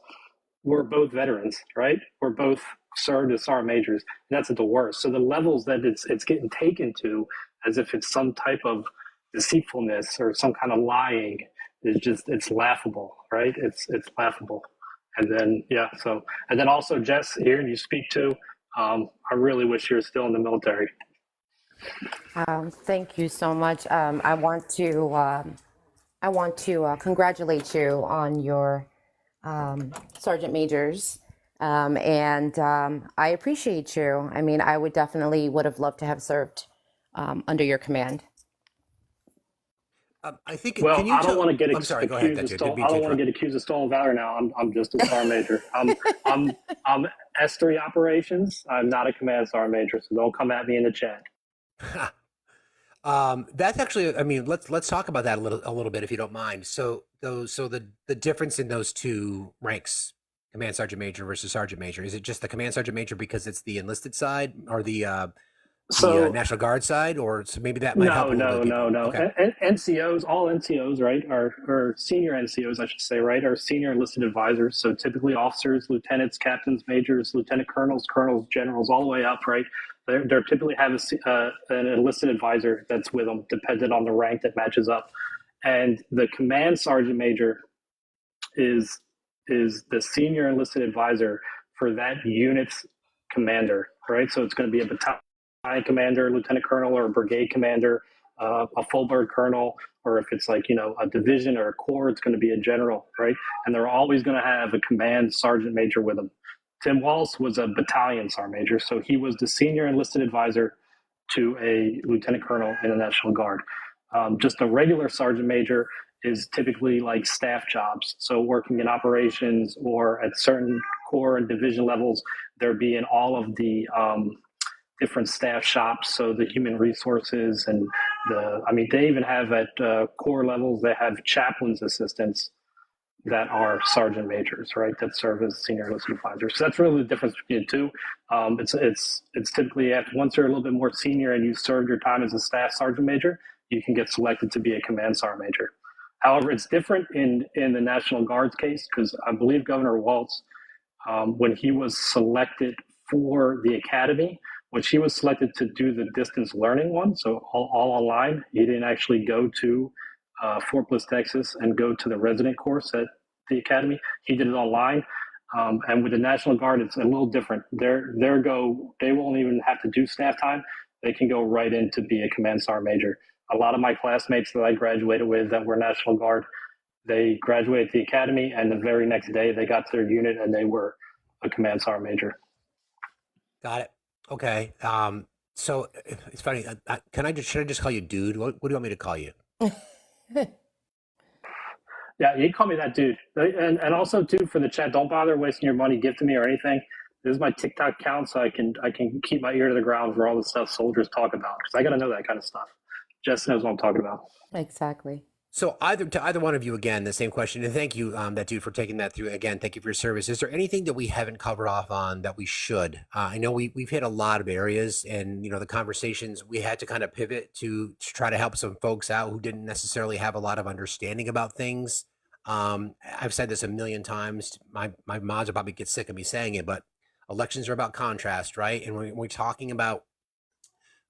we're both veterans, right? We're both served as sergeant majors, and that's at the worst. So the levels that it's getting taken to, as if it's some type of deceitfulness or some kind of lying, is just, it's laughable, right? It's laughable. And then and then also, Jess, hearing you speak to, I really wish you were still in the military. Thank you so much. I want to congratulate you on your sergeant majors. And I appreciate you. I mean, I would have loved to have served under your command. I think. Well, Can you I don't want to get I'm sorry. Go ahead. accused of stolen. I don't want to get accused of stolen valor now. I'm just a sergeant major. I'm S3 operations. I'm not a command sergeant major, so don't come at me in the chat. That's actually. I mean, let's talk about that a little bit if you don't mind. So the difference in those two ranks, command sergeant major versus sergeant major, is it just the command sergeant major because it's the enlisted side or the National Guard side, or so maybe that might help. No. Okay. NCOs, all NCOs, right, or senior NCOs, I should say, right, are senior enlisted advisors. So typically officers, lieutenants, captains, majors, lieutenant colonels, generals, all the way up, right? They're typically have an enlisted advisor that's with them, dependent on the rank that matches up. And the command sergeant major is the senior enlisted advisor for that unit's commander, right? So it's going to be a battalion commander, lieutenant colonel, or a brigade commander, a full bird colonel, or if it's like, you know, a division or a corps, it's going to be a general, right? And they're always going to have a command sergeant major with them. Tim Walz was a battalion sergeant major, so he was the senior enlisted advisor to a lieutenant colonel in the National Guard. Just a regular sergeant major is typically like staff jobs. So working in operations or at certain corps and division levels, they're being all of the different staff shops. So the human resources and they even have at corps levels, they have chaplains assistants that are sergeant majors, right? That serve as senior enlisted advisors. So that's really the difference between the two. It's typically once you're a little bit more senior and you served your time as a staff sergeant major, you can get selected to be a command sergeant major. However, it's different in the National Guard's case, because I believe Governor Walz, when he was selected for the academy, which he was selected to do the distance learning one, so all online. He didn't actually go to Fort Bliss, Texas, and go to the resident course at the academy. He did it online. And with the National Guard, it's a little different. They won't even have to do staff time. They can go right in to be a command sergeant major. A lot of my classmates that I graduated with that were National Guard, they graduated the academy, and the very next day they got to their unit and they were a command sergeant major. Got it. Okay. So it's funny. Should I just call you dude? What do you want me to call you? Yeah, you can call me that dude. And also, too, for the chat, don't bother wasting your money gifting me or anything. This is my TikTok account, so I can keep my ear to the ground for all the stuff soldiers talk about, because I got to know that kind of stuff. Jess knows what I'm talking about. Exactly. So to either one of you, again, the same question, and thank you, that dude, for taking that through. Again, thank you for your service. Is there anything that we haven't covered off on that we should? I know we've hit a lot of areas, and the conversations we had to kind of pivot to try to help some folks out who didn't necessarily have a lot of understanding about things. I've said this a million times. My mods will probably get sick of me saying it, but elections are about contrast, right? And when we're talking about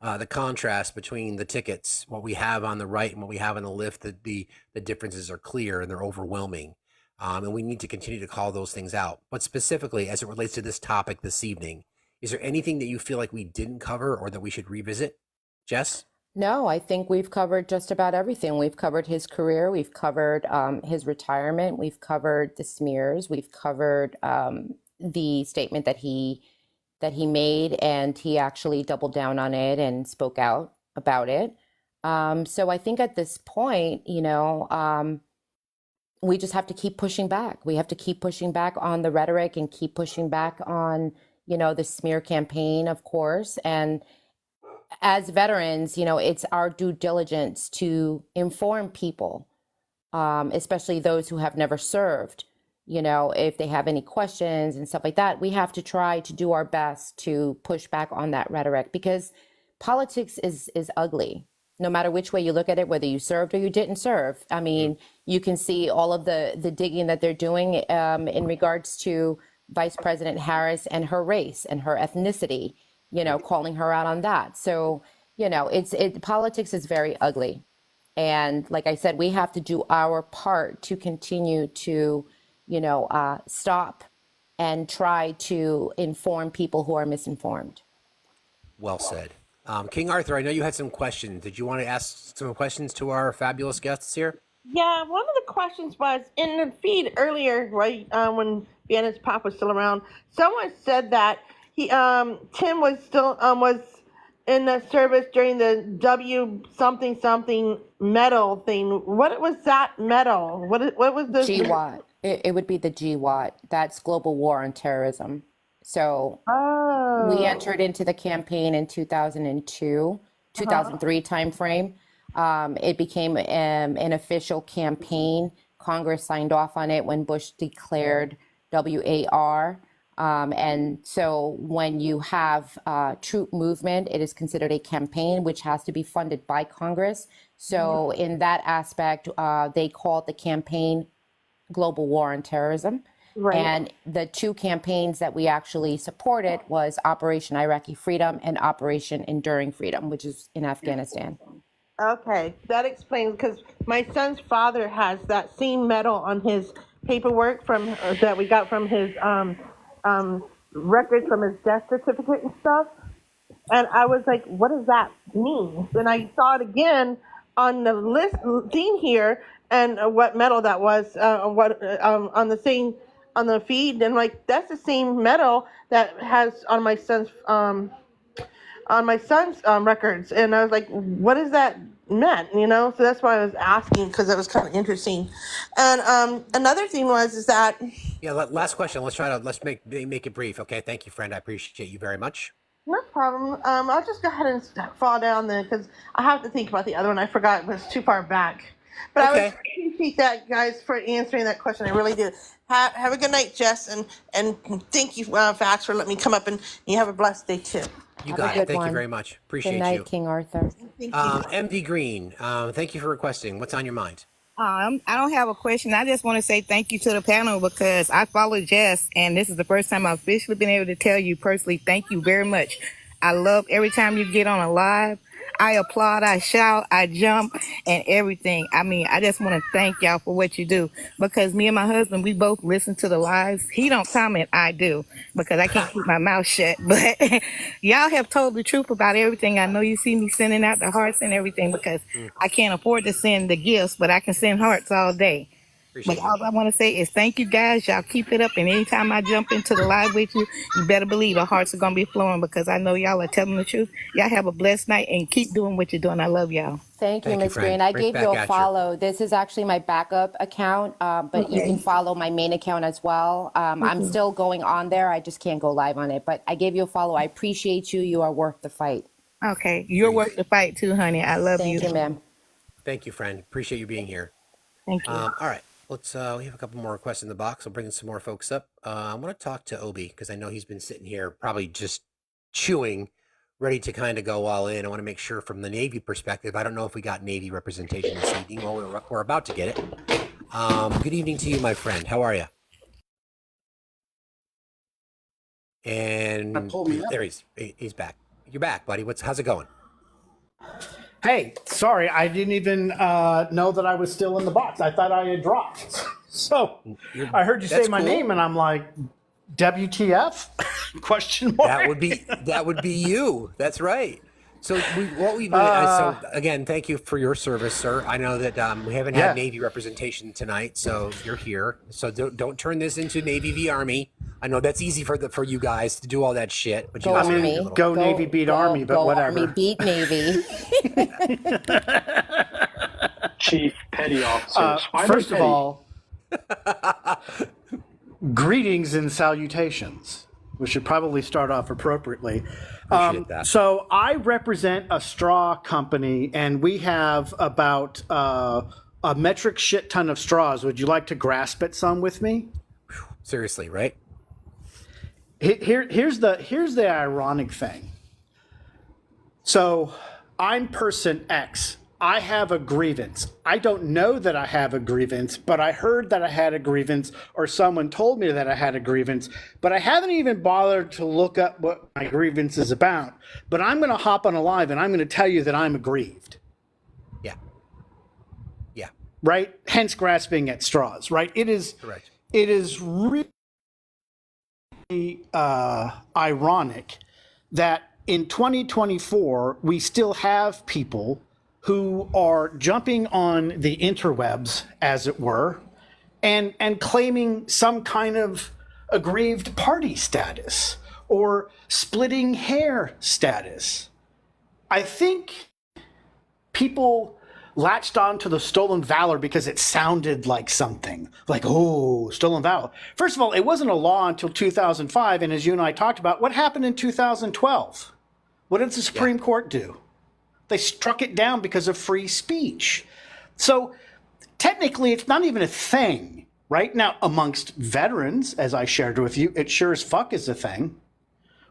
the contrast between the tickets, what we have on the right and what we have on the left, the differences are clear and they're overwhelming. And we need to continue to call those things out. But specifically, as it relates to this topic this evening, is there anything that you feel like we didn't cover or that we should revisit? Jess? No, I think we've covered just about everything. We've covered his career. We've covered his retirement. We've covered the smears. We've covered the statement that he made, and he actually doubled down on it and spoke out about it. So I think at this point, we just have to keep pushing back. We have to keep pushing back on the rhetoric and keep pushing back on, the smear campaign, of course. And as veterans, it's our due diligence to inform people, especially those who have never served. If they have any questions and stuff like that, we have to try to do our best to push back on that rhetoric, because politics is ugly. No matter which way you look at it, whether you served or you didn't serve. I mean, you can see all of the digging that they're doing in regards to Vice President Harris and her race and her ethnicity, calling her out on that. So, politics is very ugly. And like I said, we have to do our part to continue to, stop and try to inform people who are misinformed. Well said. King Arthur, I know you had some questions. Did you want to ask some questions to our fabulous guests here? Yeah, one of the questions was in the feed earlier, right, when Bannett's pop was still around. Someone said that Tim was still was in the service during the W something medal thing. What was that medal? What was the GWAT? It would be the GWAT. That's Global War on Terrorism. So we entered into the campaign in 2002, 2003 timeframe. It became an official campaign. Congress signed off on it when Bush declared WAR. And so when you have troop movement, it is considered a campaign, which has to be funded by Congress. So in that aspect, they called the campaign Global War on Terrorism. Right. And the two campaigns that we actually supported was Operation Iraqi Freedom and Operation Enduring Freedom, which is in Afghanistan. Okay, that explains, because my son's father has that same medal on his paperwork from that we got from his records from his death certificate and stuff. And I was like, what does that mean? And I saw it again on the list thing here, and what medal that was, on the same on the feed, and like that's the same medal that has on my son's records. And I was like, what does that meant? So that's why I was asking, because it was kind of interesting. And another thing is that last question. Let's make it brief. Okay, thank you, friend. I appreciate you very much. No problem. I'll just go ahead and fall down there, because I have to think about the other one. I forgot, it was too far back. But okay. I would appreciate that, guys, for answering that question. I really do. Have a good night, Jess, and thank you, Vax, for letting me come up, and you have a blessed day too. You got it. Thank you very much. Appreciate you. Good night, King Arthur. Thank you. MD Green, thank you for requesting. What's on your mind? I don't have a question. I just want to say thank you to the panel, because I follow Jess, and this is the first time I've officially been able to tell you personally, thank you very much. I love every time you get on a live. I applaud, I shout, I jump, and everything. I mean, I just want to thank y'all for what you do, because me and my husband, we both listen to the lives. He don't comment, I do, because I can't keep my mouth shut. But y'all have told the truth about everything. I know you see me sending out the hearts and everything, because I can't afford to send the gifts, but I can send hearts all day. But all I want to say is thank you, guys. Y'all keep it up. And anytime I jump into the live with you, you better believe the hearts are going to be flowing, because I know y'all are telling the truth. Y'all have a blessed night and keep doing what you're doing. I love y'all. Thank you, Ms. Green. I gave you a follow. This is actually my backup account, but you can follow my main account as well. I'm still going on there. I just can't go live on it. But I gave you a follow. I appreciate you. You are worth the fight. Okay. You're worth the fight too, honey. I love you. Thank you, ma'am. Thank you, friend. Appreciate you being here. Thank you. All right. Let's we have a couple more requests in the box. I'll bring in some more folks up. I want to talk to Obi, because I know he's been sitting here probably just chewing, ready to kind of go all in. I want to make sure from the Navy perspective, I don't know if we got Navy representation this evening. Well, we're about to get it. Good evening to you, my friend. How are you? And there he's back. You're back, buddy. How's it going? Hey, sorry, I didn't even know that I was still in the box. I thought I had dropped. So I heard you say my name, and I'm like, WTF? Question mark. That would be you. That's right. So what we've been, so again, thank you for your service, sir. I know that we haven't had Navy representation tonight, so you're here. So don't turn this into Navy v Army. I know that's easy for you guys to do all that shit, but you guys go Navy beat Army, but whatever. Army beat Navy. Chief Petty Officer. First of all, greetings and salutations. We should probably start off appropriately. Appreciate that. So I represent a straw company, and we have about a metric shit ton of straws. Would you like to grasp at some with me? Seriously, right? Here's the ironic thing. So I'm person X. I have a grievance. I don't know that I have a grievance, but I heard that I had a grievance, or someone told me that I had a grievance, but I haven't even bothered to look up what my grievance is about. But I'm going to hop on a live and I'm going to tell you that I'm aggrieved. Yeah. Yeah. Right? Hence grasping at straws, right? It is correct. It is really ironic that in 2024, we still have people who are jumping on the interwebs, as it were, and claiming some kind of aggrieved party status or splitting hair status. I think people latched on to the stolen valor because it sounded like something, like, oh, stolen valor. First of all, it wasn't a law until 2005, and as you and I talked about, what happened in 2012? What did the Supreme Court do? They struck it down because of free speech. So technically, it's not even a thing, right? Now, amongst veterans, as I shared with you, it sure as fuck is a thing,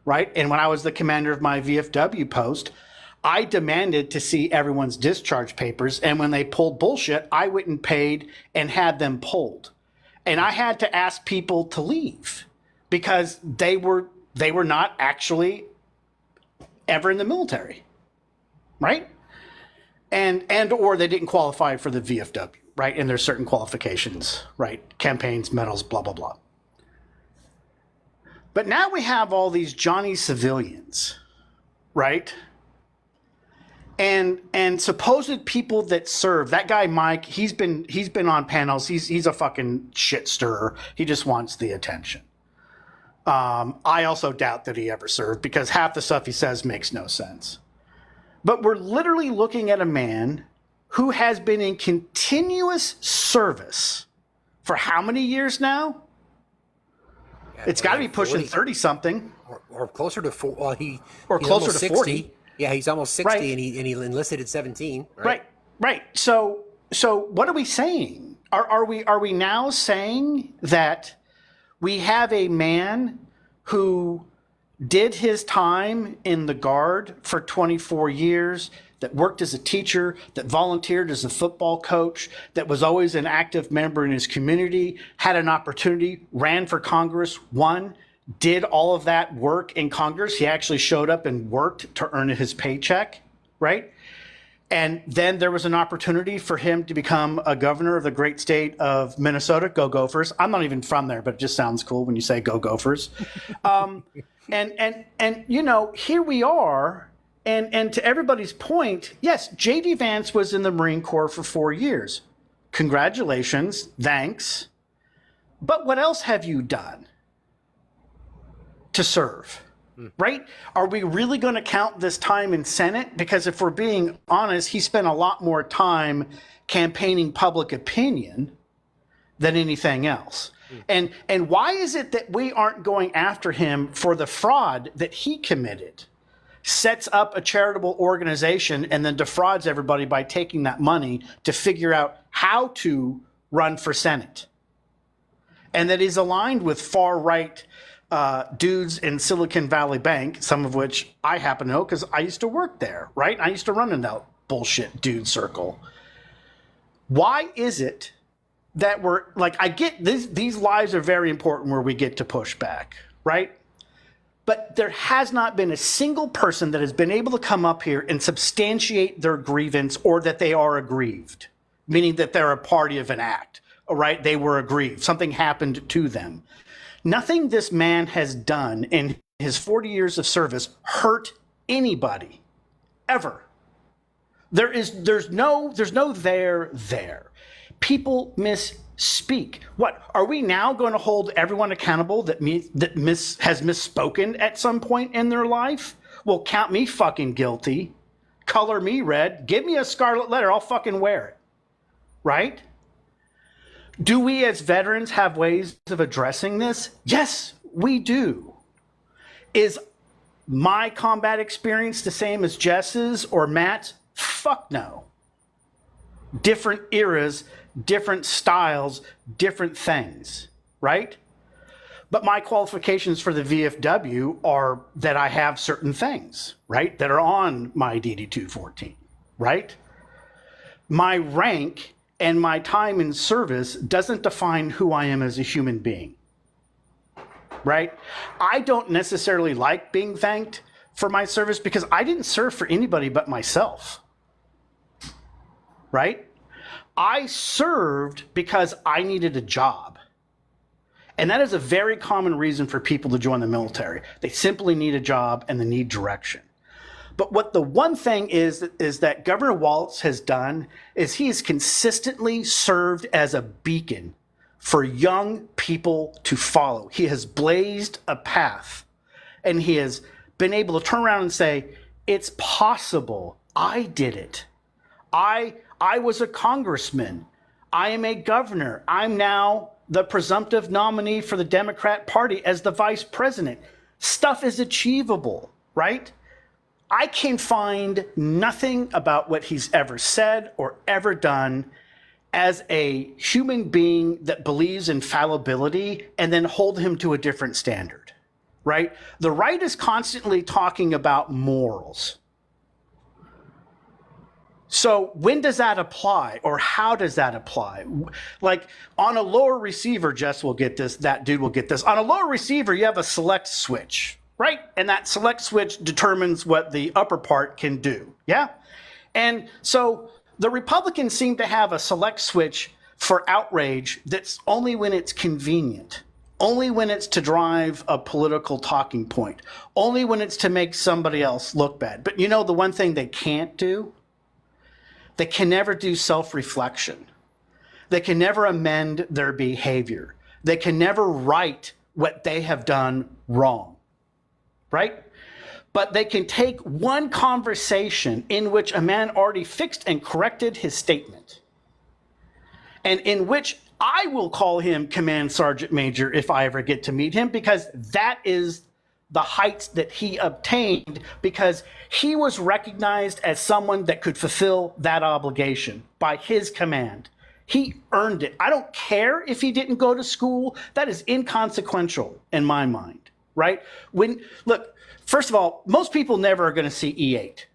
right? And when I was the commander of my VFW post, I demanded to see everyone's discharge papers. And when they pulled bullshit, I went and paid and had them pulled. And I had to ask people to leave because they were not actually ever in the military. Right? And or they didn't qualify for the VFW, right? And there's certain qualifications, right? Campaigns, medals, blah, blah, blah. But now we have all these Johnny civilians, right? And supposed people that serve. That guy Mike, he's been on panels. He's a fucking shit stirrer. He just wants the attention. I also doubt that he ever served because half the stuff he says makes no sense. But we're literally looking at a man who has been in continuous service for how many years now? Yeah, it's got to be pushing 30 something, or closer to 40. Well, he's closer to 60. 40. Yeah, he's almost 60, right. and he enlisted at 17. Right. So what are we saying? Are we now saying that we have a man who did his time in the Guard for 24 years, that worked as a teacher, that volunteered as a football coach, that was always an active member in his community, had an opportunity, ran for Congress, won, did all of that work in Congress. He actually showed up and worked to earn his paycheck, right? And then there was an opportunity for him to become a governor of the great state of Minnesota. Go Gophers. I'm not even from there, but it just sounds cool when you say go Gophers. And you know, here we are. And to everybody's point, yes, J.D. Vance was in the Marine Corps for 4 years. Congratulations. Thanks. But what else have you done to serve? Right? Are we really going to count this time in Senate? Because if we're being honest, he spent a lot more time campaigning public opinion than anything else. And why is it that we aren't going after him for the fraud that he committed? Sets up a charitable organization and then defrauds everybody by taking that money to figure out how to run for Senate. And that is aligned with far-right dudes in Silicon Valley Bank, some of which I happen to know because I used to work there, right? I used to run in that bullshit dude circle. Why is it that we're like, I get this, these lives are very important where we get to push back, right? But there has not been a single person that has been able to come up here and substantiate their grievance or that they are aggrieved, meaning that they're a party of an act, all right? They were aggrieved. Something happened to them. Nothing this man has done in his 40 years of service hurt anybody, ever. There's no there. People misspeak. What are we now going to hold everyone accountable that has misspoken at some point in their life? Well, count me fucking guilty. Color me red. Give me a scarlet letter. I'll fucking wear it. Right? Do we as veterans have ways of addressing this? Yes, we do. Is my combat experience the same as Jess's or Matt's? Fuck no. Different eras, different styles, different things, right? But my qualifications for the VFW are that I have certain things, right, that are on my DD-214, right? My rank and my time in service doesn't define who I am as a human being, right? I don't necessarily like being thanked for my service because I didn't serve for anybody but myself, right? I served because I needed a job. And that is a very common reason for people to join the military. They simply need a job and they need direction. But what the one thing is that Governor Walz has done is he has consistently served as a beacon for young people to follow. He has blazed a path and he has been able to turn around and say, it's possible. I did it. I was a congressman. I am a governor. I'm now the presumptive nominee for the Democrat Party as the vice president. Stuff is achievable, right? I can find nothing about what he's ever said or ever done as a human being that believes in fallibility and then hold him to a different standard, right? The right is constantly talking about morals. So when does that apply, or how does that apply? Like on a lower receiver, Jess will get this, that dude will get this. On a lower receiver, you have a select switch, right? And that select switch determines what the upper part can do, yeah? And so the Republicans seem to have a select switch for outrage that's only when it's convenient, only when it's to drive a political talking point, only when it's to make somebody else look bad. But you know the one thing they can't do? They can never do self-reflection. They can never amend their behavior. They can never right what they have done wrong, right? But they can take one conversation in which a man already fixed and corrected his statement, and in which I will call him Command Sergeant Major if I ever get to meet him, because that is the heights that he obtained because he was recognized as someone that could fulfill that obligation by his command. He earned it. I don't care if he didn't go to school. That is inconsequential in my mind, right? Look, first of all, most people never are going to see E8.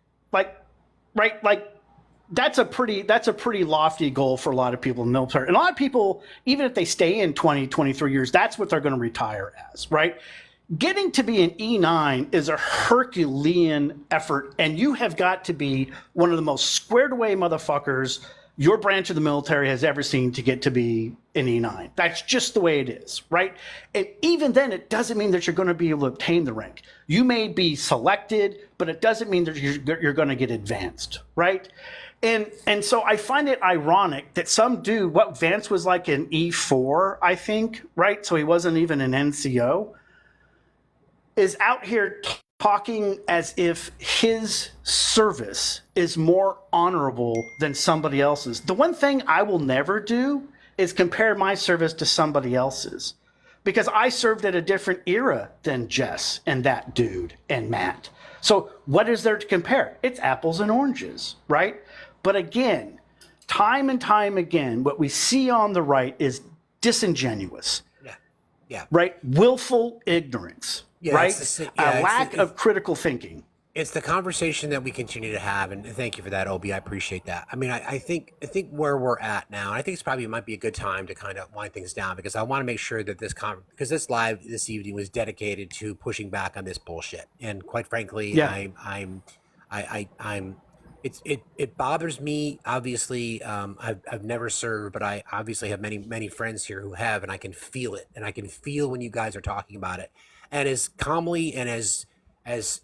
That's a pretty lofty goal for a lot of people in the military. And a lot of people, even if they stay in 20, 23 years, that's what they're going to retire as, right? Getting to be an E9 is a Herculean effort, and you have got to be one of the most squared away motherfuckers your branch of the military has ever seen to get to be an E9. That's just the way it is, right? And even then, it doesn't mean that you're going to be able to obtain the rank. You may be selected, but it doesn't mean that you're going to get advanced, right? And so I find it ironic that some dude, what Vance was like an E4, I think, right? So he wasn't even an NCO, is out here talking as if his service is more honorable than somebody else's. The one thing I will never do is compare my service to somebody else's, because I served at a different era than Jess and that dude and Matt. So what is there to compare? It's apples and oranges, right? But again, time and time again, what we see on the right is disingenuous, Yeah. right? Willful ignorance. Yeah, right? A lack it's of critical thinking. It's the conversation that we continue to have, and thank you for that, Obi. I appreciate that. I mean, I think where we're at now, and I think it might be a good time to kind of wind things down, because I want to make sure that because this live this evening was dedicated to pushing back on this bullshit, and quite frankly, it bothers me. Obviously, I've never served, but I obviously have many friends here who have, and I can feel it, and I can feel when you guys are talking about it. And as calmly and as as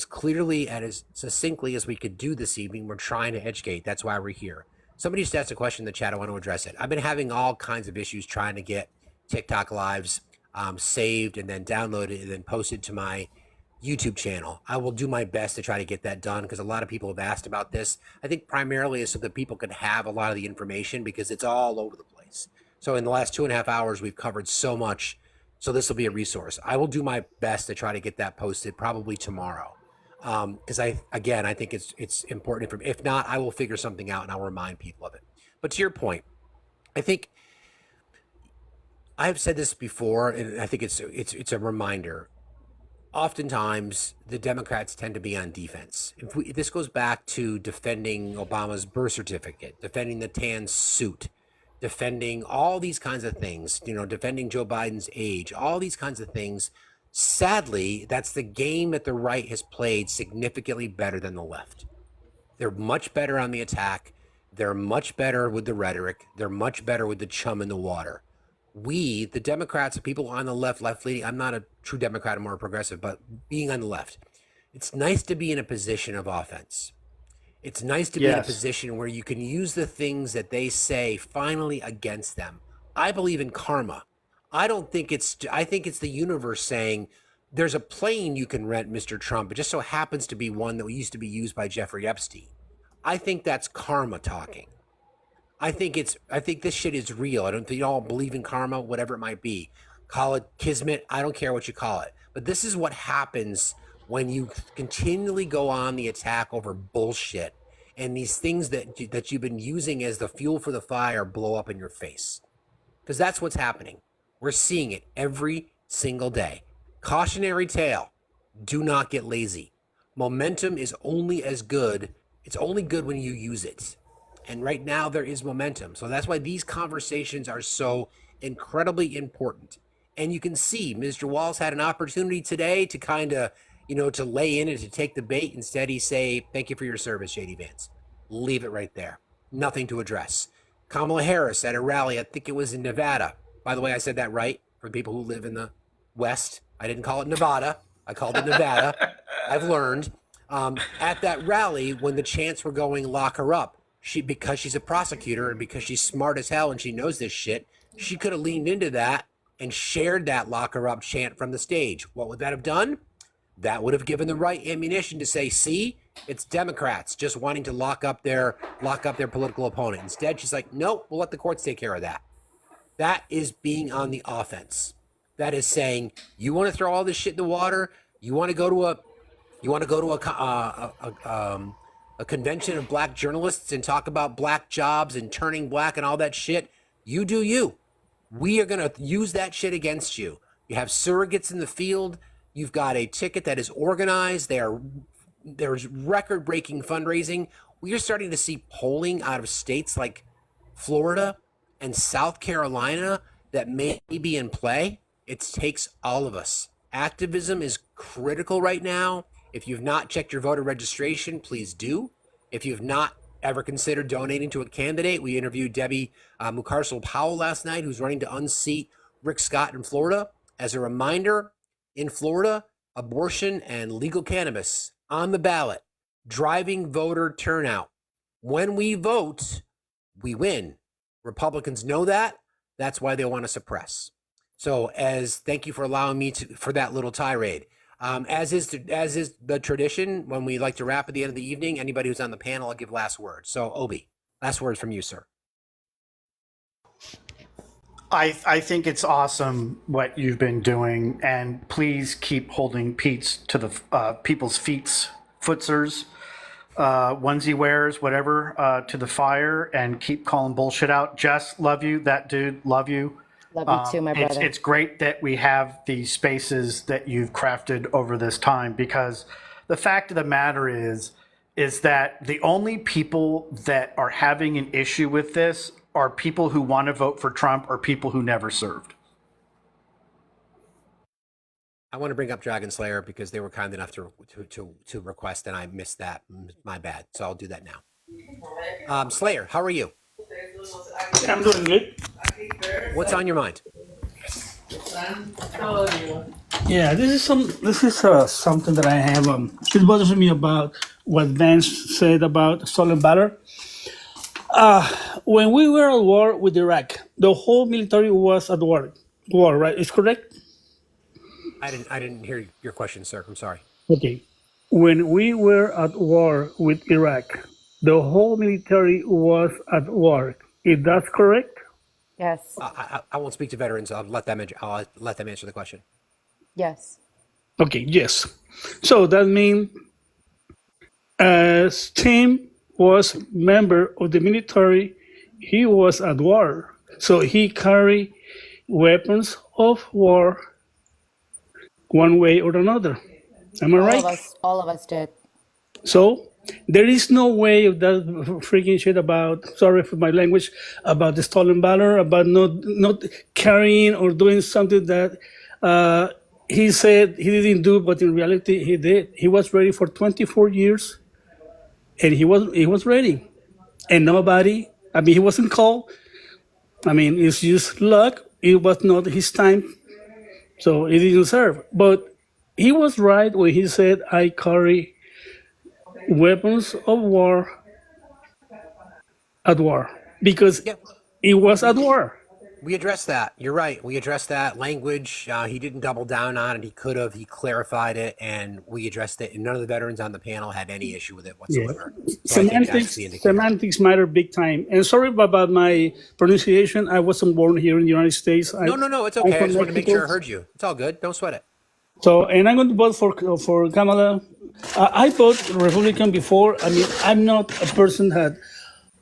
clearly and as succinctly as we could do this evening. We're trying to educate. That's why we're here. Somebody just asked a question in the chat. I want to address it. I've been having all kinds of issues trying to get TikTok lives saved and then downloaded and then posted to my YouTube channel. I will do my best to try to get that done because a lot of people have asked about this. I think primarily is so that people can have a lot of the information because it's all over the place. So in the last 2.5 hours, we've covered so much. So this will be a resource. I will do my best to try to get that posted probably tomorrow. Because I think it's important. If not, I will figure something out and I'll remind people of it. But to your point, I think I've said this before, and I think it's a reminder. Oftentimes, the Democrats tend to be on defense. This goes back to defending Obama's birth certificate, defending the tan suit, defending all these kinds of things, defending Joe Biden's age, all these kinds of things. Sadly, that's the game that the right has played significantly better than the left. They're much better on the attack. They're much better with the rhetoric. They're much better with the chum in the water. We, the Democrats, the people on the left-leaning, I'm not a true Democrat, I'm more progressive, but being on the left, it's nice to be in a position of offense. It's nice to be in a position where you can use the things that they say finally against them. I believe in karma. I think it's the universe saying there's a plane you can rent, Mr. Trump. It just so happens to be one that used to be used by Jeffrey Epstein. I think that's karma talking. I think this shit is real. I don't think y'all believe in karma, whatever it might be. Call it kismet. I don't care what you call it. But this is what happens when you continually go on the attack over bullshit and these things that you've been using as the fuel for the fire blow up in your face. Because that's what's happening. We're seeing it every single day. Cautionary tale. Do not get lazy. Momentum is only as good. It's only good when you use it. And right now there is momentum. So that's why these conversations are so incredibly important. And you can see Mr. Walz had an opportunity today to kind of, to lay in and to take the bait. Instead, he say, thank you for your service, J.D. Vance. Leave it right there. Nothing to address. Kamala Harris at a rally, I think it was in Nevada. By the way, I said that right for people who live in the West. I didn't call it Nevada. I called it Nevada. I've learned. At that rally, when the chants were going, lock her up, because she's a prosecutor and because she's smart as hell and she knows this shit, she could have leaned into that and shared that lock her up chant from the stage. What would that have done? That would have given the right ammunition to say, see, it's Democrats just wanting to lock up their political opponent. Instead, she's like, nope, we'll let the courts take care of that. That is being on the offense. That is saying, you want to throw all this shit in the water? You want to go to a convention of black journalists and talk about black jobs and turning black and all that shit? You do you. We are going to use that shit against you. You have surrogates in the field. You've got a ticket that is organized. There's record-breaking fundraising. We are starting to see polling out of states like Florida and South Carolina that may be in play. It takes all of us. Activism is critical right now. If you've not checked your voter registration, please do. If you've not ever considered donating to a candidate, we interviewed Debbie Mucarsel-Powell last night, who's running to unseat Rick Scott in Florida. As a reminder, in Florida, abortion and legal cannabis on the ballot, driving voter turnout. When we vote, we win. Republicans know that. That's why they want to suppress. So thank you for allowing me for that little tirade. As is the tradition, when we like to wrap at the end of the evening, anybody who's on the panel, I'll give last words. So Obi, last words from you, sir. I think it's awesome what you've been doing, and please keep holding Pete's to the people's footsers, onesie wears, whatever, to the fire, and keep calling bullshit out. Jess, love you. That dude, love you. Love you too, my brother. It's great that we have these spaces that you've crafted over this time, because the fact of the matter is that the only people that are having an issue with this are people who want to vote for Trump or people who never served. I want to bring up Dragon Slayer because they were kind enough to request, and I missed that. My bad. So I'll do that now. Slayer, how are you? I'm doing good. What's on your mind? Yeah, this is something that I have. It bothers me about what Vance said about stolen valor. When we were at war with Iraq, the whole military was at war. War, right? Is correct? I didn't hear your question, sir. I'm sorry. Okay. When we were at war with Iraq, the whole military was at war. Is that correct? Yes. I won't speak to veterans. I'll let them answer the question. Yes. Okay, yes. So that means as Tim was member of the military, he was at war. So he carried weapons of war one way or another. Am I right? All of us did. So there is no way of that freaking shit about, sorry for my language, about the stolen valor, about not carrying or doing something that he said he didn't do, but in reality he did. He was ready for 24 years, and he was ready, and nobody. I mean, he wasn't called. I mean, it's just luck. It was not his time, so he didn't serve. But he was right when he said, "I carry weapons of war at war," because it was at war. We addressed that. You're right. We addressed that language. He didn't double down on it. He could have. He clarified it, and we addressed it. And none of the veterans on the panel had any issue with it whatsoever. Yeah. So I think that's the indicator. Semantics matter big time. And sorry about my pronunciation. I wasn't born here in the United States. No. It's okay. I just wanted to make sure I heard you. It's all good. Don't sweat it. So, and I'm going to vote for Kamala. I voted Republican before. I mean, I'm not a person that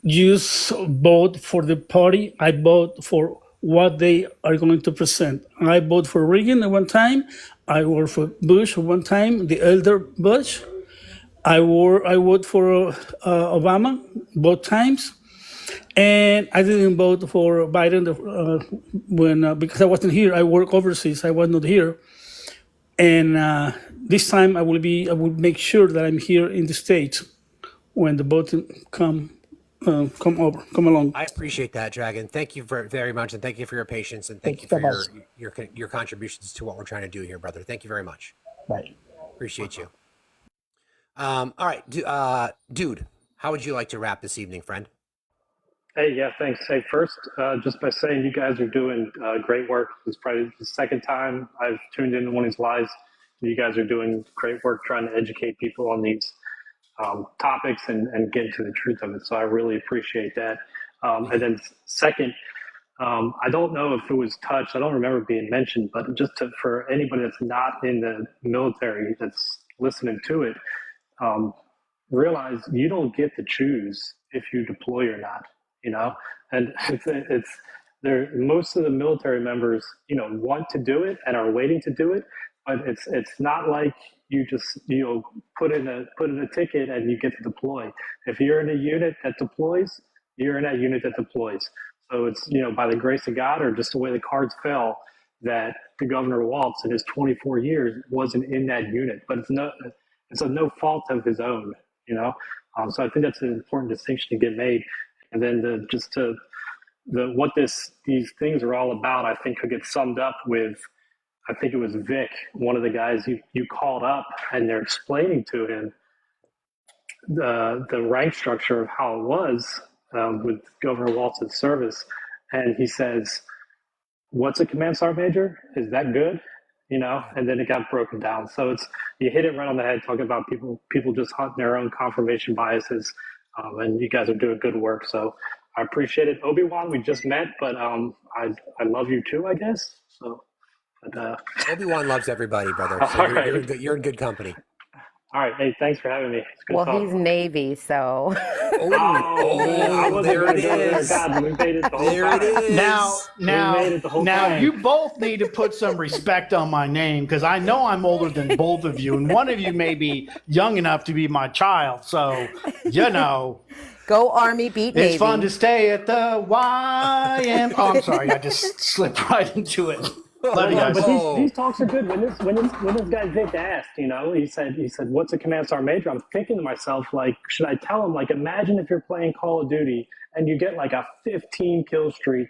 just vote for the party. I vote for what they are going to present. I voted for Reagan at one time. I voted for Bush at one time, the elder Bush. I voted for Obama both times. And I didn't vote for Biden because I wasn't here. I work overseas. I was not here. And this time I will make sure that I'm here in the States when the voting come along. I appreciate that, Dragon. Thank you very much, and thank you for your patience, and thank you for your contributions to what we're trying to do here, brother. Thank you very much. Bye. Appreciate you. All right, dude, how would you like to wrap this evening, friend? Hey, yeah, thanks. Hey, first, just by saying you guys are doing great work. It's probably the second time I've tuned into one of these lives. You guys are doing great work trying to educate people on these topics and get to the truth of it. So I really appreciate that. And then second, I don't know if it was touched. I don't remember it being mentioned, but just for anybody that's not in the military that's listening to it, realize you don't get to choose if you deploy or not, you know? And it's there. Most of the military members, you know, want to do it and are waiting to do it, but it's not like you just, you know, put in a ticket and you get to deploy. If you're in a unit that deploys, you're in that unit that deploys. So it's, you know, by the grace of God or just the way the cards fell that the Governor Walz in his 24 years wasn't in that unit, but it's no fault of his own, you know? So I think that's an important distinction to get made. And then what these things are all about, I think could get summed up with, I think it was Vic, one of the guys you called up, and they're explaining to him the rank structure of how it was with Governor Walz's service. And he says, what's a command sergeant major? Is that good? You know, and then it got broken down. So you hit it right on the head talking about people just hunting their own confirmation biases. And you guys are doing good work. So I appreciate it. Obi-Wan, we just met, but I love you too, I guess. So. Obi-Wan loves everybody, brother. So you're in good company. All right. Hey, thanks for having me. It's good well, talk. he's Navy, so. There it is. God, we made it the whole There time. it is. Now you both need to put some respect on my name because I know I'm older than both of you, and one of you may be young enough to be my child. So, you know. Go Army, beat Navy. It's fun to stay at the YM. Oh, I'm sorry. I just slipped right into it. Love you guys. But these talks are good. When this guy Vic asked, you know, he said, what's a command sergeant major? I'm thinking to myself, like, should I tell him, like, imagine if you're playing Call of Duty and you get like a 15 kill streak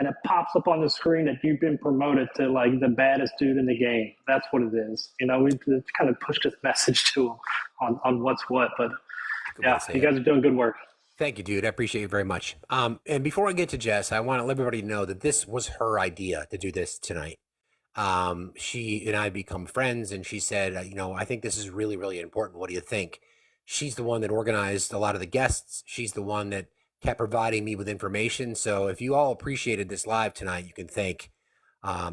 and it pops up on the screen that you've been promoted to like the baddest dude in the game. That's what it is. You know, we kind of pushed this message to them on what's what. But yeah, you guys are doing good work. Thank you, dude. I appreciate you very much. And before I get to Jess, I want to let everybody know that this was her idea to do this tonight. She and I become friends, and she said, you know, I think this is really, really important. What do you think? She's the one that organized a lot of the guests. She's the one that kept providing me with information. So if you all appreciated this live tonight, you can thank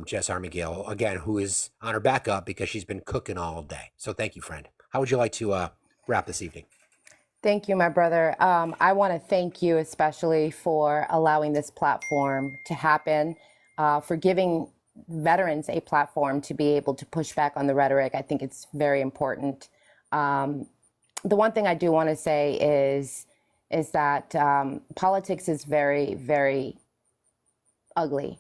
Jess Armigale, again, who is on her backup because she's been cooking all day. So thank you, friend. How would you like to wrap this evening? Thank you, my brother. I want to thank you especially for allowing this platform to happen, for giving veterans a platform to be able to push back on the rhetoric. I think it's very important. The one thing I do want to say is that politics is very, very ugly.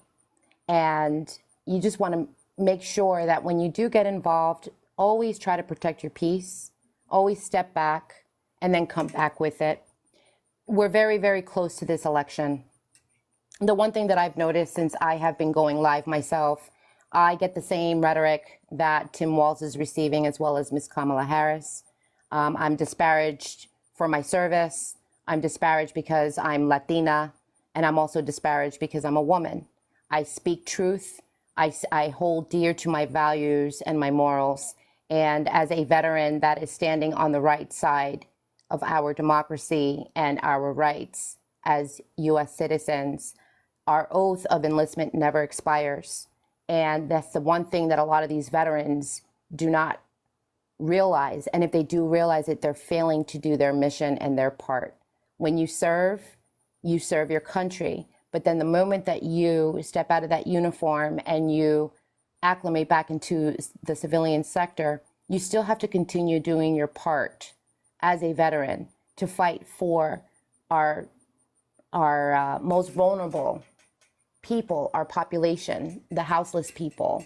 And you just want to make sure that when you do get involved, always try to protect your peace, always step back, and then come back with it. We're very, very close to this election. The one thing that I've noticed since I have been going live myself, I get the same rhetoric that Tim Walz is receiving, as well as Ms. Kamala Harris. I'm disparaged for my service. I'm disparaged because I'm Latina, and I'm also disparaged because I'm a woman. I speak truth. I hold dear to my values and my morals. And as a veteran that is standing on the right side of our democracy and our rights as U.S. citizens, our oath of enlistment never expires. And that's the one thing that a lot of these veterans do not realize. And if they do realize it, they're failing to do their mission and their part. When you serve your country. But then the moment that you step out of that uniform and you acclimate back into the civilian sector, you still have to continue doing your part as a veteran to fight for our most vulnerable people, our population, the houseless people.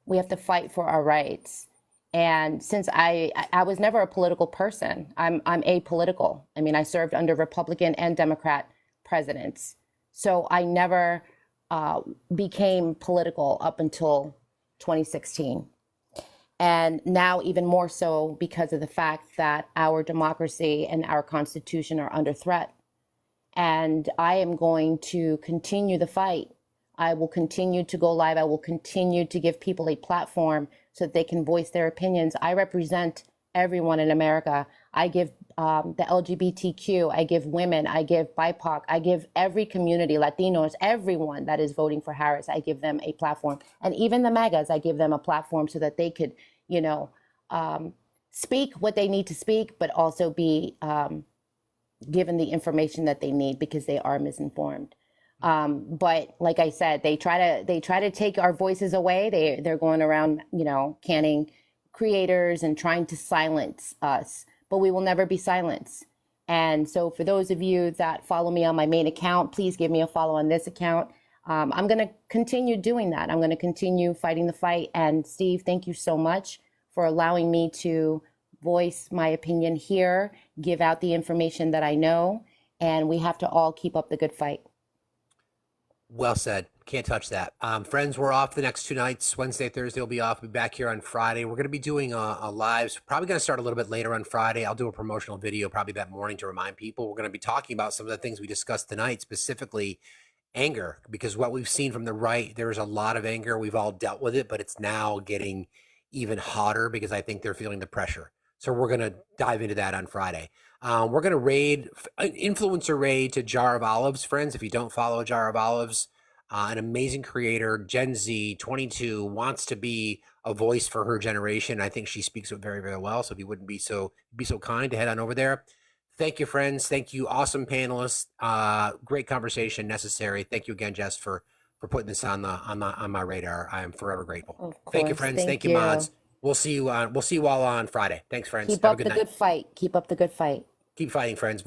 We have to fight for our rights. And since I was never a political person, I'm apolitical. I mean, I served under Republican and Democrat presidents. So I never became political up until 2016. And now even more so because of the fact that our democracy and our Constitution are under threat. And I am going to continue the fight. I will continue to go live. I will continue to give people a platform so that they can voice their opinions. I represent everyone in America. I give the LGBTQ, I give women, I give BIPOC, I give every community, Latinos, everyone that is voting for Harris, I give them a platform. And even the MAGAs, I give them a platform so that they could, you know, speak what they need to speak, but also be given the information that they need because they are misinformed. But like I said, they try to take our voices away. They're going around, you know, canning creators and trying to silence us, but we will never be silenced. And so for those of you that follow me on my main account, please give me a follow on this account. I'm going to continue doing that. I'm going to continue fighting the fight. And Steve, thank you so much for allowing me to voice my opinion here, give out the information that I know, and we have to all keep up the good fight. Well said. Can't touch that. Friends, we're off the next 2 nights. Wednesday, Thursday will be off. We'll be back here on Friday. We're going to be doing a live. Probably going to start a little bit later on Friday. I'll do a promotional video probably that morning to remind people. We're going to be talking about some of the things we discussed tonight, specifically anger, because what we've seen from the right, there's a lot of anger. We've all dealt with it, but it's now getting even hotter because I think they're feeling the pressure. So we're going to dive into that on Friday. We're going to raid, influencer raid to Jar of Olives, friends. If you don't follow Jar of Olives, an amazing creator, Gen Z, 22, wants to be a voice for her generation. I think she speaks it very, very well. So if you wouldn't be so kind to head on over there. Thank you, friends. Thank you, awesome panelists. Great conversation, necessary. Thank you again, Jess, for putting this on my radar. I am forever grateful. Thank you, friends. Thank you, mods. We'll see you all on Friday. Thanks, friends. Keep up the good fight. Keep up the good fight. Keep fighting, friends.